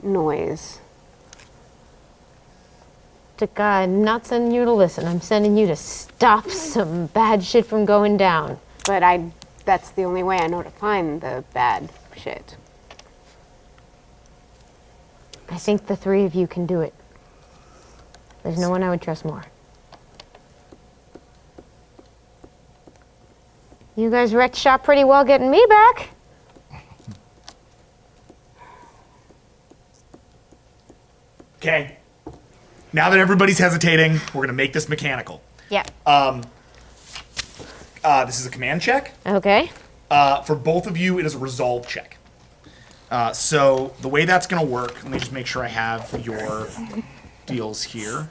noise. God, I'm not sending you to listen. I'm sending you to stop some bad shit from going down. But that's the only way I know to find the bad shit. I think the 3 of you can do it. There's no one I would trust more. You guys wrecked shop pretty well getting me back. Okay. Now that everybody's hesitating, we're gonna make this mechanical. Yeah. This is a command check. Okay. For both of you, it is a resolve check. So the way that's gonna work, let me just make sure I have your deals here.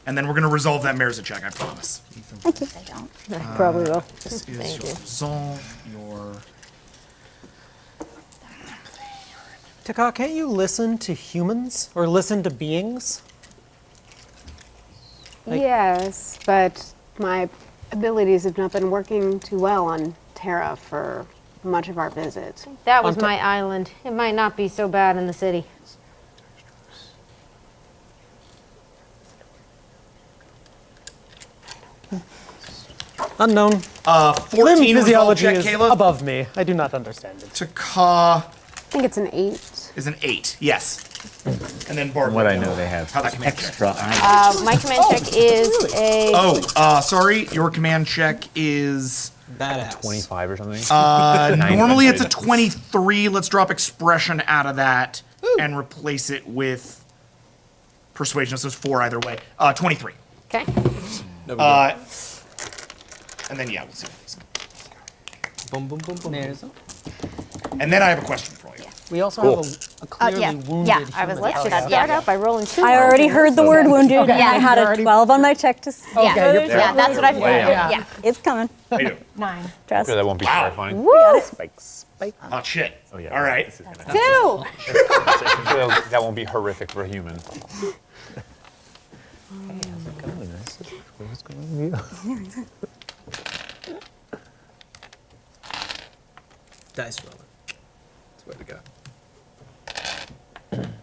And then we're gonna resolve that Mirza check, I promise. Thank you. I probably will. This is Thank your you. resolve, your... Taka, can't you listen to humans or listen to beings? Yes, but my abilities have not been working too well on Terra for much of our visit. That was my island. It might not be so bad in the city. Unknown. 14 Limb resolve physiology check, is Caleb. above me. I do not understand it. Taka I think it's an 8. is an 8, yes. And then Bart. What I know, they have How that command check. extra armor. My command check is a. Sorry, your command check is... Badass. 25 or something. Normally it's a 23. Let's drop expression out of that and replace it with persuasion. So it's 4 either way. 23. Okay. And then, yeah, we'll see. Boom, boom, boom, boom. And then I have a question for you. We also Cool. have a clearly yeah. wounded Yeah, human. I was Let's like, just start out by rolling 2. I already heard the word wounded, and I had a 12 on my check to see. Okay, Yeah, that's what I figured. Yeah. Yeah. It's coming. How you doing? 9. Trust. Sure, that won't be terrifying. Woo! Oh, shit. Oh, yeah. All right. This is gonna- 2. that won't be horrific for a human. Dice roller. That's where we go.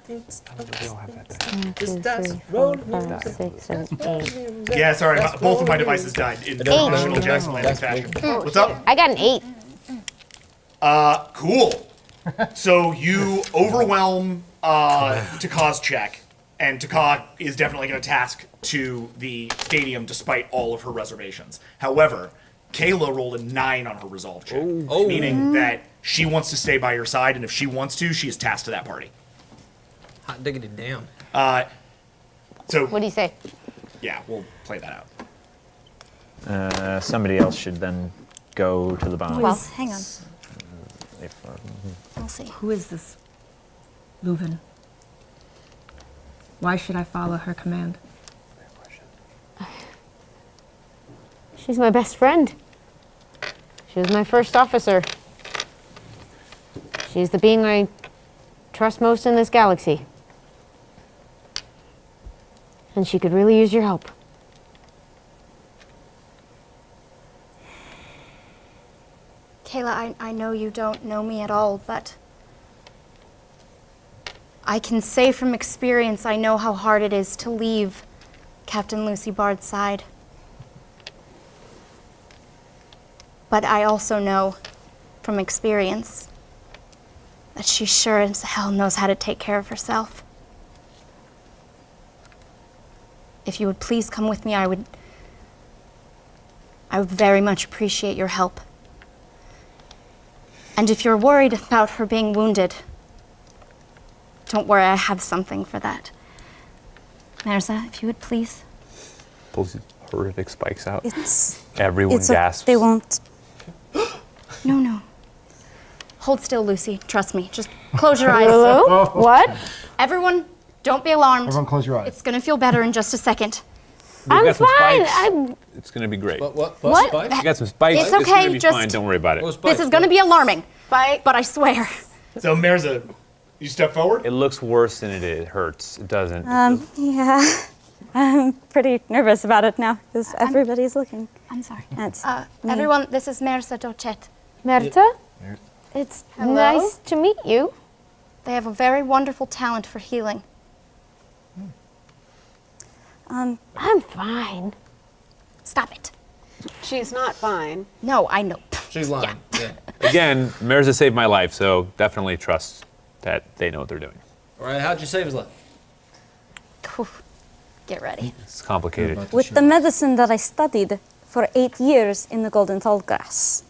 We all have that. Just dice roll. 5, 6, 7, 8. Yeah, sorry. Both of my devices died in traditional Jackson Lanzing fashion. What's up? I got an 8. Cool. So you overwhelm Taka's check, and Taka is definitely going to task to the stadium despite all of her reservations. However, Kayla rolled a 9 on her resolve check, meaning that she wants to stay by your side, and if she wants to, she is tasked to that party. Hot diggity damn. So What do you say? yeah, we'll play that out. Somebody else should then go to the bombs. Well, hang on. We'll see. Who is this Leuven? Why should I follow her command? She's my best friend. She was my first officer. She's the being I trust most in this galaxy. And she could really use your help. Kayla, I know you don't know me at all, but I can say from experience I know how hard it is to leave Captain Lucy Bard's side. But I also know from experience that she sure as hell knows how to take care of herself. If you would please come with me, I would very much appreciate your help. And if you're worried about her being wounded, don't worry, I have something for that. Mirza, if you would please. Pulls these horrific spikes out. It's. Everyone It's gasps. They won't. No. Hold still, Lucy. Trust me. Just close your eyes. Hello? What? Everyone, don't be alarmed. Everyone close your eyes. It's gonna feel better in just a second. I'm got some fine. spikes. It's gonna be great. What? You got some spikes. It's okay, gonna be just- fine. Don't worry about it. This is gonna be alarming. Spike. But I swear. So Mirza, you step forward. It looks worse than it is. It hurts. It doesn't. Yeah. I'm pretty nervous about it now because everybody's looking. I'm sorry. That's Everyone, this is Mirza Dochet. Merta? It's nice to meet you. They have a very wonderful talent for healing. I'm fine. Stop it. She's not fine. No, I know. She's lying. Yeah. Again, Mirza saved my life, so definitely trust that they know what they're doing. All right, how'd you save his life? Whew. Get ready. It's complicated. with the medicine that I studied for 8 years in the Golden Tall Grass.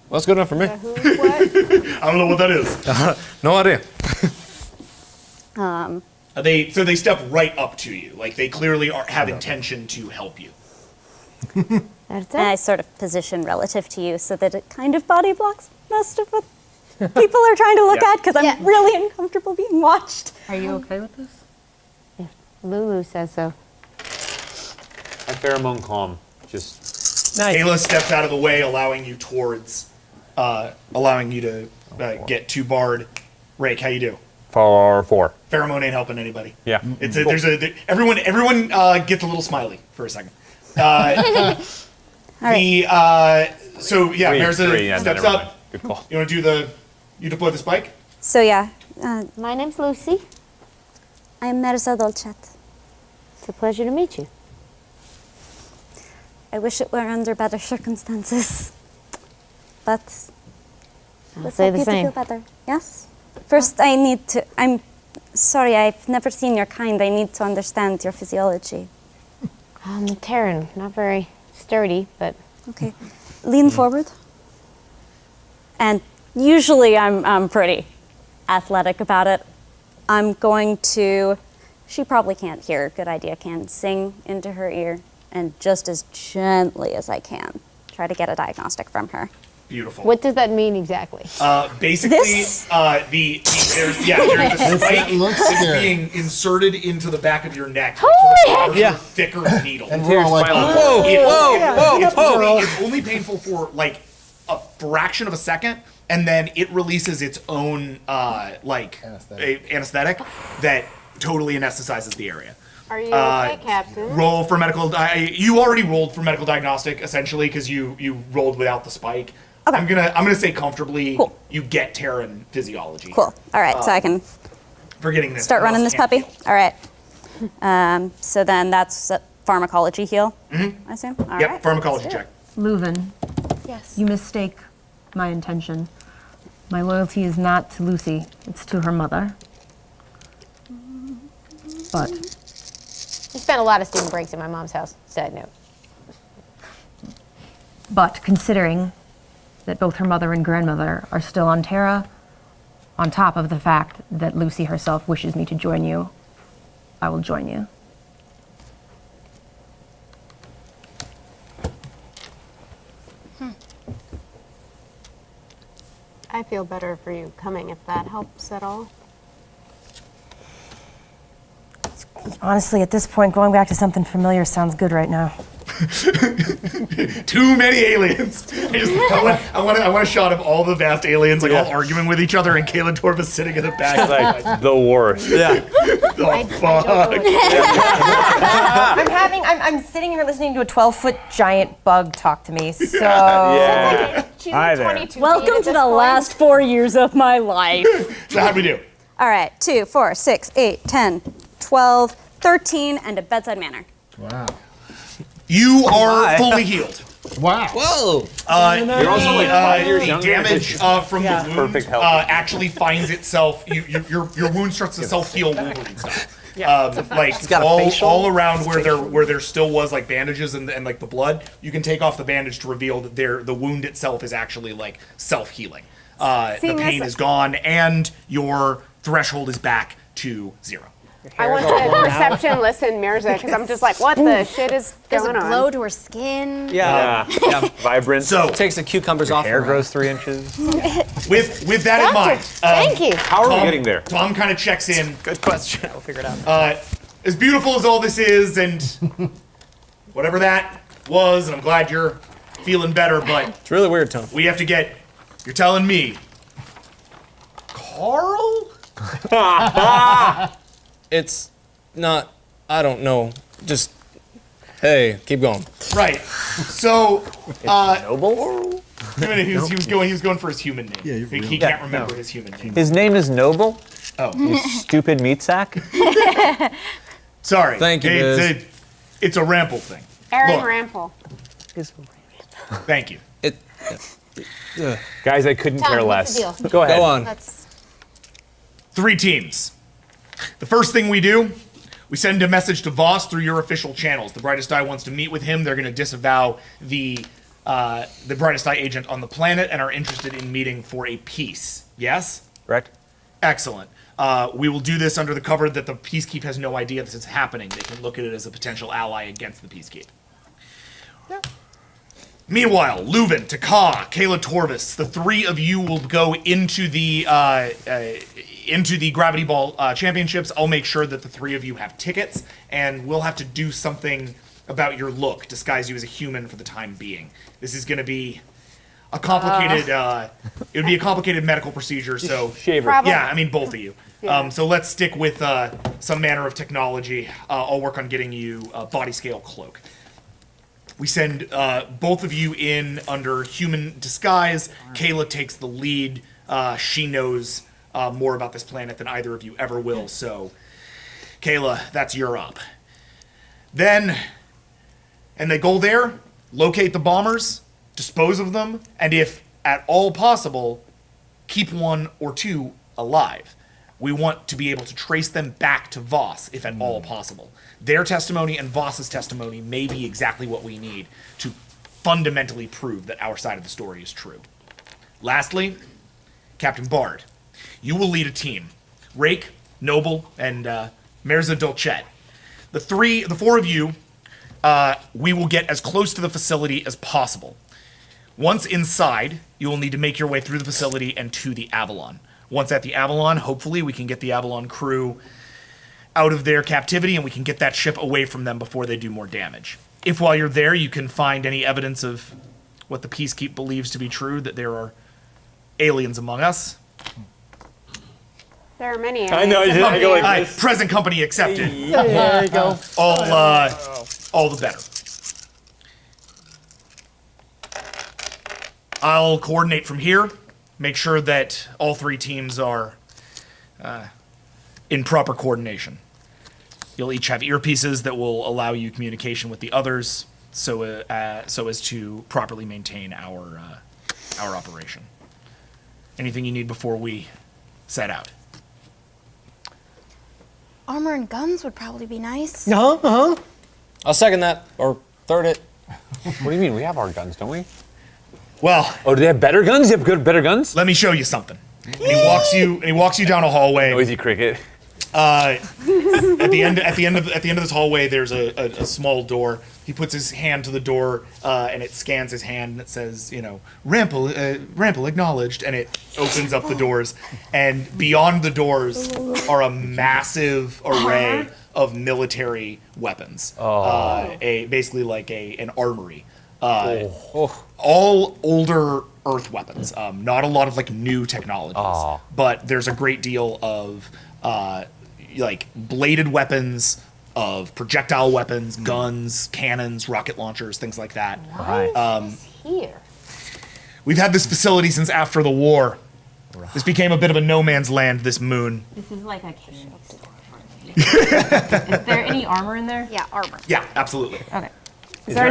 Well, that's good enough for me. Who, what? I don't know what that is. No idea. So they step right up to you. Like they clearly have intention to help you. That's And I it. sort of position relative to you so that it kind of body blocks most of what people are trying to look at because I'm really uncomfortable being watched. Are you okay with this? Lulu says so. A pheromone calm. Just Kayla steps out of the way, allowing you to get to Bard. Rake, how you do? for 4. Pheromone ain't helping anybody. Yeah. It's everyone gets a little smiley for a second. So yeah, Wait, Mirza 3, yeah, steps never up. mind. Good call. You want to do you deploy the spike? So yeah, My name's Lucy. I'm Mirza Dolcet. It's a pleasure to meet you. I wish it were under better circumstances, but let's say hope the you same. feel better. Yes. First, I'm sorry. I've never seen your kind. I need to understand your physiology. Terran, not very sturdy, but Okay. Lean forward. And usually I'm pretty athletic about it. I'm going to, she probably can't hear, good idea, can sing into her ear and just as gently as I can try to get a diagnostic from her. Beautiful. what does that mean exactly? Basically, This? there's a spike looks that's scary. being inserted into the back of your neck. Holy Larger, thicker needle. And we're all like, Whoa, It's only painful for like a fraction of a second, and then it releases its own anesthetic that totally anesthetizes the area. Are you okay, Captain? Roll for medical. You already rolled for medical diagnostic essentially because you rolled without the spike. Okay. I'm gonna say comfortably. Cool. You get Terran physiology. Cool. All right, so I can For getting this. start running this can't puppy. feel. All right. So then that's pharmacology heal, I assume? All Yep. right, Pharmacology let's do check. it. Leuven, Yes. you mistake my intention. My loyalty is not to Lucy, it's to her mother. But You spent a lot of student breaks at my mom's house. Side note. considering that both her mother and grandmother are still on Terra, on top of the fact that Lucy herself wishes me to join you, I will join you. I feel better for you coming if that helps at all. Honestly, at this point, going back to something familiar sounds good right now. Too many aliens. I want a shot of all the vast aliens like all arguing with each other, and Kayla Torvis sitting in the back. Like the worst. Yeah. Oh, fuck. I'm sitting here listening to a 12-foot giant bug talk to me, so... Yeah. She's Hi like there. 22 Welcome feet at to this the point. last 4 years of my life. So how'd we do? All right, 2, 4, 6, 8, 10, 12, 13, and a bedside manner. wow. You are fully healed. Wow. Whoa. You're also like 5 years The younger. damage from the wound Perfect health. actually finds itself. Your wound starts to self-heal Wolverine style. Like got a facial. all around where there still was like bandages and like the blood, you can take off the bandage to reveal that the wound itself is actually like self-healing. The pain is gone and your threshold is back to 0. I want to perception listen, Mirza, because I'm just like, what the shit is There's a going on? glow to her skin. Yeah. Yeah. Vibrant. So Takes the cucumbers off. Hair her grows 3 inches. with that in mind, Thank you. How are we getting there? Tom kind of checks in. Good question. We'll figure it out. As beautiful as all this is, and whatever that was, and I'm glad you're feeling better, but It's really weird, Tom. we have to get. You're telling me, Carl? It's not, I don't know. Just, hey, keep going. Right. So, Noble? he was going for his human name. Yeah, you're he real. can't remember his human name. His name is Noble? Oh, You stupid meat sack? sorry. Thank you, It's a Rample thing. Aaron Look. Rample. Thank you. It, Guys, I couldn't Tom, care what's less. the deal? Go ahead. go on. That's 3 teams. The first thing we do, we send a message to V.A.S.T through your official channels. The Brightest Eye wants to meet with him. They're going to disavow the the brightest eye agent on the planet and are interested in meeting for a peace. Yes? Correct. Excellent. We will do this under the cover that the Peacekeep has no idea this is happening. They can look at it as a potential ally against the Peacekeep. Yeah. Meanwhile, Leuven, Taka, Kayla Torvis, the three of you will go into the Gravity Ball Championships. I'll make sure that the three of you have tickets, and we'll have to do something about your look, disguise you as a human for the time being. This is going to be a complicated, it would be a complicated medical procedure, so... Shaver. Yeah, I mean, both of you. Yeah. So let's stick with some manner of technology. I'll work on getting you a body scale cloak. We send both of you in under human disguise. Kayla takes the lead. She knows more about this planet than either of you ever will, so... Kayla, that's your up. Then, and they go there, locate the bombers, dispose of them, and if at all possible, keep one or two alive. We want to be able to trace them back to V.A.S.T, if at all possible. Their testimony and V.A.S.T's testimony may be exactly what we need to fundamentally prove that our side of the story is true. Lastly, Captain Bard, you will lead a team. Rake, Noble, and Mirza Dolcet. The four of you, we will get as close to the facility as possible. Once inside, you will need to make your way through the facility and to the Avalon. Once at the Avalon, hopefully we can get the Avalon crew out of their captivity and we can get that ship away from them before they do more damage. If while you're there you can find any evidence of what the Peacekeep believes to be true, that there are aliens among us. There are many. I know. I go like this. Present company accepted. There you go. All the better. I'll coordinate from here, make sure that all three teams are in proper coordination. You'll each have earpieces that will allow you communication with the others, so as to properly maintain our operation. Anything you need before we set out? Armor and guns would probably be nice. Uh-huh. I'll second that, or third it. What do you mean? We have our guns, don't we? Well, do they have better guns? You have better guns? let me show you something. And he walks you down a hallway. Noisy cricket. At the end of this hallway, there's a small door. He puts his hand to the door, and it scans his hand, and it says, Rample acknowledged, and it opens up the doors. And beyond the doors are a massive array of military weapons. Basically like an armory. All older Earth weapons. Not a lot of like new technologies, but there's a great deal of like bladed weapons, of projectile weapons, guns, cannons, rocket launchers, things like that. What is here? We've had this facility since after the war. This became a bit of a no man's land, this moon. This is like a cave. Is there any armor in there? Yeah, armor. Yeah, absolutely. Okay. Is there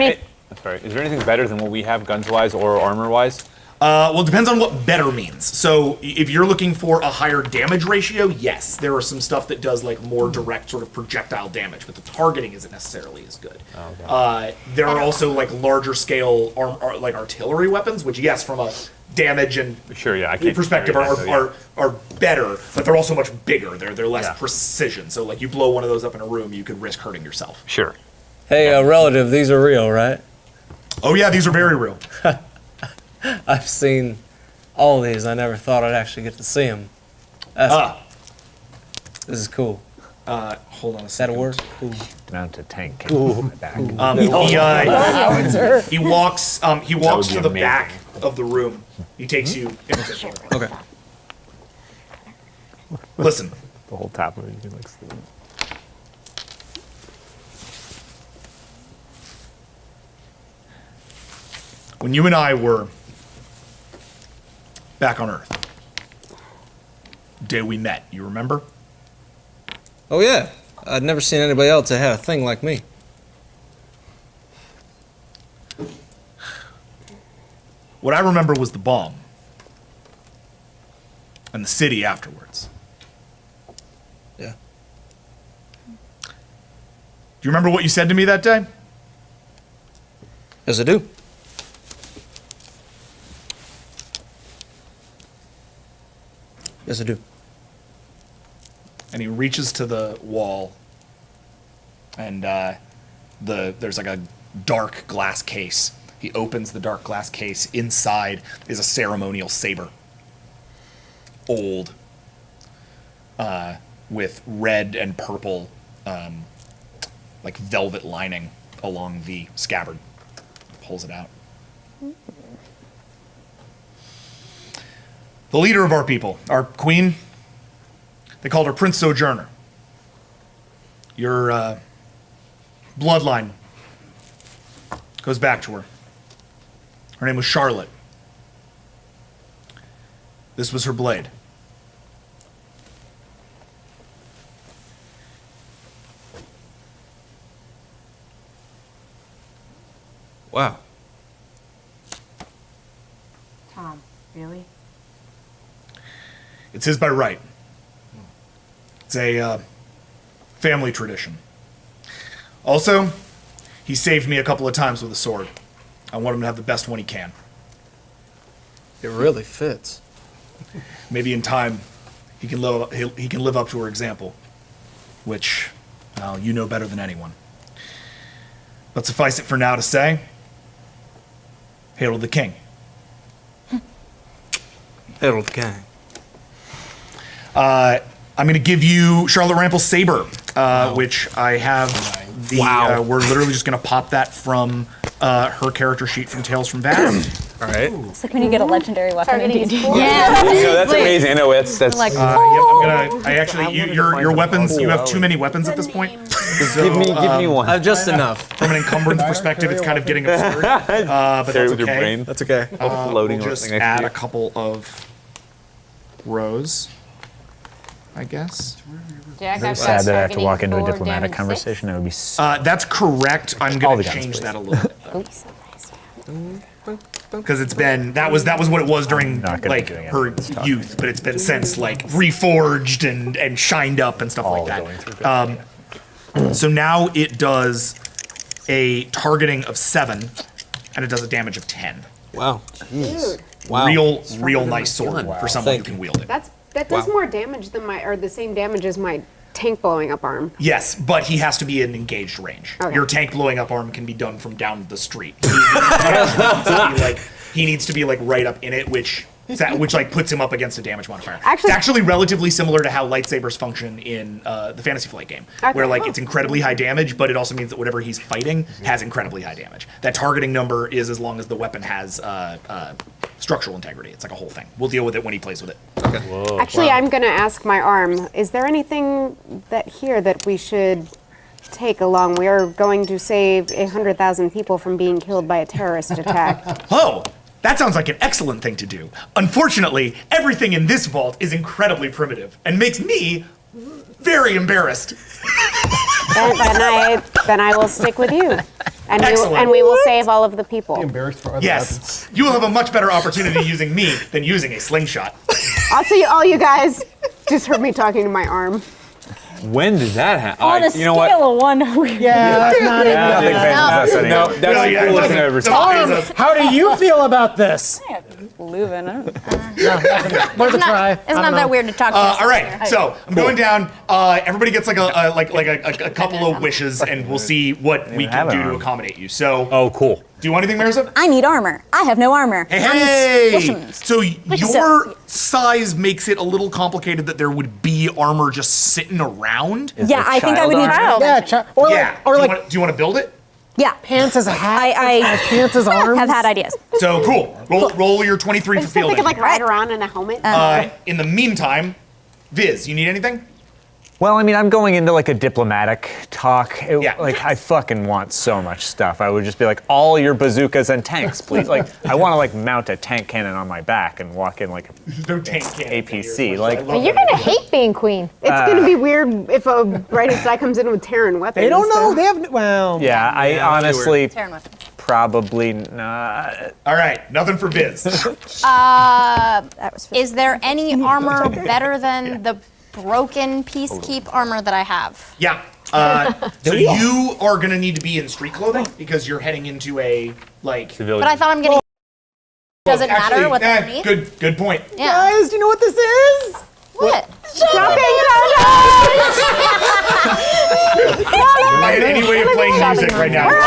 anything better than what we have guns-wise or armor-wise? Well, it depends on what better means. So if you're looking for a higher damage ratio, yes, there are some stuff that does like more direct sort of projectile damage, but the targeting isn't necessarily as good. There are also like larger scale like artillery weapons, which yes, from a damage and perspective are better, but they're also much bigger. They're less precision. So like you blow one of those up in a room, you could risk hurting yourself. Sure. Hey, relative, these are real, right? Oh yeah, these are very real. I've seen all of these. I never thought I'd actually get to see them. This is cool. Hold on a second. Is that a word? Cool. Mounted tank. Cool. Back. He walks to the back of the room. He takes you into Okay. Listen. The whole top of it. You can like see. When you and I were back on Earth, the day we met, you remember? Oh yeah. I'd never seen anybody else that had a thing like me. What I remember was the bomb. And the city afterwards. Yeah. Do you remember what you said to me that day? Yes, I do. Yes, I do. And he reaches to the wall, and there's like a dark glass case. He opens the dark glass case. Inside is a ceremonial saber, old, with red and purple, like velvet lining along the scabbard. Pulls it out. The leader of our people, our queen, they called her Prince Sojourner. Your bloodline goes back to her. Her name was Charlotte. This was her blade. Wow. Tom, really? It's his by right. It's a family tradition. Also, he saved me a couple of times with a sword. I want him to have the best one he can. It really fits. Maybe in time, he can live up to her example, which, well, you know better than anyone. But suffice it for now to say, hail to the king. Hail to the king. I'm going to give you Charlotte Rample's saber, which I have the. Wow. We're literally just going to pop that from her character sheet from Tales from V.A.S.T. All right. It's like when you get a legendary weapon in Targeting D&D. is cool. That's amazing. I know that's Like, Yeah, I'm gonna. I actually, your weapons. You have too many weapons at this point. So, give me one. Just enough. from an encumbrance perspective, it's kind of getting absurd. But Share that's it with your okay. brain. That's okay. Floating We'll on just something next add to you. a couple of rows, I guess. Jack, Very I've got sad that I have to targeting walk into a for diplomatic damage conversation. That would be so. That's correct. I'm All gonna the guns, change please. that a little bit though. Because it's been that was what it was during Not gonna be like doing her any of this talk. youth, but it's been since like reforged and shined up and stuff All like going through that. So now it does a targeting of 7, and it does a damage of 10. Wow. Dude, Wow. Real nice sword for someone who Thank can you. wield it. that does Wow. more damage than the same damage as my tank blowing up arm. Yes, but he has to be in engaged range. Okay. Your tank blowing up arm can be done from down the street. He needs to be like right up in it, which like puts him up against a damage modifier. Actually- it's actually relatively similar to how lightsabers function in the Fantasy Flight game, where like it's incredibly high damage, but it also means that whatever he's fighting has incredibly high damage. That targeting number is as long as the weapon has structural integrity. It's like a whole thing. We'll deal with it when he plays with it. Actually, I'm going to ask my arm, is there anything that we should take along? We are going to save 100,000 people from being killed by a terrorist attack. Oh, that sounds like an excellent thing to do. Unfortunately, everything in this vault is incredibly primitive and makes me very embarrassed. Then I will stick with you. Excellent. And we will save all of the people. Embarrassed for other Yes, you will have a much better opportunity using me than using a slingshot. I'll see all you guys. Just heard me talking to my arm. When did that happen? On a You know what? scale of 1 to Yeah, that's not even. Nothing fantastic anymore. No, that's the yeah, coolest thing I've ever seen. Tom, How do you feel about this? Leuven, I don't know. Worth a try. It's not that weird to talk to. all right, so I'm going down. Everybody gets like a couple of wishes, and we'll see what we can have do an to arm. accommodate you. So, Oh, cool. do you want anything, Marissa? I need armor. I have no armor. Hey! Squishums. So your size makes it a little complicated that there would be armor just sitting around. Yeah, I think I would need armor? Yeah, or like, Yeah. or do, like you do you want to build it? Yeah. pants as a hat. I pants as arms. have had ideas. So cool. Roll your 23 I for just don't think fielding. of like ride around in a helmet. In the meantime, Viz, you need anything? Well, I mean, I'm going into like a diplomatic talk. Yeah. Like, I fucking want so much stuff. I would just be like, all your bazookas and tanks, please. Like, I want to like mount a tank cannon on my back and walk in like No tank cannon. APC. Like, You're gonna hate being queen. It's gonna be weird if a brightest eye comes in with Terran weapons. They don't know. so- They have well. yeah, I honestly Terran weapons. probably not. All right, nothing for Viz. That was for Is there any armor better than the broken peacekeep armor that I have? Yeah. So you are gonna need to be in street clothing because you're heading into a like. But I thought I'm getting. Does it matter what they're Good point. Yeah. Guys, do you know what this is? What? I had any way of playing music right now. We're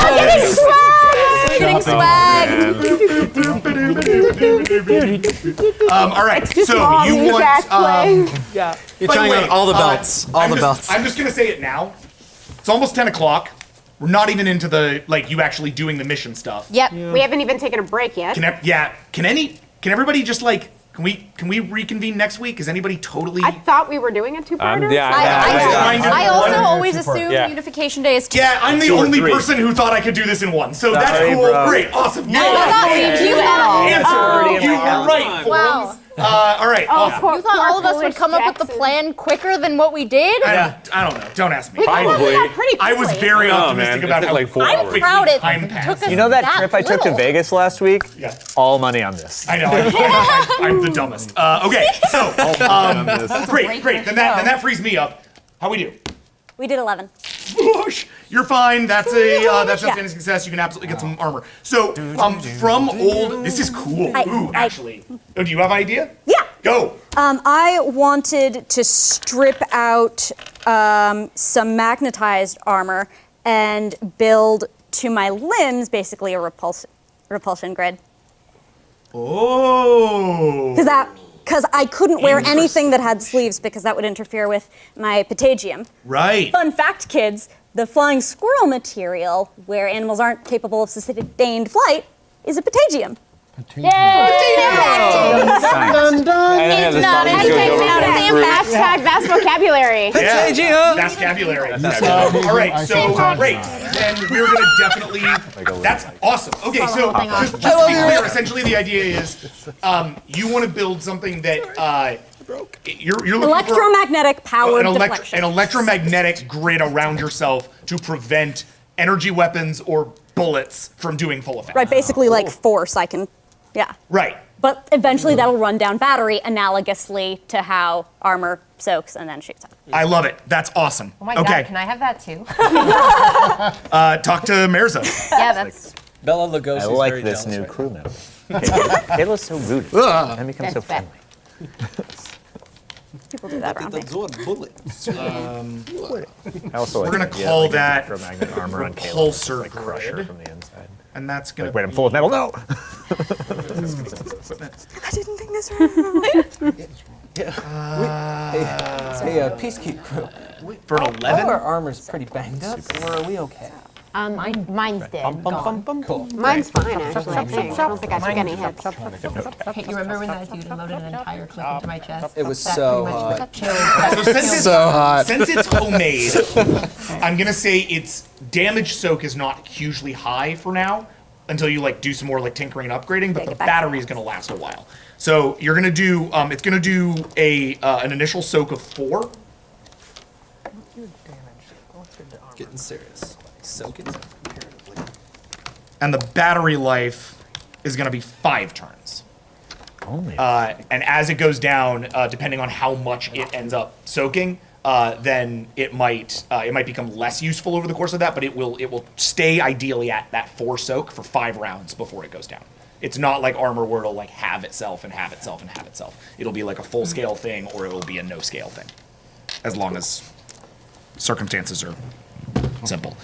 getting swagged. All right, Just so mom, you Zach, play. want. Yeah. You're By the trying way, on all the belts. All the belts. I'm just gonna say it now. It's almost 10 o'clock. We're not even into the you actually doing the mission stuff. Yep. We haven't even taken a break yet. Can everybody just can we reconvene next week? Is anybody totally? I thought we were doing a two-parter. I also always assume Yeah. Unification Day is 2. Yeah, I'm the Two or only three. person who thought I could do this in one. So that's Sorry, cool. bro. Great. Awesome. You thought Answer. You were right. Wow. Forums. All right. Awesome. You thought all of us would come up with the plan quicker than what we did? I don't know. Don't ask me. Probably. I was very optimistic about It how took like 4 I'm hours. proud it time took passed. us You know that that trip I took to little. Vegas last week? Yeah. All money on this. I know. I'm the dumbest. Okay. So great. Then that frees me up. How we do? We did 11. Whoosh. You're fine. That's a fantasy success. You can absolutely get some armor. So from old. This is cool. Actually. Oh, do you have an idea? Yeah. Go. I wanted to strip out some magnetized armor and build to my limbs basically a repulsion grid. Oh. Because I couldn't wear anything that had sleeves because that would interfere with my patagium. Right. Fun fact, kids, the flying squirrel material, where animals aren't capable of sustained flight, is a patagium. Yay! Dun, dun. It's not Hashtag vast vocabulary. Yeah. Vocabulary. All right. So great. Then we're gonna definitely. That's awesome. Okay. So just to be clear, essentially the idea is, you want to build something that you're looking Electromagnetic powered an deflection. electromagnetic grid around yourself to prevent energy weapons or bullets from doing full effect. Right, basically like force I can, yeah. Right. But eventually that'll run down battery analogously to how armor soaks and then shoots out. I love it. That's awesome. Oh my okay. god, can I have that too? Talk to Mirza. Yeah, that's Bella Lugosi's I like very this jealous new right crew member. Kayla's so rude. And becomes so That's friendly. People do that around me. Absorb bullets. I also We're like gonna the idea call of, like, that electromagnet armor on Kayla. repulsor Like crush her grid. from the inside. And that's gonna. Like, wait, I'm full of metal. No. I didn't think this Hey, Peacekeeper crew. For an 11? Our armor's pretty banged up, or are we okay? Mine's dead. Gone. Cool. Mine's fine, actually, I think. I don't think I took any hits. Hey, you remember when that dude loaded an entire clip into my chest? It was That so pretty much hot. killed So since it's, So hot. since it's homemade, I'm gonna say its damage soak is not hugely high for now until you do some more tinkering and upgrading, but the battery is gonna last a while. So you're gonna do it's gonna do an initial soak of 4. Getting serious. Soaking. And the battery life is gonna be 5 turns. Only. And as it goes down, depending on how much it ends up soaking, then it might become less useful over the course of that, but it will stay ideally at that 4 soak for 5 rounds before it goes down. It's not like armor where it'll have itself and have itself and have itself. It'll be like a full scale thing, or it will be a no scale thing, as long as circumstances are simple.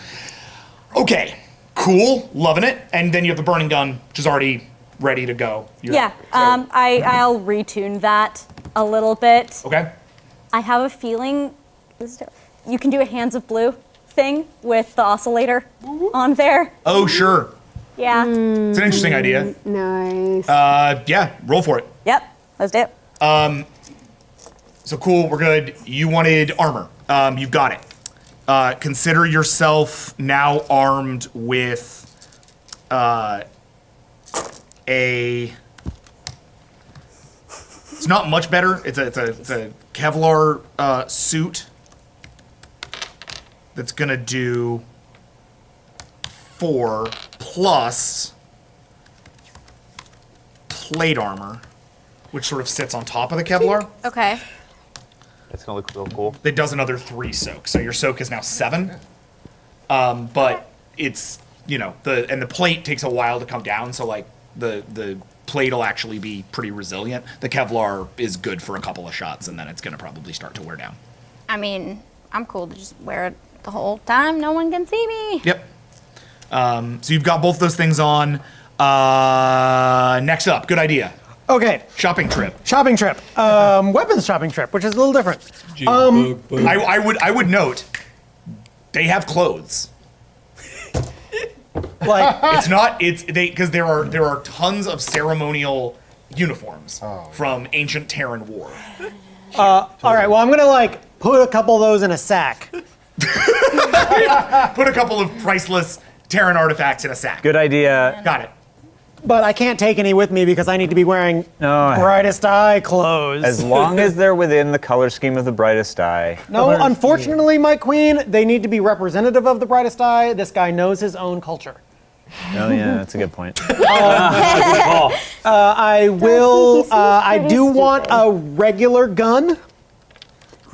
Okay, cool, loving it. And then you have the burning gun, which is already ready to go. I'll retune that a little bit. Okay. I have a feeling you can do a Hands of Blue thing with the oscillator on there. Oh, sure. Yeah. It's an interesting idea. Nice. Yeah, roll for it. Yep, let's do it. So cool, we're good. You wanted armor. You've got it. Consider yourself now armed with it's not much better. It's a Kevlar suit that's gonna do 4 plus plate armor, which sort of sits on top of the Kevlar. Okay. That's gonna look real cool. That does another 3 soak. So your soak is now 7. But it's the plate takes a while to come down. So the plate will actually be pretty resilient. The Kevlar is good for a couple of shots, and then it's going to probably start to wear down. I mean, I'm cool to just wear it the whole time. No one can see me. Yep. So you've got both those things on. Next up, good idea. Okay. Shopping trip. Shopping trip. Weapons shopping trip, which is a little different. I would note, they have clothes. Like because there are tons of ceremonial uniforms from ancient Terran war. all right. Well, I'm gonna like put a couple of those in a sack. Put a couple of priceless Terran artifacts in a sack. Good idea. Got it. But I can't take any with me because I need to be wearing brightest eye clothes. As long as they're within the color scheme of the brightest eye. No, unfortunately, my queen, they need to be representative of the brightest eye. This guy knows his own culture. Oh yeah, that's a good point. I will. I do want a regular gun.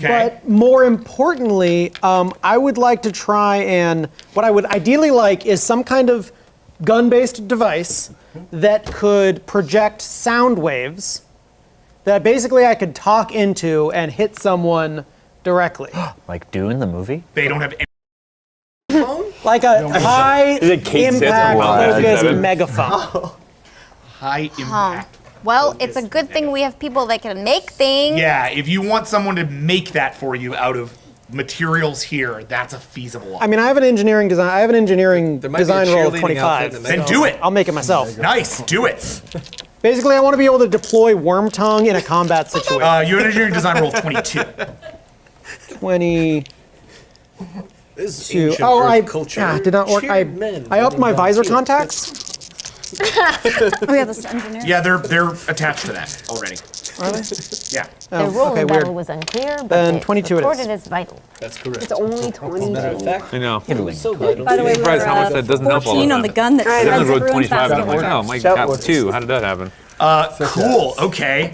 But more importantly, I would like to try and what I would ideally like is some kind of gun-based device that could project sound waves that basically I could talk into and hit someone directly. Like Dune the movie? They don't have any. Like a high impact focused megaphone. High impact. Well, it's a good thing we have people that can make things. Yeah, if you want someone to make that for you out of materials here, that's a feasible option. I mean, I have an engineering design. I have an engineering design roll of 25. Then do it. I'll make it myself. Nice, do it. Basically, I want to be able to deploy worm tongue in a combat situation. You have an engineering design roll of 22. 20. This Two. ancient Oh, Earth culture did not work. cheered men I upped my running down visor fields. contacts. Oh yeah, this engineer. Yeah, they're attached to that already. Are they? Yeah. The rolling battle was unclear, but Then it's 22 it is. recorded as vital. That's correct. It's only 20. Matter of fact, I know. it was so vital. By the way, I'm surprised how much that doesn't help all 14 of on that. the gun that I shreds wrote everyone's 25 and I'm like, basket. oh, Mike got 2. How did that happen? Cool, okay.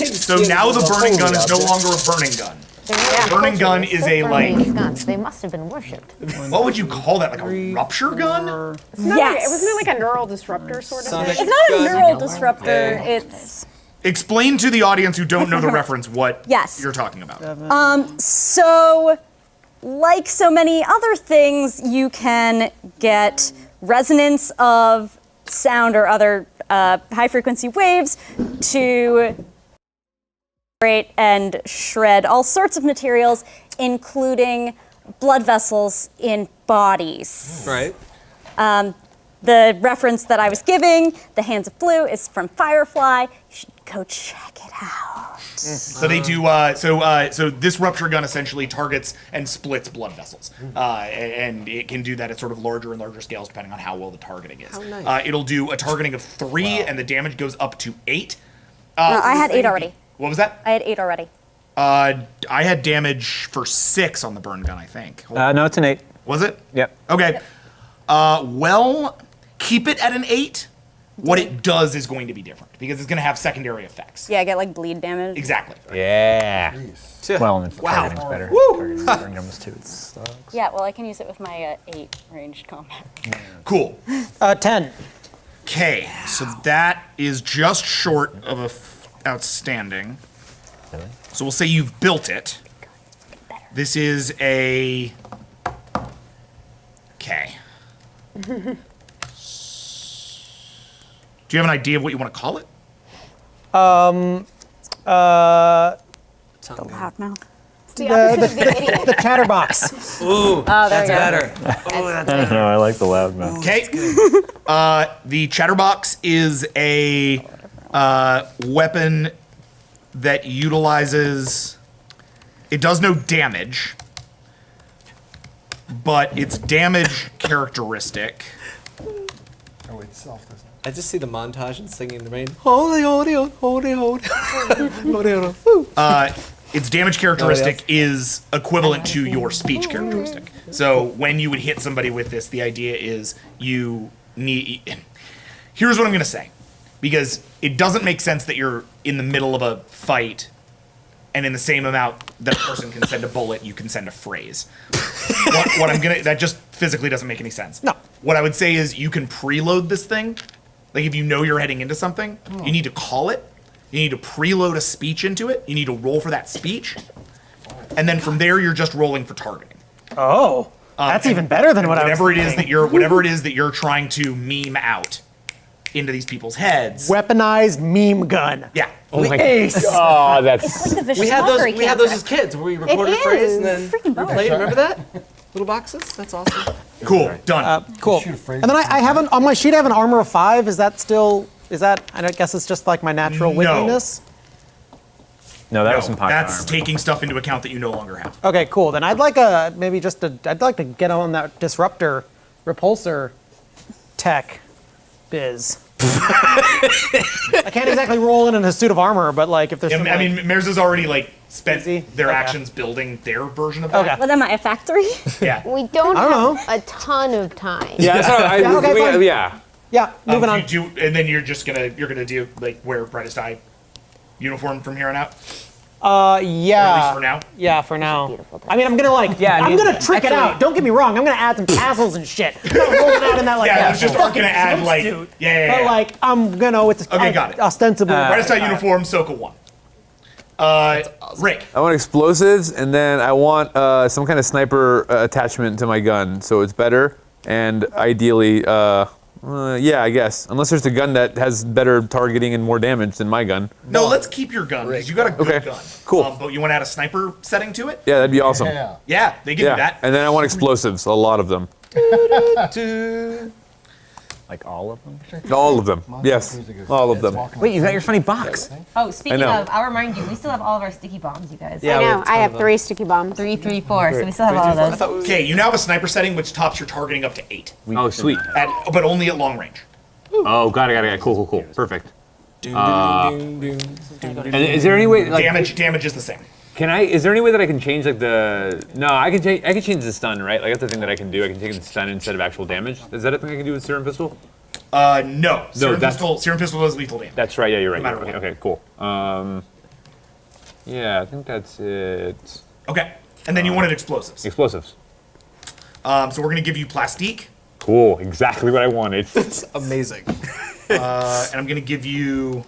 So now the burning gun is no longer a burning gun. Burning gun is a like. Guns. They must have been worshipped. What would you call that? Like a rupture gun? Yes. Wasn't it like a neural disruptor sort of thing? It's not a neural disruptor. It's Explain to the audience who don't know the reference what Yes. you're talking about. So, like so many other things, you can get resonance of sound or other high frequency waves to break and shred all sorts of materials, including blood vessels in bodies. Right. The reference that I was giving, The Hands of Blue, is from Firefly. You should go check it out. So they do. So this rupture gun essentially targets and splits blood vessels, and it can do that at sort of larger and larger scales depending on how well the targeting is. How nice. It'll do a targeting of 3, and the damage goes up to 8. No, I had 8 already. What was that? I had 8 already. I had damage for 6 on the burn gun, I think. No, it's an 8. Was it? Yep. Okay. Well, keep it at an 8. What it does is going to be different because it's going to have secondary effects. Yeah, I get like bleed damage. Exactly. Yeah. Well, and then Wow. targeting's better. Woo. Targeting burn gun was 2. It sucks. Yeah, well, I can use it with my 8 ranged combat. Cool. 10. Okay, so that is just short of a outstanding. Really? So we'll say you've built it. This is a. Okay. Do you have an idea of what you want to call it? The loudmouth. The chatterbox. Ooh, that's you go. better. Oh, that's No, I like the loud mouth. Okay. The chatterbox is a weapon that utilizes. It does no damage, but its damage characteristic. Oh, it's soft, isn't it? I just see the montage and singing in the rain. Holy, holy, holy, holy, holy, holy. Its damage characteristic is equivalent to your speech characteristic. So when you would hit somebody with this, the idea is you need. Here's what I'm going to say, because it doesn't make sense that you're in the middle of a fight, and in the same amount that a person can send a bullet, you can send a phrase. That just physically doesn't make any sense. No. What I would say is you can preload this thing Like if you know you're heading into something, you need to call it. You need to preload a speech into it. You need to roll for that speech. And then from there, you're just rolling for targeting. Oh, that's even better than what I was Whatever it is thinking. that you're, whatever it is that you're trying to meme out into these people's heads. Weaponized meme gun. Yeah. Oh my Ace. Oh, that's. It's like the vicious We had mockery those. We had those as kids, where we recorded a phrase and then Freaking we played. Remember that? Little boxes. That's awesome. Cool. Done. Cool. And then I have on my sheet I have an armor of 5. Is that still? Is that? I guess it's just like my natural wittiness. No, that was some pocket That's armor. taking stuff into account that you no longer have. Okay, cool. Then I'd like a I'd like to get on that disruptor repulsor tech biz. I can't exactly roll in a suit of armor, but like if there's some, I mean, Mirza's already like spent Easy? their Okay. actions building their version of that. Okay. What am I, a factory? Yeah. We don't I don't have a ton of time. Yeah, that's what Yeah, okay, fine. yeah. yeah, moving on. And then you're gonna do like wear brightest eye uniform from here on out. Yeah. At least for now. Yeah, for now. I mean, I'm gonna like, Yeah, I'm gonna trick it out. Don't get me wrong. I'm gonna add some tassels and shit. I'm not rolling out in that like, Yeah, I was just fucking gonna add like, swimsuit. yeah. But like, I'm gonna it's Okay, got it. ostensibly. brightest eye uniform, Soka 1. Rick. I want explosives, and then I want some kind of sniper attachment to my gun, so it's better. And ideally, yeah, I guess. Unless there's a gun that has better targeting and more damage than my gun. No, let's keep your gun because you got a good Okay, gun. cool. But you want to add a sniper setting to it? Yeah, that'd be awesome. Yeah, they give you that. And then I want explosives, a lot of them. Like all of them? All of them. Yes, all of them. Wait, you got your funny box. Oh, speaking know. of, I'll remind you, we still have all of our sticky bombs, you guys. I know. I have 3 sticky bombs. 3, 3, 4. So we still have all of those. Okay, you now have a sniper setting which tops your targeting up to 8, Oh, sweet. but only at long range. Oh, got it. Cool. Perfect. And is there any way, like, Damage is the same. is there any way that I can change like I can change the stun, right? Like that's the thing that I can do. I can take the stun instead of actual damage. Is that a thing I can do with Serum Pistol? No. Serum that's- Pistol does lethal damage. That's right, yeah, you're right. No matter Okay, cool. Yeah, I think that's it. Okay, and then you wanted explosives. Explosives. So we're gonna give you plastique, Cool, exactly what I wanted. It's amazing. and I'm gonna give you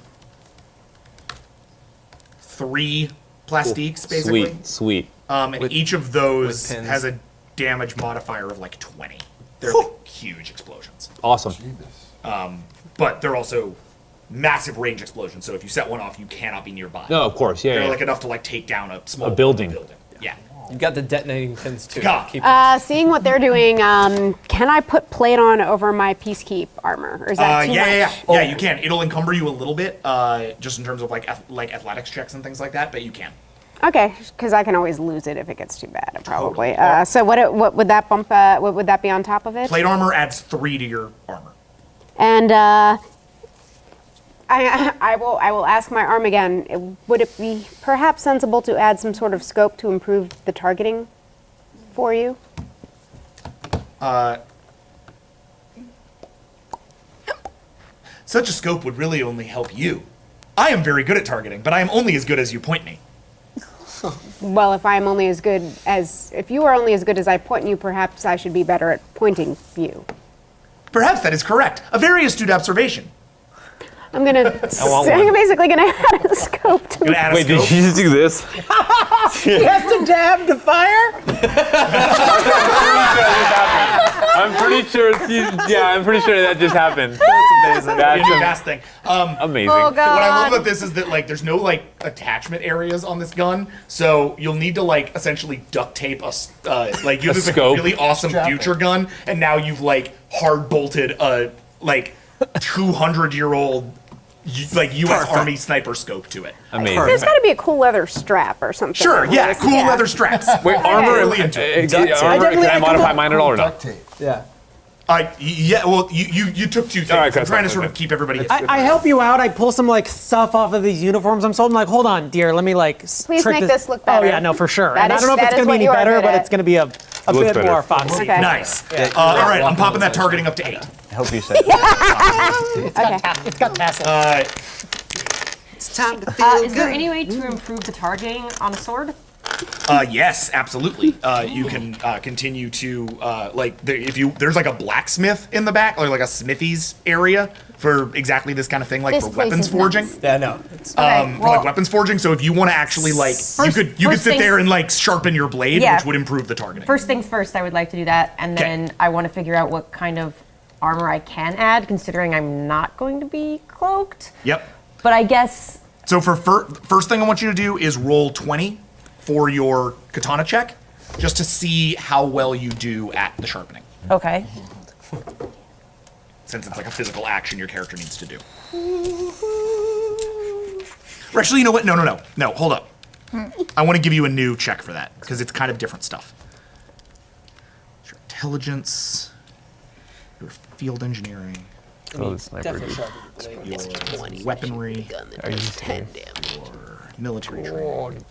3 plastiques, basically. Sweet. And each of those pins. has a damage modifier of like 20. They're like huge explosions. Awesome. But they're also massive range explosions, so if you set one off, you cannot be nearby. No, of course, yeah. They're yeah. like enough to like take down a small building. Yeah. You got the detonating pins too. God. Keep Seeing what they're doing, can I put plate on over my Peacekeep armor? Or is that too much? Yeah, you can. It'll encumber you a little bit, just in terms of like athletics checks and things like that, but you can. Okay, because I can always lose it if it gets too bad, probably. So what would that bump? What would that be on top of it? Plate armor adds 3 to your armor. And I will ask my arm again. Would it be perhaps sensible to add some sort of scope to improve the targeting for you? Such a scope would really only help you. I am very good at targeting, but I am only as good as you point me. Well, if you are only as good as I point you, perhaps I should be better at pointing you. Perhaps that is correct. A very astute observation. I'm basically gonna add a scope to Gonna add a Wait, did scope? you just do this? He has to dab to fire? I'm pretty sure that just happened. That's amazing. That's a fast thing. Amazing. Oh, What I love God. about this is that like there's no like attachment areas on this gun, so you'll need to like essentially duct tape you have this like, scope. really awesome future gun, and now you've like hard bolted a like 200-year-old like U.S. Army sniper scope to it. Amazing. There's got to be a cool leather strap or something. Sure, like yeah, this. cool leather straps. Wait, armor? Really into it. Armor? Can I modify mine at all or not? Duct tape. Yeah. Yeah, well, you took 2 things. All right, I'm trying to okay. sort of keep everybody. I help you out. I pull some like stuff off of these uniforms I'm sold. I'm like, hold on, dear. Let me like. Please trick make this look better. Oh yeah, no, for sure. That And I is- don't know if that it's is gonna be what any you are better, good but at. it's gonna be a bit better. more foxy. Okay. Nice. All right, I'm popping that targeting up to 8. I hope you said Okay. It's got tassels. It's time to feel Is there any way to improve the targeting on a sword? Yes, absolutely. You can continue to there's like a blacksmith in the back, or like a smithy's area for exactly this kind of thing, like This for place weapons is forging. nuts. Yeah, no. For like weapons forging. So if you want to actually like, you could sit things- there and like sharpen your blade, Yeah. which would improve the targeting. First things first, I would like to do that, and 'Kay. then I want to figure out what kind of armor I can add, considering I'm not going to be cloaked. Yep. But I guess So for first thing I want you to do is roll 20 for your katana check, just to see how well you do at the sharpening. okay. Since it's like a physical action your character needs to do. Or actually, you know what? No, hold up. I want to give you a new check for that, because it's kind of different stuff. Your intelligence, your field engineering, Oh, the sniper Definitely dude. sharper. your weaponry, Are you serious? your military training.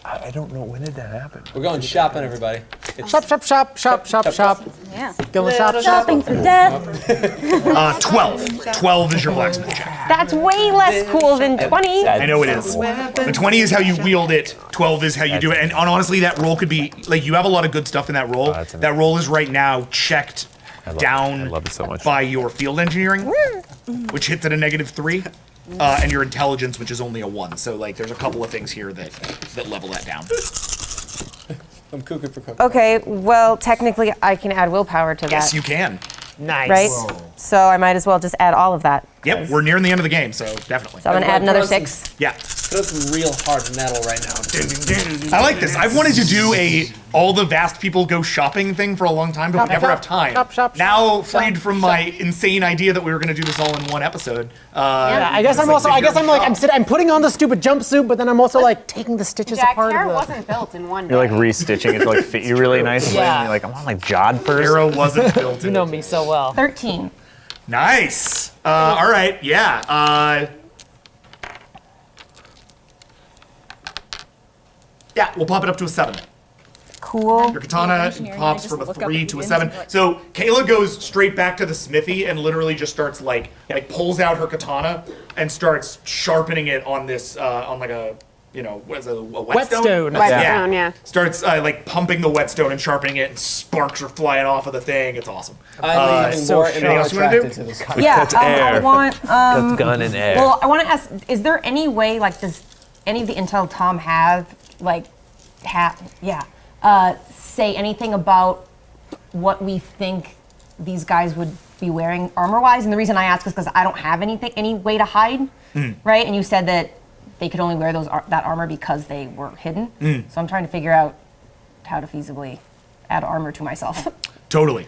I don't know. When did that happen? We're going shopping, everybody. Shop, shop, shop, shop, shop, shop. Yeah. Going shop, shop. Shopping for death. 12. 12 is your blacksmith check. That's way less cool than 20. I know it is. The 20 is how you wield it. 12 is how you do it. And honestly, that roll could be like you have a lot of good stuff in that roll. That roll is right now checked down I love it so much. by your field engineering, which hits at a -3, and your intelligence, which is only a 1. So like, there's a couple of things here that level that down. I'm cooking for cooking. Okay, well, technically, I can add willpower to that. Yes, you can. Nice. Right? So I might as well just add all of that. Yep, we're nearing the end of the game, so definitely. So I'm gonna add another 6. Yeah. Put up some real hard metal right now. I like this. I've wanted to do all the vast people go shopping thing for a long time, but we never have time. Now, freed from my insane idea that we were going to do this all in one episode. Yeah, I guess I'm putting on the stupid jumpsuit, but then I'm also like taking the stitches Jack, apart. Terra of the... wasn't built in one day. You're like restitching it to like fit you really nicely. Yeah. And you're like, I want like Jod first. Arrow wasn't built in. know me so well. 13. Nice. All right. Yeah. Yeah, we'll pop it up to a 7. Cool. Your katana pops from a 3 to a 7. So Kayla goes straight back to the smithy and literally just starts like pulls out her katana and starts sharpening it on this on like a what is it, a whetstone? Whetstone, yeah. Starts like pumping the whetstone and sharpening it, and sparks are flying off of the thing. It's awesome. I'm even more anything else you want to do? to this. Yeah, I want. Cut gun in air. Well, I want to ask: is there any way, like, does any of the intel Tom have, like, say anything about what we think these guys would be wearing armor-wise? And the reason I ask is because I don't have any way to hide, right? And you said that they could only wear that armor because they were hidden. So I'm trying to figure out how to feasibly add armor to myself. Totally.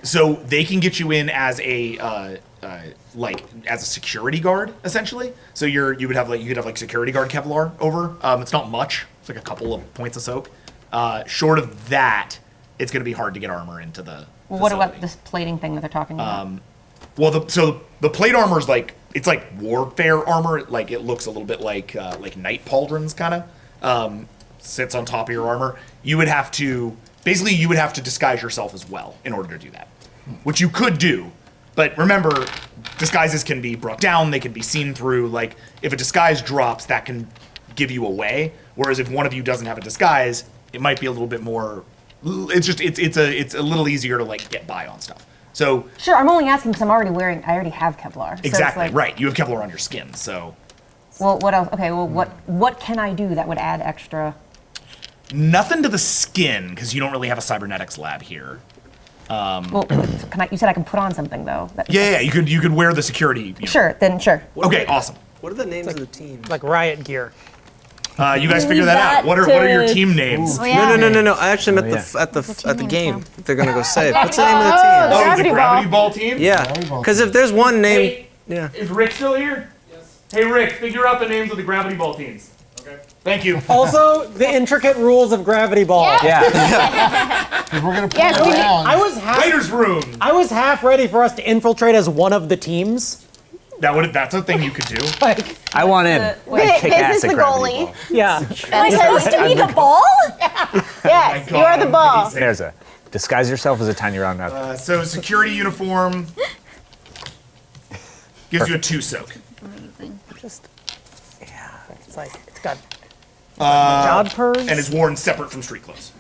So they can get you in as a as a security guard, essentially. So you could have security guard Kevlar over. It's not much. It's like a couple of points of soak. Short of that, it's going to be hard to get armor into the. Well, what about this plating thing that they're talking about? Well, the plate armor is it's like warfare armor. Like it looks a little bit like night pauldrons kind of sits on top of your armor. You would have to disguise yourself as well in order to do that, which you could do. But remember, disguises can be brought down. They can be seen through. Like if a disguise drops, that can give you away. Whereas if one of you doesn't have a disguise, it might be a little bit more. It's a little easier to like get by on stuff. So Sure, I'm only asking because I already have Kevlar. So exactly it's like, right. You have Kevlar on your skin, so. Well, what else? Okay, well, what can I do that would add extra? Nothing to the skin because you don't really have a cybernetics lab here. Well, you said I can put on something though. Yeah, you could wear the security. Sure, then sure. Okay, awesome. What are the names of the teams? Like riot gear. You guys figure that out. What are your team names? Oh, yeah. No. I actually met at the game. They're gonna go say it. What's the name of the team? Oh, the gravity ball team? Yeah, because if there's one name, yeah. Is Rick still here? Yes. Hey, Rick, figure out the names of the gravity ball teams. Okay. Thank you. Also, the intricate rules of gravity ball. Yeah. We're gonna play around. Writer's room. I was half ready for us to infiltrate as one of the teams. That's a thing you could do. Like, I want in. I kick ass This is at the gravity goalie. ball. yeah. Am I supposed to be the ball? Yes, you are the ball. There's a disguise yourself as a tiny round nut. So security uniform gives you a 2 soak. It's like, it's got Jodhpurs? and is worn separate from street clothes.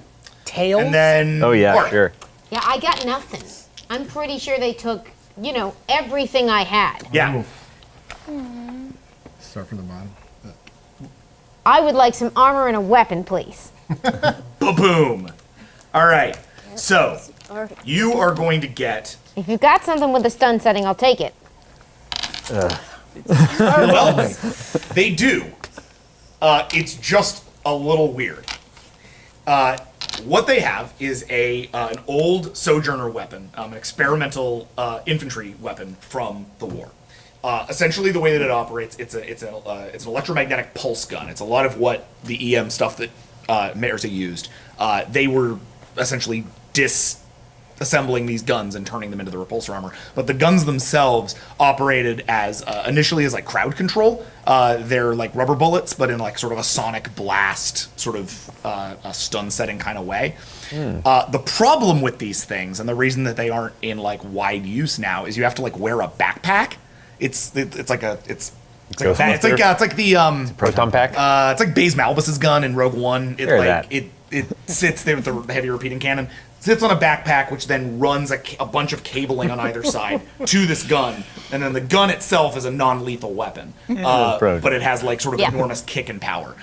Tails? And then Oh yeah, Bart. sure. Yeah, I got nothing. I'm pretty sure they took, everything I had. Yeah. Start from the bottom. I would like some armor and a weapon, please. Ba-boom. All right. So you are going to get. If you've got something with a stun setting, I'll take it. Well, they do. It's just a little weird. What they have is an old Sojourner weapon, an experimental infantry weapon from the war. Essentially, the way that it operates, it's an electromagnetic pulse gun. It's a lot of what the EM stuff that Mirza used. They were essentially disassembling these guns and turning them into the repulsor armor. But the guns themselves operated as initially as like crowd control. They're like rubber bullets, but in like sort of a sonic blast, sort of a stun setting kind of way. The problem with these things, and the reason that they aren't in like wide use now, is you have to like wear a backpack. It's like the Proton pack. it's like Baze Malbus's gun in Rogue One. It Hear like that. it sits there with the heavy repeating cannon. Sits on a backpack, which then runs a bunch of cabling on either side to this gun, and then the gun itself is a non-lethal weapon, but it has like sort of enormous kick and power.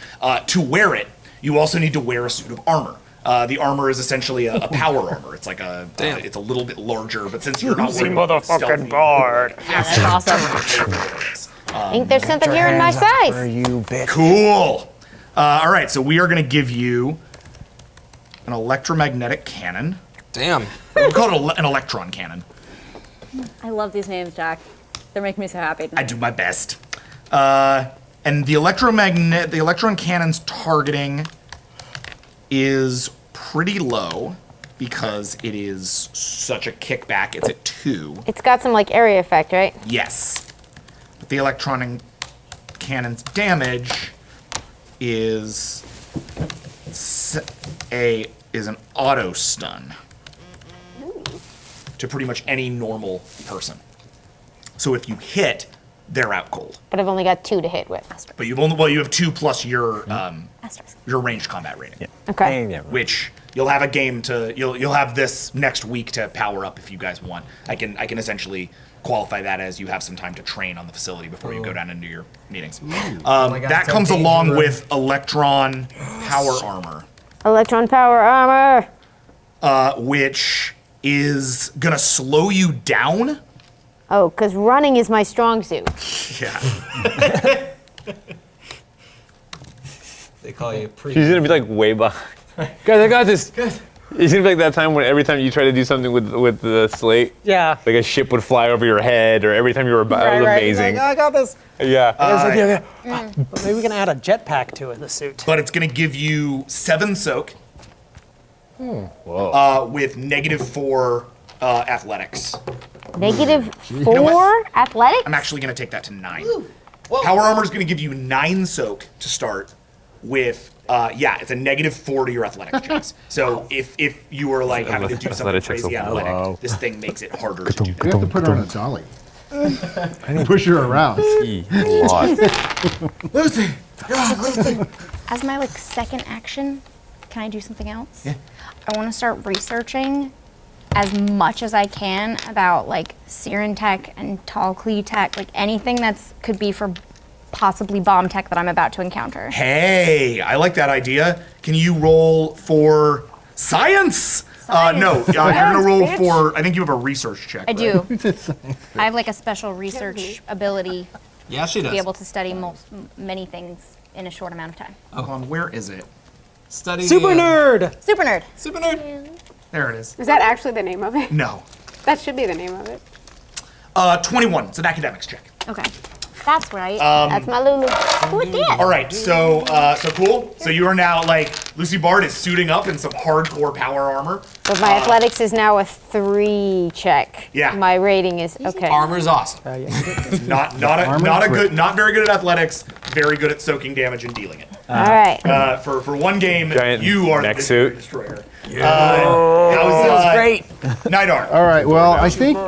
To wear it, you also need to wear a suit of armor. The armor is essentially a power armor. It's like it's a little bit larger, but since you're not wearing motherfucking board. That's awesome. I think there's something here in my size. You bitch. Cool. All right, so we are going to give you an electromagnetic cannon. Damn. We call it an electron cannon. I love these names, Jack. They're making me so happy. I do my best. And the electron cannon's targeting is pretty low because it is such a kickback. It's at 2. It's got some like area effect, right? Yes. But the electronic cannon's damage is an auto stun to pretty much any normal person. So if you hit, they're out cold. But I've only got 2 to hit with. But you have 2 plus your ranged combat rating. Yeah. Okay. Which you'll have a game you'll have this next week to power up if you guys want. I can essentially qualify that as you have some time to train on the facility before you go down into your meetings. That comes along with electron power armor. Electron power armor. Which is gonna slow you down. Oh, because running is my strong suit. Yeah. They call you pre. She's gonna be like way behind. Guys, I got this. It's gonna be like that time when every time you try to do something with the slate, Yeah. like a ship would fly over your head, or every time you were about, it was amazing. Like, I got this. Yeah. But maybe we can add a jetpack to it, the suit. But it's gonna give you 7 soak. Whoa. With -4 athletics. -4 athletics? I'm actually going to take that to 9. Power armor is going to give you 9 soak to start with. It's a -4 to your athletics checks. So if you were like having to do something Athletic checks crazy are athletic, low. this thing makes it harder to do. We have to put her on a dolly. Push her around. Lucy! As my second action, can I do something else? Yeah. I want to start researching as much as I can about Siren tech and tall Klee tech, anything that's could be for possibly bomb tech that I'm about to encounter. Hey, I like that idea. Can you roll for science? No, you're gonna roll for. I think you have a research check. I right? do. I have a special research ability Yeah, she to does. be able to study many things in a short amount of time. Hold on, where is it? Study. Super nerd! Super nerd. Super nerd. There it is. Is that actually the name of it? No. That should be the name of it. 21. It's an academics check. Okay. That's right. That's my Lulu. Who is that? All right, so cool. So you are now Lucy Bard is suiting up in some hardcore power armor. So my athletics is now a 3 check. Yeah. My rating is okay. Armor's awesome. Not very good at athletics. Very good at soaking damage and dealing it. All right. For one game, Giant you are mech the suit. destroyer. How's great. Nidar. All right. Well, I think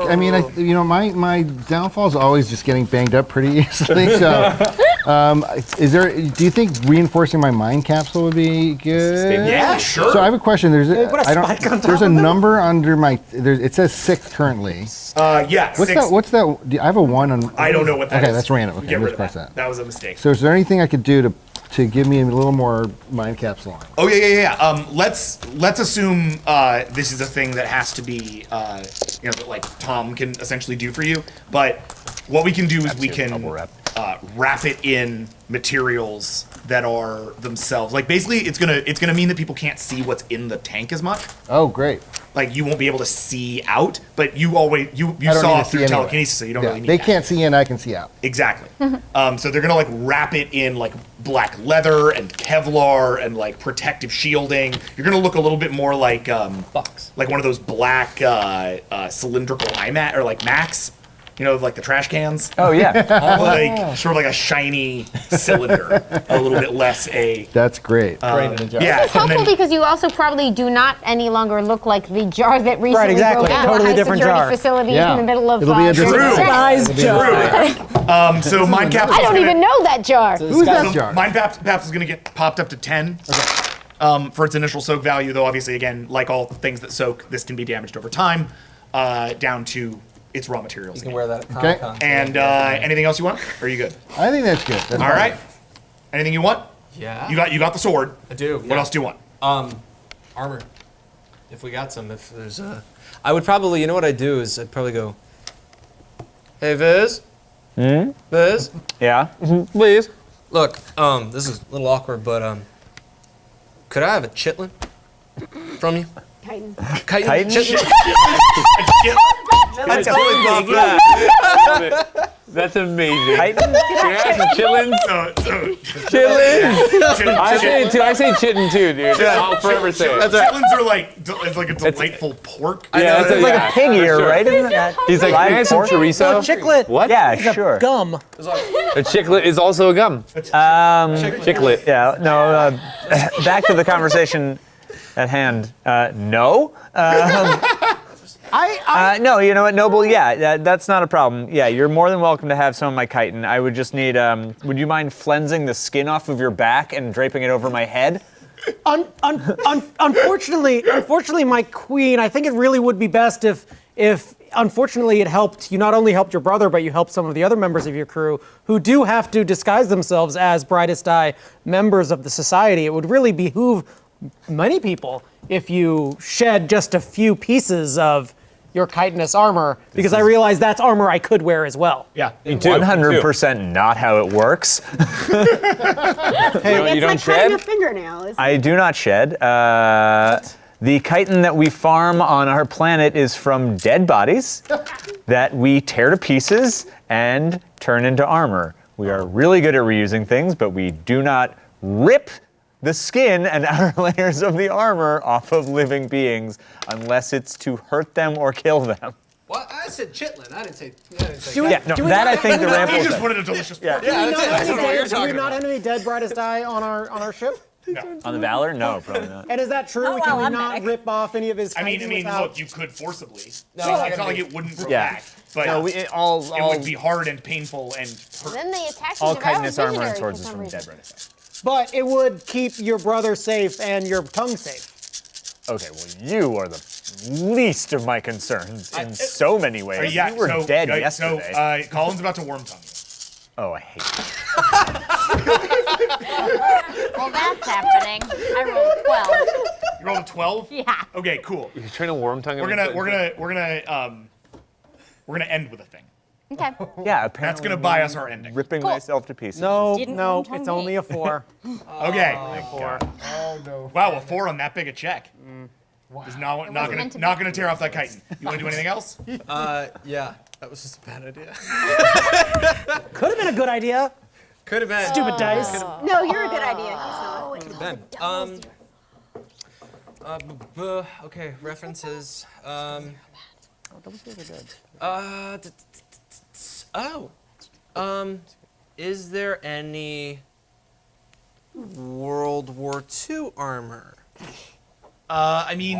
my downfall is always just getting banged up pretty easily. So Is there? Do you think reinforcing my mind capsule would be good? Yeah, sure. So I have a question. There's put a spike on top There's a of it? number under my. It says 6 currently. Yeah, What's 6. that? What's that? I have a 1 on. I don't know what that is. Okay, that's random. Okay, Get let's rid of press that. that. That was a mistake. So is there anything I could do to give me a little more mind capsule? Oh yeah. Let's assume this is a thing that has to be that like Tom can essentially do for you. But what we can do is we can wrap it in materials that are themselves. Like basically, it's gonna mean that people can't see what's in the tank as much. Oh, great. Like you won't be able to see out, but you always you I don't saw need to see through anyway. telekinesis, so you don't Yeah, really need. They that. can't see in, I can see out. Exactly. So they're gonna like wrap it in like black leather and Kevlar and like protective shielding. You're gonna look a little bit more like like one of those black cylindrical iMac or like Macs. You know, like the trash cans. Oh yeah. Like sort of like a shiny cylinder, a little bit less a. That's great. Yeah, It's and helpful then- because you also probably do not any longer look like the jar that recently exactly. broke into Totally a different high-security jar. facility Yeah. in the middle of It'll be a different Size jar. So mind capsule. I don't even know that jar. Who's that jar? Mind capsule is going to get popped up to 10 for its initial soak value, though obviously, again, like all things that soak, this can be damaged over time down to its raw materials. You can wear that at Okay. Comic-Con. And anything else you want? Or are you good? I think that's good. That's All fine. right. Anything you want? Yeah. You got the sword. I do. What else do you want? Armor. If we got some, if there's I would probably, you know what I'd do is I'd probably go, hey Viz? Viz? Yeah. Please. Look, this is a little awkward, but could I have a chitlin from you? Titan. Chitin? Chitlin? I totally bought that. That's amazing. Titan? Can I have some chitlins? Chitlins. I say chitin too, dude. I'll forever say it. Chitlins are like it's like a delightful pork. Yeah, It's like a pig ear, right? Isn't that? He's like, can I have some chorizo? Chiclet. What? Yeah, It's a sure. gum. A chiclet is also a gum. Chiclet. Yeah, no, back to the conversation at hand. No. No, you know what, Noble? Yeah, that's not a problem. Yeah, you're more than welcome to have some of my chitin. I would just need, would you mind flensing the skin off of your back and draping it over my head? Unfortunately, my queen, I think it really would be best if unfortunately it helped, you not only helped your brother, but you helped some of the other members of your crew who do have to disguise themselves as Brightest Eye members of the society. It would really behoove many people if you shed just a few pieces of your chitinous armor, because I realize that's armor I could wear as well. Yeah. Me too. 100% not how it works. It's you don't like cutting a shed? fingernail. Isn't I do not shed. The chitin that we farm on our planet is from dead bodies that we tear to pieces and turn into armor. We are really good at reusing things, but we do not rip the skin and outer layers of the armor off of living beings unless it's to hurt them or kill them. What? I said chitlin. I didn't say. Yeah, no, that I think the He Ramble just said. wanted a delicious. Yeah, that's it. I don't know what you're Do we talking not about. have any dead Brightest Eye on our ship? On the Valor? No, probably not. And is that true? Oh, Can well, we I'm not back. rip off any of his I chitin mean, without... look, you could forcibly. No, It's not like it wouldn't grow Yeah. back, but No, it would be hard and painful and hurt. Then they attack All the devoured chitinous armor and visionary swords for is some from reason. dead British. But it would keep your brother safe and your tongue safe. Okay, well, you are the least of my concerns in so many ways. Yeah, you were dead yesterday. So Colin's about to worm tongue you. Oh, I hate you. Well, that's happening. I rolled 12. You rolled a 12? Yeah. Okay, cool. You're trying to worm tongue him. We're gonna end with a thing. Okay. Yeah, apparently. That's gonna buy us our ending. Ripping myself to pieces. No, Didn't no, one-tongue it's me. only a 4. Okay. Four. Oh no. Wow, a 4 on that big a check. Is not gonna tear off that chitin. You wanna do anything else? Yeah, that was just a bad idea. Could have been a good idea. Could have been. Stupid dice. No, you're a good idea. He's not. Could have been. Okay, references. Is there any World War II armor? I mean,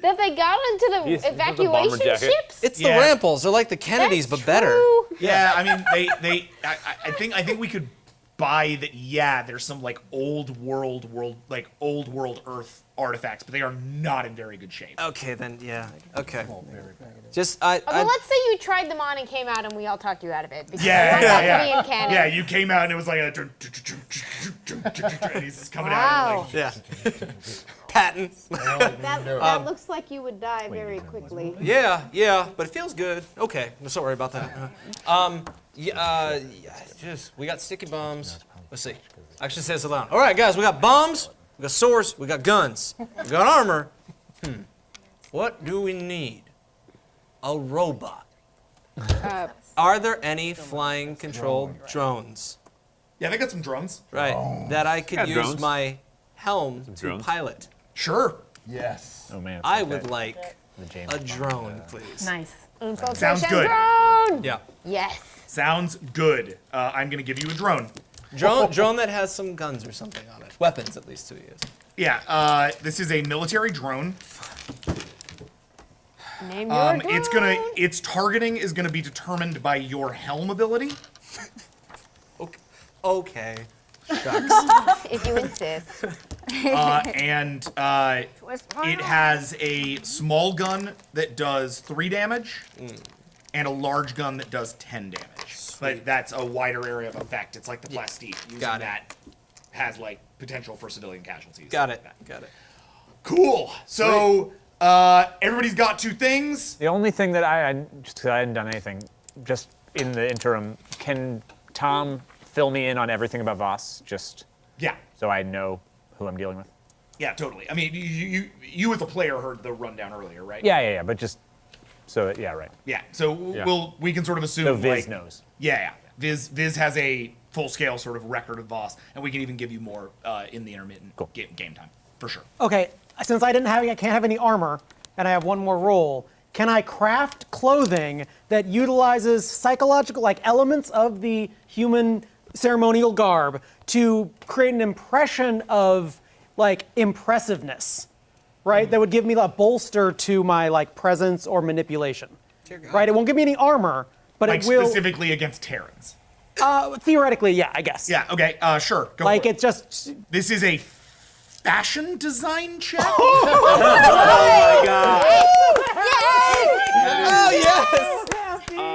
That they got into the Yes, this is the bomber evacuation jacket. ships? It's Yeah. the Ramples. They're like the Kennedys, That's but better. true. yeah, I mean, I think we could buy that, yeah, there's some like old world Earth artifacts, but they are not in very good shape. Okay, then, yeah. Okay. Although let's say you tried them on and came out and we all talked you out of it. Because Yeah, you want yeah, that to be yeah. in canon. Yeah, you came out and it was like a and he's just coming out and like, Patent. That looks like you would die very quickly. Yeah, but it feels good. Okay, no, sorry about that. We got sticky bombs. Let's see. I should say this aloud. All right, guys, we got bombs, we got swords, we got guns, we got armor. What do we need? A robot. Are there any flying controlled drones? Yeah, they got some drones. Right, that I could use drones. my helm to Drones. pilot. Sure. Yes. Oh man. I would like a drone, please. Nice. Sounds good. Drone! Yeah. Yes. Sounds good. I'm gonna give you a drone. Drone that has some guns or something on it. Weapons, at least, to use. Yeah. This is a military drone. Name your drone. Its targeting is gonna be determined by your helm ability. Okay. If you insist. And it has a small gun that does 3 damage, and a large gun that does 10 damage. But that's a wider area of effect. It's like the plastique. Using that has like potential for civilian casualties. Got it. Cool. So everybody's got 2 things. The only thing that just because I hadn't done anything, just in the interim, can Tom fill me in on everything about V.A.S.T, just so I know who I'm dealing with? Yeah, totally. I mean, you as a player heard the rundown earlier, right? Yeah, but just so right. Yeah. So we can sort of assume So Viz knows. Yeah. Viz has a full-scale sort of record of V.A.S.T, and we can even give you more in the intermittent game time, for sure. Okay, since I can't have any armor, and I have one more roll, can I craft clothing that utilizes psychological, like elements of the human ceremonial garb to create an impression of like impressiveness, right? That would give me a bolster to my like presence or manipulation, right? It won't give me any armor, but like it will specifically against Terrans. Theoretically, yeah, I guess. Yeah. Okay. Sure. Go Like for it. it's just. This is a fashion design check. Oh my god. Oh yes.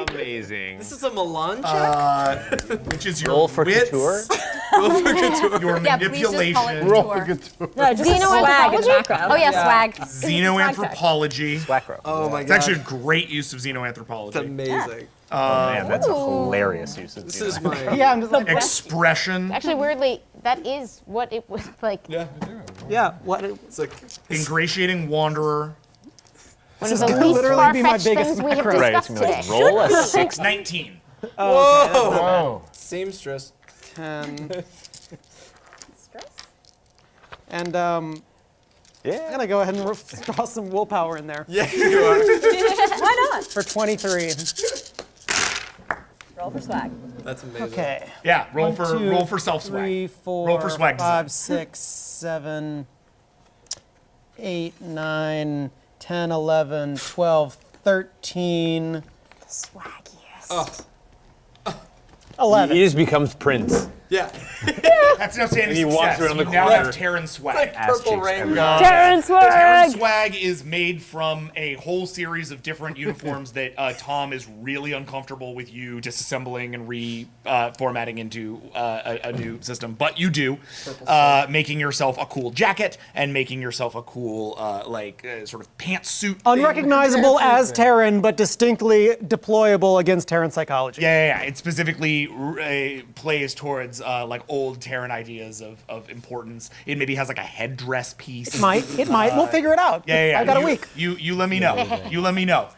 Amazing. This is a Milan check? Which is your roll for wits, couture. Roll for couture. your Yeah, please just manipulation, call it Roll for couture. couture. No, just swag in the background. Oh yeah, swag. xenoanthropology. Swacro. Oh my It's god. actually a great use of xenoanthropology. It's amazing. Oh man, that's a hilarious use of This is my. Yeah, I'm just like. Expression, Actually, weirdly, that is what it was like. Yeah, what? It's like. ingratiating wanderer, One of the gonna least literally be my far-fetched biggest things we have macro. Right, it's discussed gonna be today. like roll a 6. 19. Seamstress. 10. And I'm gonna go ahead and draw some willpower in there. Yeah, you are. Why not? For 23. Roll for swag. That's amazing. Okay. Yeah, roll 1, 2, for self swag. 3, 4, Roll for swag 5, design. 6, 7, 8, 9, 10, 11, 12, 13, The swaggiest. Oh. 11. He just becomes Prince. Yeah. That's an outstanding And he walks success. around the You now corner. have Terran swag. Like purple rain. Terran swag! Terran swag is made from a whole series of different uniforms that Tom is really uncomfortable with you disassembling and reformatting into a new system. But you do, making yourself a cool jacket and making yourself a cool sort of pantsuit. Unrecognizable as Terran, but distinctly deployable against Terran psychology. Yeah. It specifically plays towards like old Terran ideas of importance. It maybe has like a headdress piece. It might. We'll figure it out. Yeah. I got a week. You let me know. You let me know.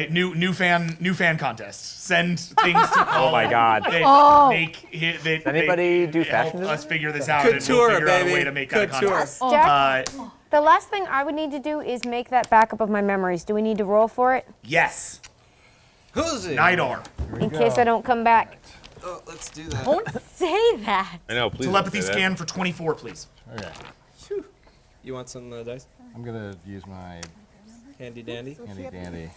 New fan contest. Send things to Paul. Oh my god. Does anybody do fashion help us design? figure this out Couture, and we'll figure out a baby. way to make that a Couture. contest. Jack, the last thing I would need to do is make that backup of my memories. Do we need to roll for it? Yes. Who's it? Nidar. In case I don't come back. Oh, let's do that. Don't say that. I know, please. Telepathy don't say that. scan for 24, please. Okay. You want some dice? I'm gonna use my Handy dandy. handy dandy.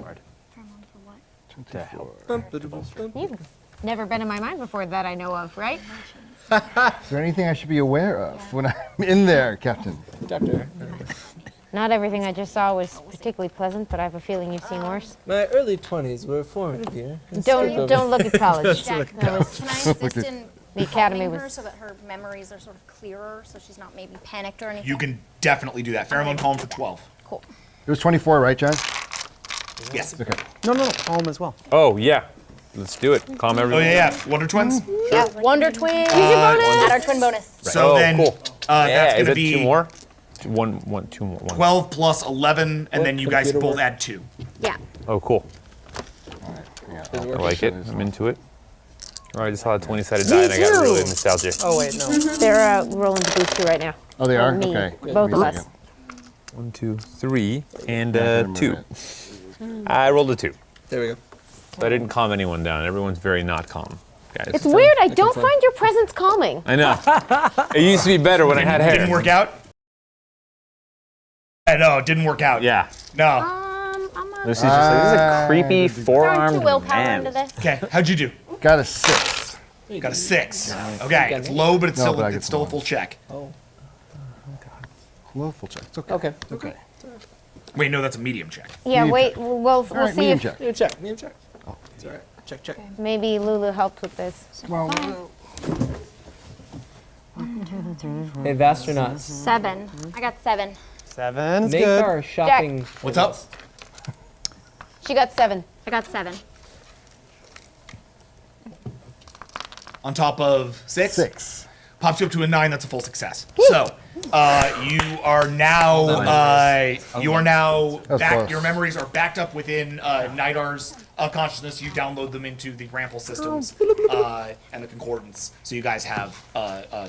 Hard. To help. You never been in my mind before that I know of, right? Is there anything I should be aware of when I'm in there, Captain? Doctor. Not everything I just saw was particularly pleasant, but I have a feeling you've seen worse. My early 20s were formative here. Don't look at college. Jack, That was- can I assist in The academy calming her was. so that her memories are sort of clearer, so she's not maybe panicked or anything? You can definitely do that. Pheromone calm for 12. Cool. It was 24, right, John? Yes. Okay. No, calm as well. Oh, yeah. Let's do it. Calm Oh, everyone. yeah. Wonder Twins? Yeah, Wonder Twins. Add our twin bonus. So then cool. that's is going to it be 2 more? Two more. 12 plus 11, and then you guys computer both work? add 2. Yeah. Oh, cool. Yeah, I like it. I'm into it. Oh, I just saw a 20-sided die and I got too. really nostalgic. Oh wait, no. They're rolling the booster right now. Oh, they are? Me. Okay. Both Give me of a us. second. 1, 2, 3, and Yeah, give me a 2. minute. I rolled a 2. There we go. So I didn't calm anyone down. Everyone's very not calm, guys. It's weird. I don't find your presence calming. I know. It used to be better when I had hair. Didn't work out? No, it didn't work out. Yeah. No. I'm a Lucy's just like, this is a creepy throwing four-armed 2 willpower man. into this. Okay, how'd you do? Got a 6. Got a 6. Okay, it's low, but it's No, still but I get it's still a some full check. Low full check. It's okay. Okay. Wait, no, that's a medium check. Yeah, Medium wait. check. We'll All right, see medium if check. Medium check. Oh, it's all right. Check. maybe Lulu helped with this. Well, Hey, V.A.S.T or not? 7. I got 7. 7's Make good. our shopping. What's up? She got 7. I got 7. On top of 6? 6. Pops you up to a 9. That's a full success. So, you are now That's back. close. Your memories are backed up within Nidar's consciousness. You download them into the Rample systems and the concordance. So you guys have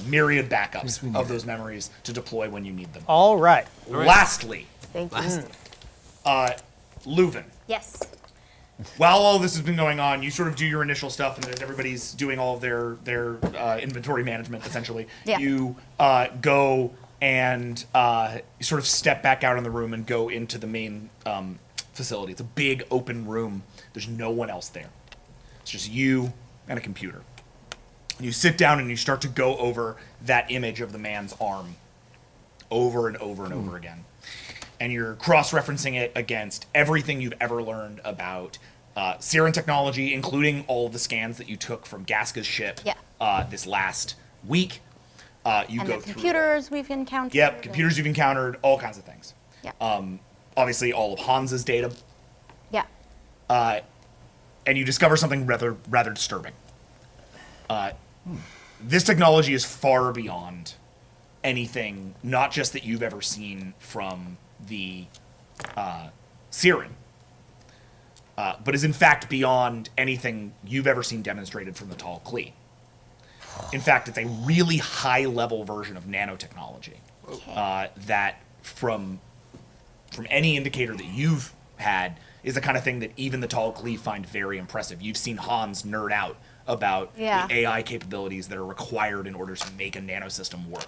myriad backups of those memories to deploy when you need them. All right. Lastly, Thank you. Leuven. Yes. While all this has been going on, you sort of do your initial stuff, and then everybody's doing all of their inventory management, essentially. Yeah. You go and you sort of step back out in the room and go into the main facility. It's a big open room. There's no one else there. It's just you and a computer. You sit down and you start to go over that image of the man's arm over and over and over again. And you're cross-referencing it against everything you've ever learned about Terran technology, including all of the scans that you took from Gaska's ship this last week. You And go the through. computers we've encountered. Yep, computers you've encountered, all kinds of things. Yeah. Obviously, all of Hans's data. Yeah. And you discover something rather disturbing. This technology is far beyond anything, not just that you've ever seen from the Terran, but is in fact beyond anything you've ever seen demonstrated from the Tall Klee. In fact, it's a really high-level version of nanotechnology that, from any indicator that you've had, is the kind of thing that even the Tall Klee find very impressive. You've seen Hans nerd out about the AI capabilities that are required in order to make a nanosystem work.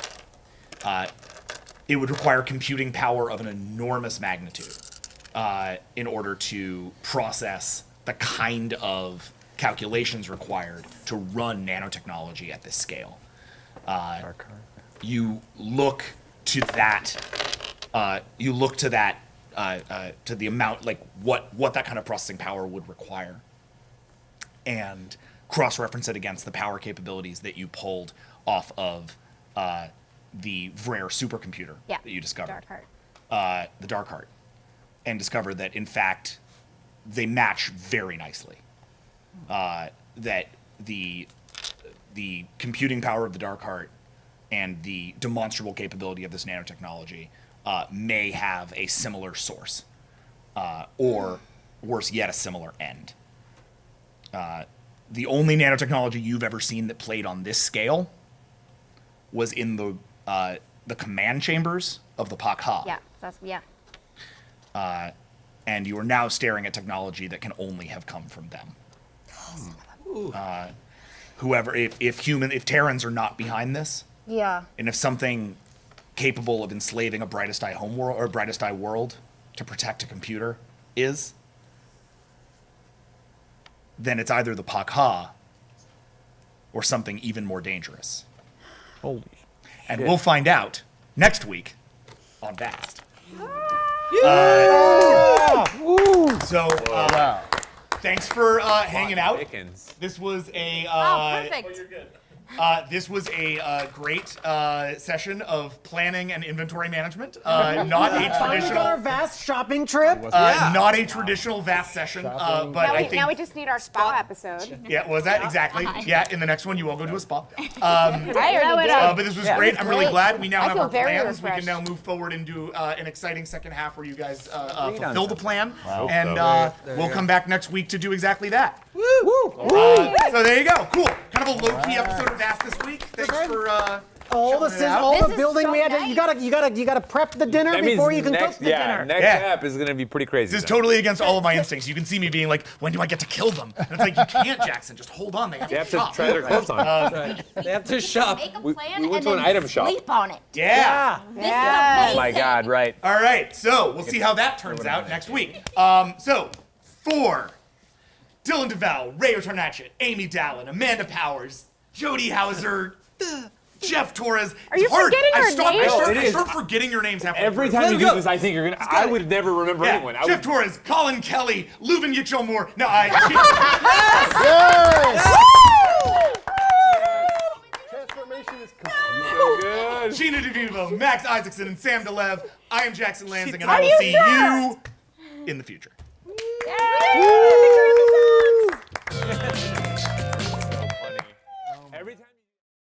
It would require computing power of an enormous magnitude in order to process the kind of calculations required to run nanotechnology at this scale. You look to that. To the amount, like what that kind of processing power would require, and cross-reference it against the power capabilities that you pulled off of the Vrare supercomputer that you discovered, the Dark Heart, and discover that in fact they match very nicely. That the computing power of the Dark Heart and the demonstrable capability of this nanotechnology may have a similar source, or worse yet, a similar end. The only nanotechnology you've ever seen that played on this scale was in the command chambers of the Pakha. And you are now staring at technology that can only have come from them. Whoever, if Terrans are not behind this, and if something capable of enslaving a Brightest Eye homeworld or Brightest Eye world to protect a computer is, then it's either the Pakha or something even more dangerous? Holy And shit. we'll find out next week on V.A.S.T. So, thanks for hanging out. This was a Perfect. this was a great session of planning and inventory management. Not a Our traditional, vast shopping trip. not a traditional vast session. But I think now we just need our spa episode. yeah, was that exactly? Yeah, in the next one you all go to a spa. I already did. But this was great. I'm really glad we now I have feel our very plans. We can refreshed. now move forward and do an exciting second half where you guys fulfill the plan, Wow. and There we'll you come back next week to do exactly that. Woo! So there you go. Cool. Kind of a low-key episode of V.A.S.T. this week. Thanks for all the chilling it out. all This the is building so we had to, nice. you gotta prep the dinner That means before you can next, cook the dinner. Next Yeah. app is gonna be pretty crazy. This is then. totally against all of my instincts. You can see me being like, when do I get to kill them? And it's like, you can't, Jackson. Just hold on. They have They to have to shop. try their clothes on. They have to shop. Make a We- plan we went and to an then item shop. sleep on it. Yeah. This is Oh amazing. my God, right. All right. So we'll see how that turns out next week. So for Dylan DeVal, Ray Tarnatchet, Amy Dallin, Amanda Powers, Jody Hauser, Jeff Torres. Are you It's hard. forgetting I our start, names? I It is. start forgetting your names halfway Every through. time you go. do this, I think you're gonna. I would never remember Yeah. anyone. I Jeff would, Torres, Colin Kelly, Leuven Yitchell-Moore. No, Transformation is so good. Gina DeVivo, Max Isaacson, and Sam DeLev. I am Jackson Lanzing, and Are I will you see sure? you in the future. Yay!